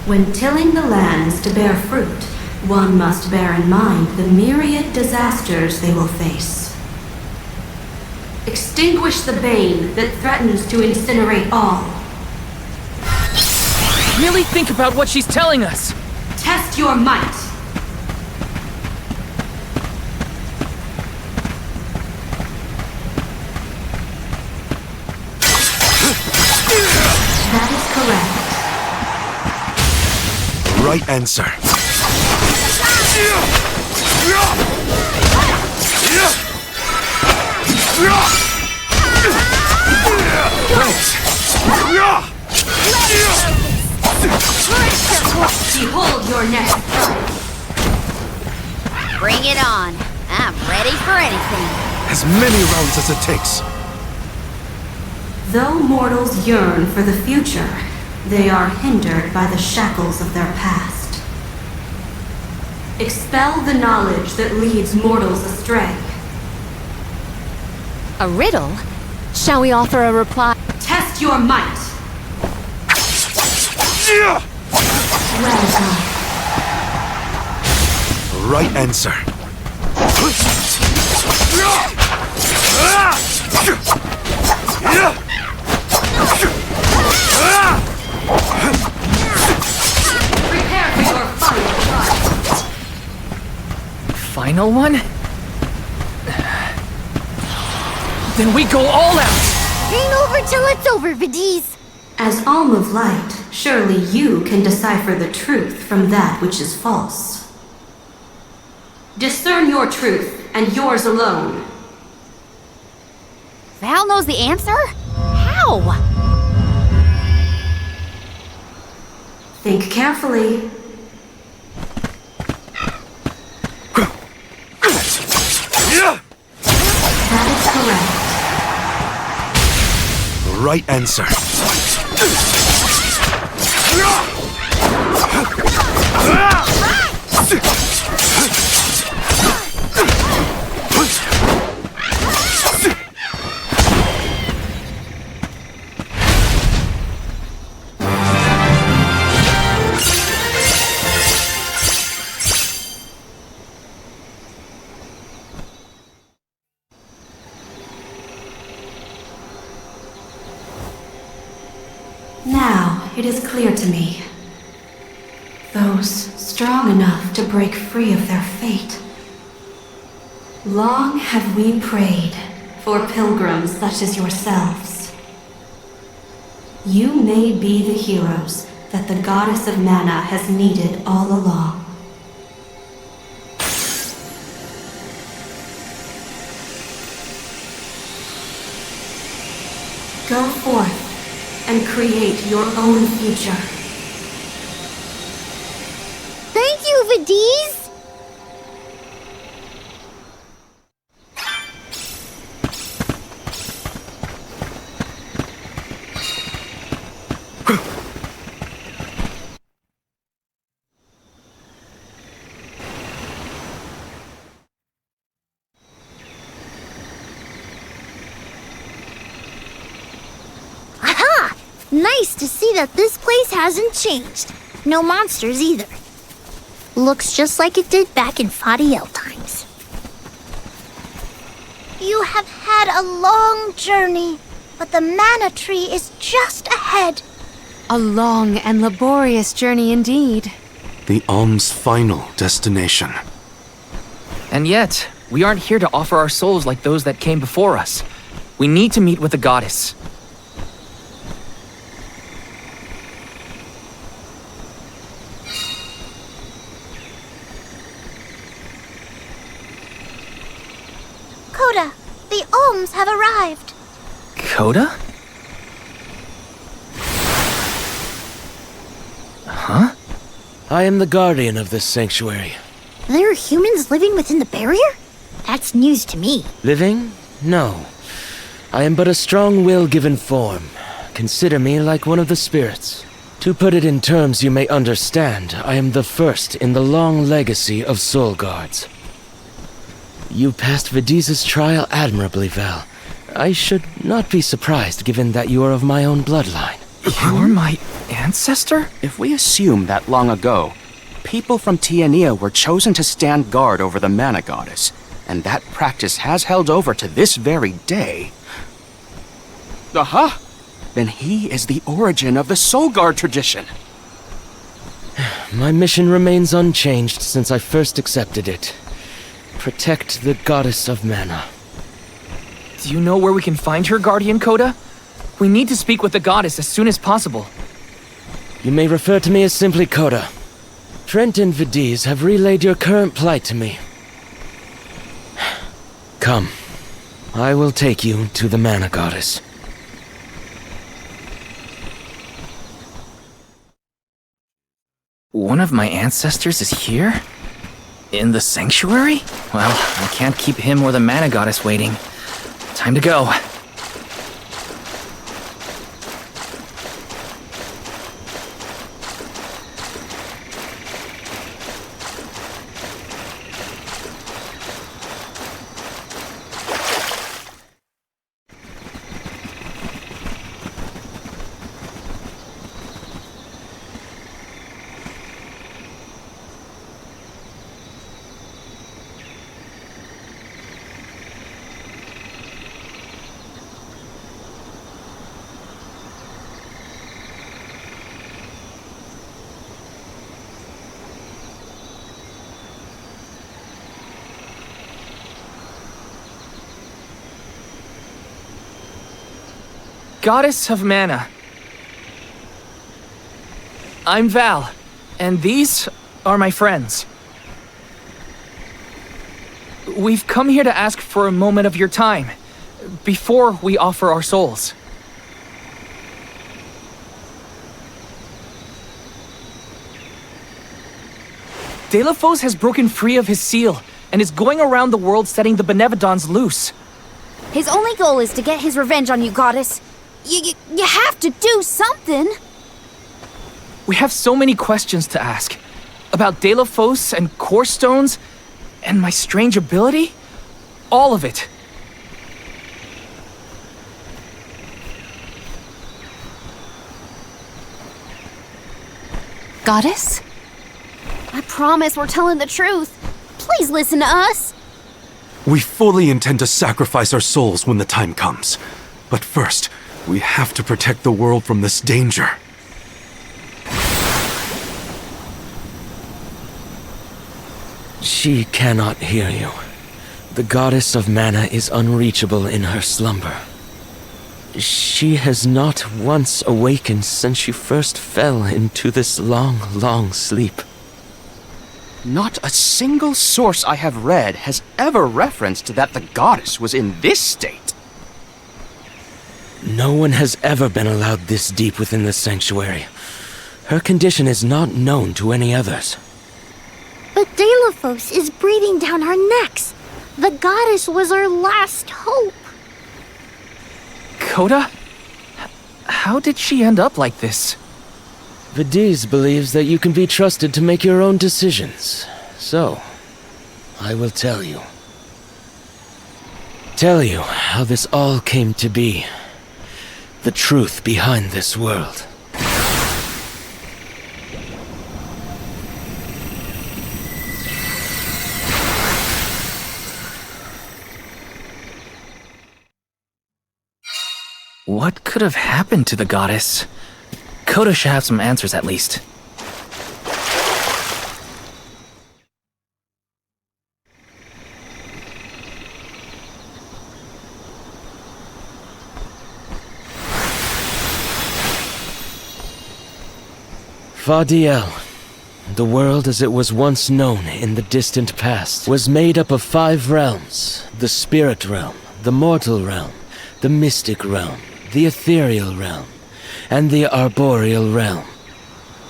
When tilling the lands to bear fruit, one must bear in mind the myriad disasters they will face. Extinguish the bane that threatens to incinerate all. Really think about what she's telling us. Test your might. That is correct. Right answer. Behold your next fight. Bring it on. I'm ready for anything. As many rounds as it takes. Though mortals yearn for the future, they are hindered by the shackles of their past. Expel the knowledge that leads mortals astray. A riddle? Shall we offer a reply? Test your might. Well done. Right answer. Prepare for your final try. Final one? Then we go all out! Ain't over till it's over, Vidiz. As Alm of Light, surely you can decipher the truth from that which is false. Discern your truth, and yours alone. Val knows the answer? How? Think carefully. That is correct. Right answer. Now it is clear to me. Those strong enough to break free of their fate. Long have we prayed for pilgrims such as yourselves. You may be the heroes that the goddess of mana has needed all along. Go forth and create your own future. Thank you, Vidiz. Aha! Nice to see that this place hasn't changed. No monsters either. Looks just like it did back in Fadiel times. You have had a long journey, but the mana tree is just ahead. A long and laborious journey indeed. The Alm's final destination. And yet, we aren't here to offer our souls like those that came before us. We need to meet with the goddess. Coda, the Alms have arrived. Coda? Huh? I am the guardian of this sanctuary. There are humans living within the barrier? That's news to me. Living? No. I am but a strong will given form. Consider me like one of the spirits. To put it in terms you may understand, I am the first in the long legacy of soul guards. You passed Vidiz's trial admirably, Val. I should not be surprised given that you are of my own bloodline. You're my ancestor? If we assume that long ago, people from Tiania were chosen to stand guard over the mana goddess, and that practice has held over to this very day. Aha! Then he is the origin of the Soul Guard tradition. My mission remains unchanged since I first accepted it. Protect the goddess of mana. Do you know where we can find her, Guardian Coda? We need to speak with the goddess as soon as possible. You may refer to me as simply Coda. Trent and Vidiz have relayed your current plight to me. Come. I will take you to the mana goddess. One of my ancestors is here? In the sanctuary? Well, I can't keep him or the mana goddess waiting. Time to go. Goddess of Mana. I'm Val, and these are my friends. We've come here to ask for a moment of your time, before we offer our souls. Delafos has broken free of his seal, and is going around the world setting the Benevodons loose. His only goal is to get his revenge on you, Goddess. You have to do something! We have so many questions to ask. About Delafos and Core Stones, and my strange ability. All of it. Goddess? I promise we're telling the truth. Please listen to us. We fully intend to sacrifice our souls when the time comes. But first, we have to protect the world from this danger. She cannot hear you. The Goddess of Mana is unreachable in her slumber. She has not once awakened since she first fell into this long, long sleep. Not a single source I have read has ever referenced that the goddess was in this state. No one has ever been allowed this deep within the sanctuary. Her condition is not known to any others. But Delafos is breathing down our necks. The goddess was our last hope. Coda? How did she end up like this? Vidiz believes that you can be trusted to make your own decisions. So, I will tell you. Tell you how this all came to be. The truth behind this world. What could have happened to the goddess? Coda should have some answers at least. Fadiel, the world as it was once known in the distant past, was made up of 5 realms: the spirit realm, the mortal realm, the mystic realm, the ethereal realm, and the arboreal realm.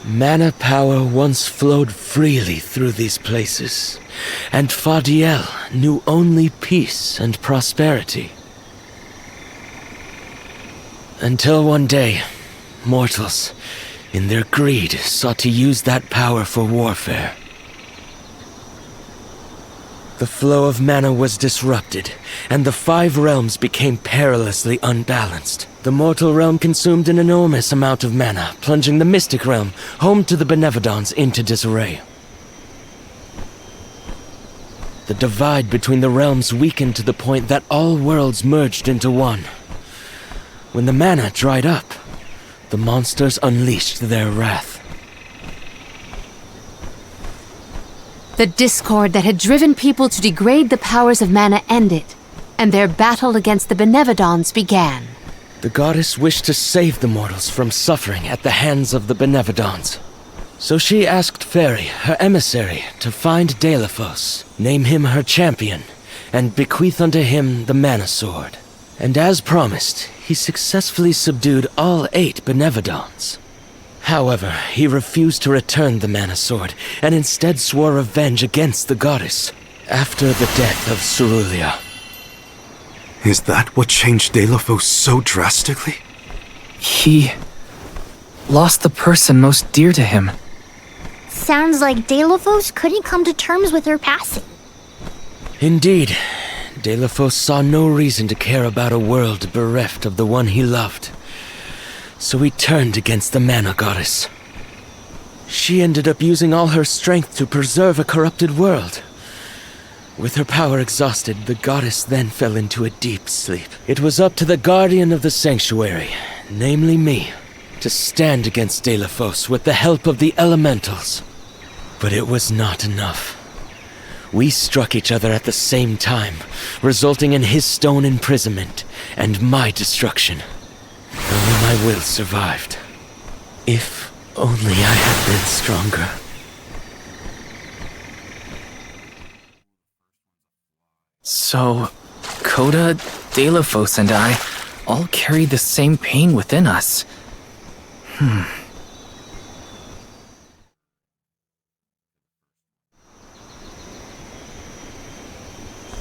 Mana power once flowed freely through these places, and Fadiel knew only peace and prosperity. Until one day, mortals, in their greed, sought to use that power for warfare. The flow of mana was disrupted, and the 5 realms became perilously unbalanced. The mortal realm consumed an enormous amount of mana, plunging the mystic realm, home to the Benevodons, into disarray. The divide between the realms weakened to the point that all worlds merged into one. When the mana dried up, the monsters unleashed their wrath. The discord that had driven people to degrade the powers of mana ended, and their battle against the Benevodons began. The goddess wished to save the mortals from suffering at the hands of the Benevodons. So she asked Fairy, her emissary, to find Delafos, name him her champion, and bequeath unto him the Mana Sword. And as promised, he successfully subdued all 8 Benevodons. However, he refused to return the Mana Sword, and instead swore revenge against the goddess, after the death of Cerulia. Is that what changed Delafos so drastically? He lost the person most dear to him. Sounds like Delafos couldn't come to terms with her passing. Indeed, Delafos saw no reason to care about a world bereft of the one he loved. So he turned against the Mana Goddess. She ended up using all her strength to preserve a corrupted world. With her power exhausted, the goddess then fell into a deep sleep. It was up to the guardian of the sanctuary, namely me, to stand against Delafos with the help of the elementals. But it was not enough. We struck each other at the same time, resulting in his stone imprisonment and my destruction. my will survived. If only I had been stronger. So, Coda, Delafos, and I all carry the same pain within us.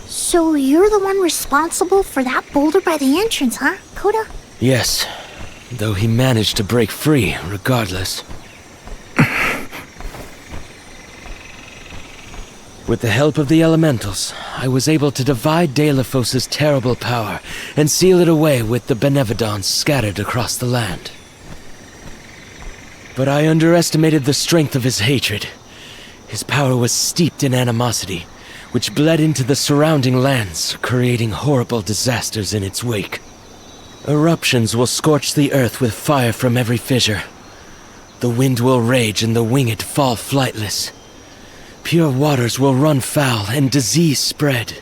So you're the one responsible for that boulder by the entrance, huh, Coda? Yes, though he managed to break free regardless. With the help of the elementals, I was able to divide Delafos' terrible power and seal it away with the Benevodons scattered across the land. But I underestimated the strength of his hatred. His power was steeped in animosity, which bled into the surrounding lands, creating horrible disasters in its wake. Eruptions will scorch the earth with fire from every fissure. The wind will rage and the winged fall flightless. Pure waters will run foul and disease spread.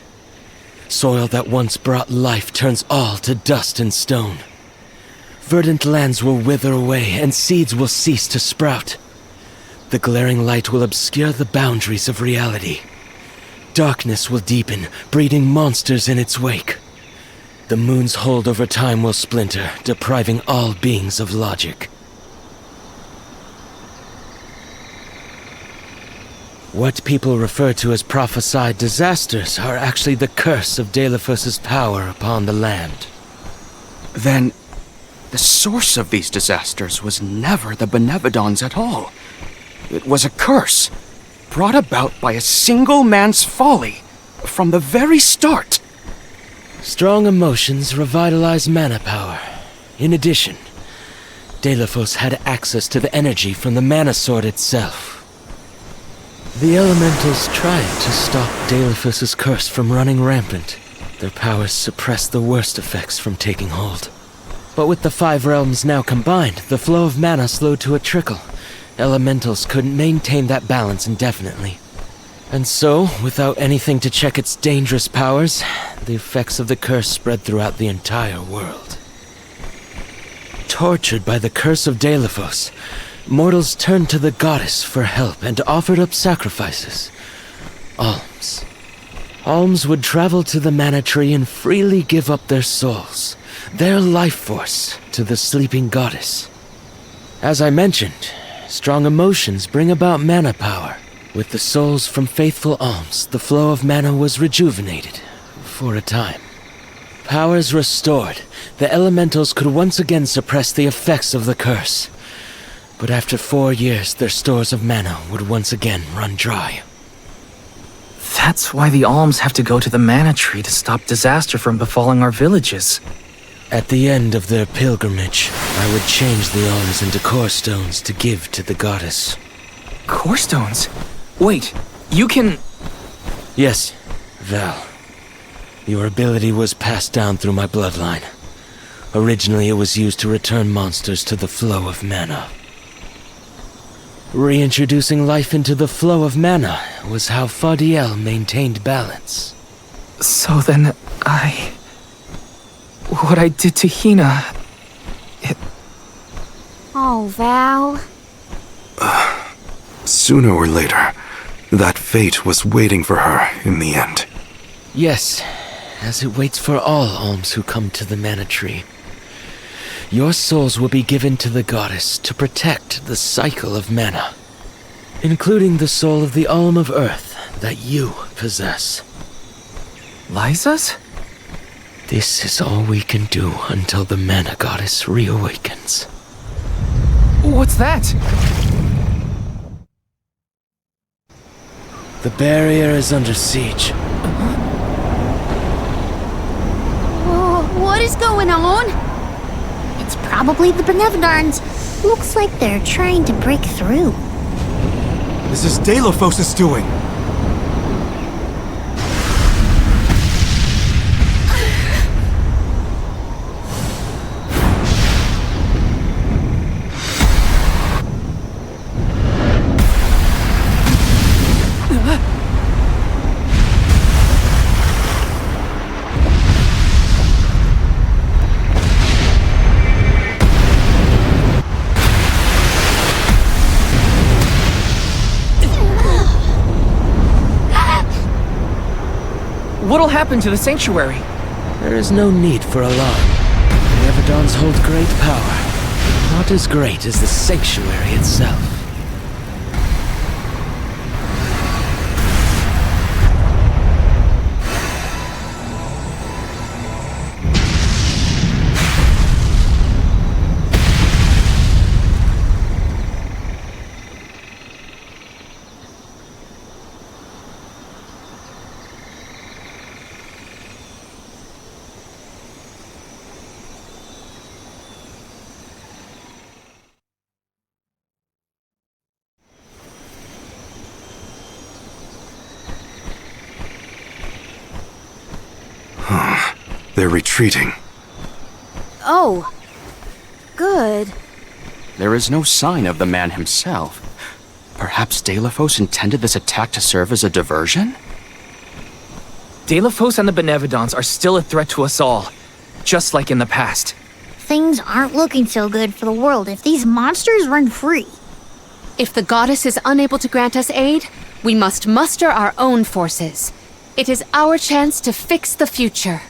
Soil that once brought life turns all to dust and stone. Verdant lands will wither away and seeds will cease to sprout. The glaring light will obscure the boundaries of reality. Darkness will deepen, breeding monsters in its wake. The moon's hold over time will splinter, depriving all beings of logic. What people refer to as prophesied disasters are actually the curse of Delafos' power upon the land. Then, the source of these disasters was never the Benevodons at all. It was a curse, brought about by a single man's folly, from the very start. Strong emotions revitalize mana power. In addition, Delafos had access to the energy from the mana sword itself. The elementals tried to stop Delafos' curse from running rampant. Their powers suppressed the worst effects from taking hold. But with the 5 realms now combined, the flow of mana slowed to a trickle. Elementals couldn't maintain that balance indefinitely. And so, without anything to check its dangerous powers, the effects of the curse spread throughout the entire world. Tortured by the curse of Delafos, mortals turned to the goddess for help and offered up sacrifices. Alms. Alms would travel to the mana tree and freely give up their souls, their life force, to the sleeping goddess. As I mentioned, strong emotions bring about mana power. With the souls from faithful alms, the flow of mana was rejuvenated, for a time. Powers restored, the elementals could once again suppress the effects of the curse. But after 4 years, their stores of mana would once again run dry. That's why the alms have to go to the mana tree to stop disaster from befalling our villages. At the end of their pilgrimage, I would change the alms into core stones to give to the goddess. Core stones? Wait, you can... Yes, Val. Your ability was passed down through my bloodline. Originally, it was used to return monsters to the flow of mana. Reintroducing life into the flow of mana was how Fadiel maintained balance. So then, what I did to Hina... Oh, Val. Sooner or later, that fate was waiting for her in the end. Yes, as it waits for all alms who come to the mana tree. Your souls will be given to the goddess to protect the cycle of mana, including the soul of the Alm of Earth that you possess. Liza's? This is all we can do until the mana goddess reawakens. What's that? The barrier is under siege. Oh, what is going on? It's probably the Benevodons. Looks like they're trying to break through. This is Delafos' doing. What'll happen to the sanctuary? There is no need for alarm. The Everdons hold great power. Not as great as the sanctuary itself. They're retreating. Oh. Good. There is no sign of the man himself. Perhaps Deilephos intended this attack to serve as a diversion? Deilephos and the Benevodons are still a threat to us all, just like in the past. Things aren't looking so good for the world if these monsters run free. If the goddess is unable to grant us aid, we must muster our own forces. It is our chance to fix the future.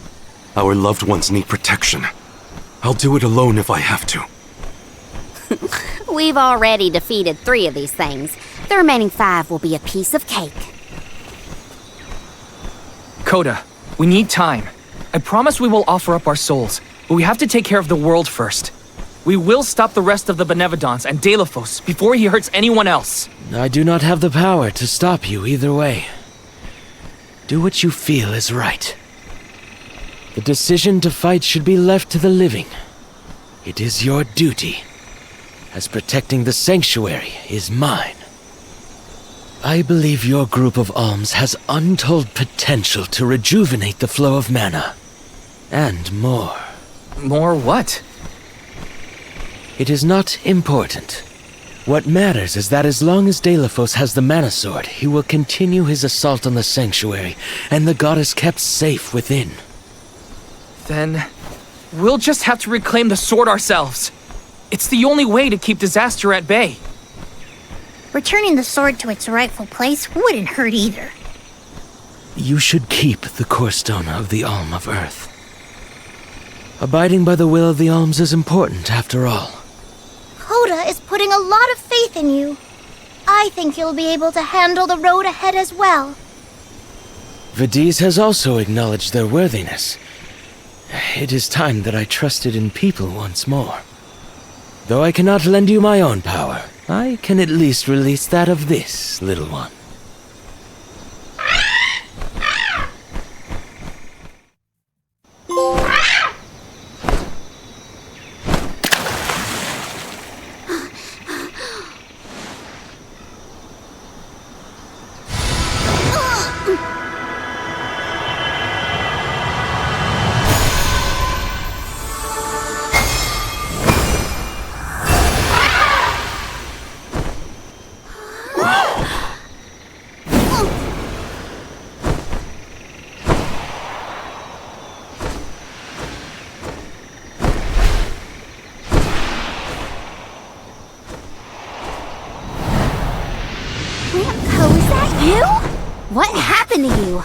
Our loved ones need protection. I'll do it alone if I have to. We've already defeated 3 of these things. The remaining 5 will be a piece of cake. Coda, we need time. I promise we will offer up our souls, but we have to take care of the world first. We will stop the rest of the Benevodons and Deilephos before he hurts anyone else. I do not have the power to stop you either way. Do what you feel is right. The decision to fight should be left to the living. It is your duty, as protecting the sanctuary is mine. I believe your group of alms has untold potential to rejuvenate the flow of mana. And more. More what? It is not important. What matters is that as long as Deilephos has the Mana Sword, he will continue his assault on the sanctuary, and the goddess kept safe within. Then we'll just have to reclaim the sword ourselves. It's the only way to keep disaster at bay. Returning the sword to its rightful place wouldn't hurt either. You should keep the core stone of the Alm of Earth. Abiding by the will of the alms is important, after all. Coda is putting a lot of faith in you. I think you'll be able to handle the road ahead as well. Vidiz has also acknowledged their worthiness. It is time that I trusted in people once more. Though I cannot lend you my own power, I can at least release that of this little one. What happened to you?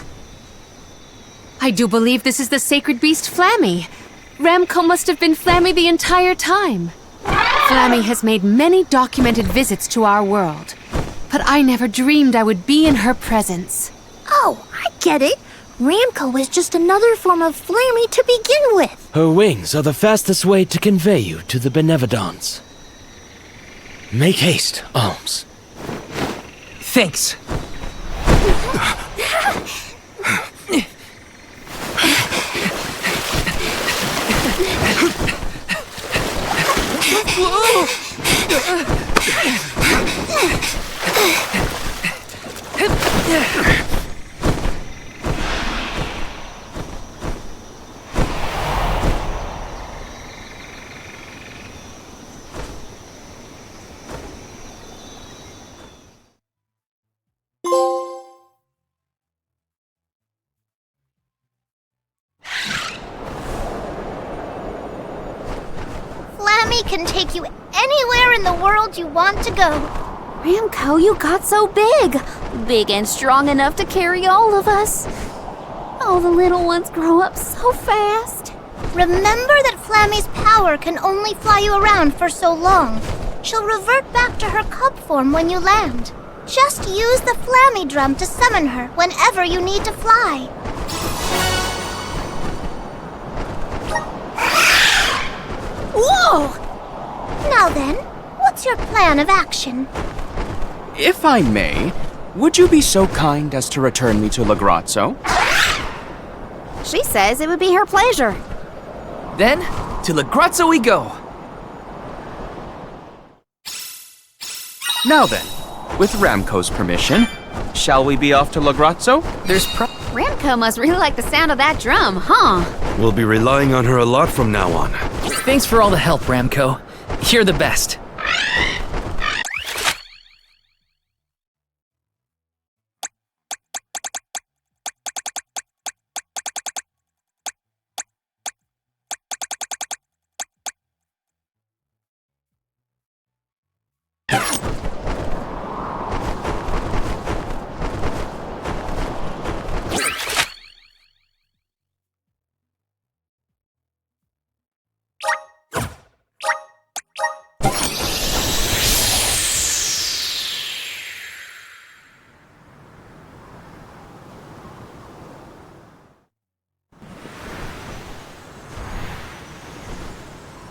I do believe this is the sacred beast Flammy. Ramco must have been Flammy the entire time. Flammy has made many documented visits to our world, but I never dreamed I would be in her presence. Oh, I get it. Ramco is just another form of Flammy to begin with. Her wings are the fastest way to convey you to the Benevodons. Make haste, Alms. Thanks. Flammy can take you anywhere in the world you want to go. Ramco, you got so big. Big and strong enough to carry all of us. All the little ones grow up so fast. Remember that Flammy's power can only fly you around for so long. She'll revert back to her cub form when you land. Just use the Flammy drum to summon her whenever you need to fly. Whoa! Now then, what's your plan of action? If I may, would you be so kind as to return me to Lagrazzo? She says it would be her pleasure. Then, to Lagrazzo we go. Now then, with Ramco's permission, shall we be off to Lagrazzo? Ramco must really like the sound of that drum, huh? We'll be relying on her a lot from now on. Thanks for all the help, Ramco. You're the best.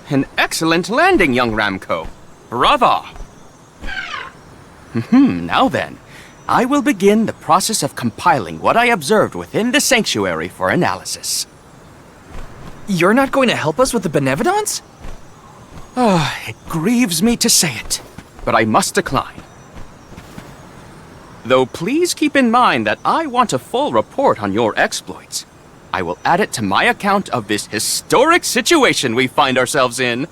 An excellent landing, young Ramco. Brava! Now then, I will begin the process of compiling what I observed within the sanctuary for analysis. You're not going to help us with the Benevodons? It grieves me to say it, but I must decline. Though please keep in mind that I want a full report on your exploits. I will add it to my account of this historic situation we find ourselves in.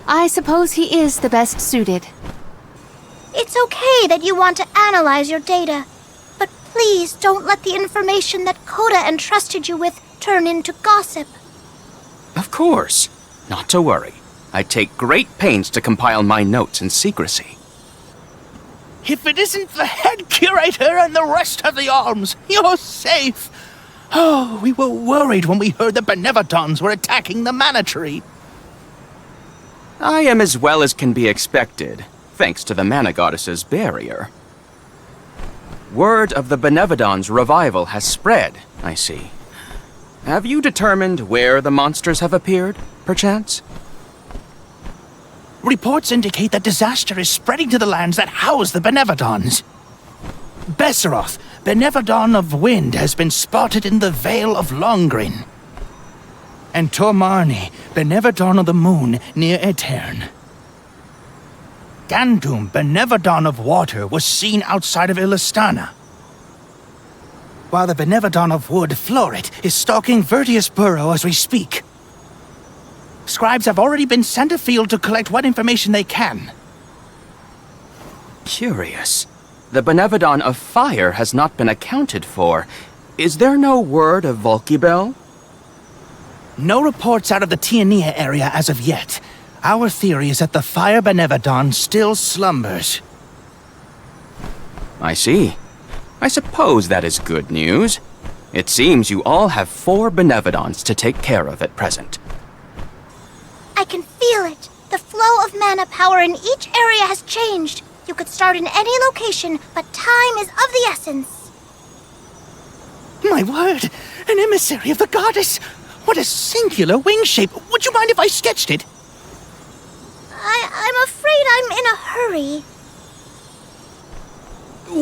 I suppose he is the best suited. It's okay that you want to analyze your data, but please don't let the information that Coda entrusted you with turn into gossip. Of course. Not to worry. I take great pains to compile my notes in secrecy. If it isn't the head curator and the rest of the alms, you're safe. Oh, we were worried when we heard the Benevodons were attacking the Mana Tree. I am as well as can be expected, thanks to the Mana Goddess's barrier. Word of the Benevodons' revival has spread, I see. Have you determined where the monsters have appeared, perchance? Reports indicate that disaster is spreading to the lands that house the Benevodons. Besseroth, Benevodon of Wind, has been spotted in the Vale of Longrin. And Tormarni, Benevodon of the Moon, near Aetern. Gandum, Benevodon of Water, was seen outside of Illistana. While the Benevodon of Wood, Florit, is stalking Vertius Burrow as we speak. Scribes have already been sent afield to collect what information they can. Curious. The Benevodon of Fire has not been accounted for. Is there no word of Volkibel? No reports out of the Tiania area as of yet. Our theory is that the Fire Benevodon still slumbers. I see. I suppose that is good news. It seems you all have 4 Benevodons to take care of at present. I can feel it. The flow of mana power in each area has changed. You could start in any location, but time is of the essence. My word! An emissary of the goddess! What a singular wing shape! Would you mind if I sketched it? I'm afraid I'm in a hurry.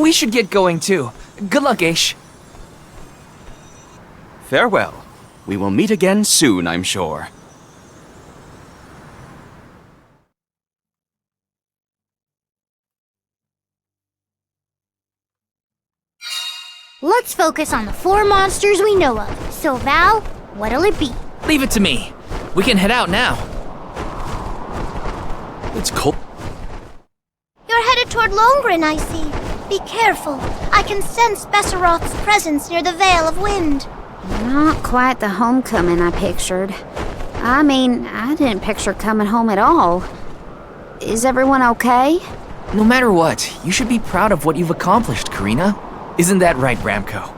We should get going too. Good luck, Aish. Farewell. We will meet again soon, I'm sure. Let's focus on the 4 monsters we know of. So, Val, what'll it be? Leave it to me. We can head out now. It's cold. You're headed toward Longrin, I see. Be careful. I can sense Besseroth's presence near the Vale of Wind. Not quite the homecoming I pictured. I mean, I didn't picture coming home at all. Is everyone okay? No matter what, you should be proud of what you've accomplished, Karina. Isn't that right, Ramco?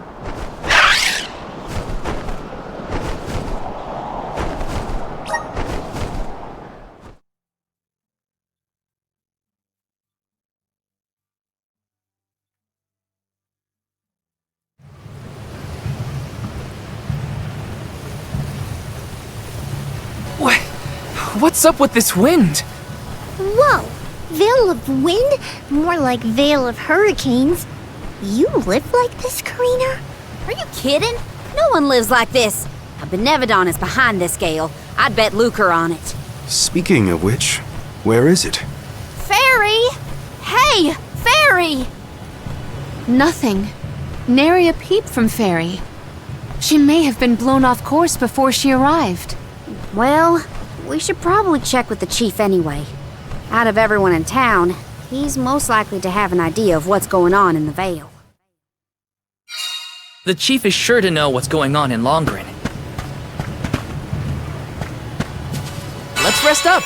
What's up with this wind? Whoa! Veil of wind? More like Veil of hurricanes. You live like this, Karina? Are you kidding? No one lives like this. A Benevodon is behind this gale. I'd bet lucre on it. Speaking of which, where is it? Fairy! Hey, Fairy! Nothing. Nary a peep from Fairy. She may have been blown off course before she arrived. Well, we should probably check with the chief anyway. Out of everyone in town, he's most likely to have an idea of what's going on in the Vale. The chief is sure to know what's going on in Longrin. Let's rest up!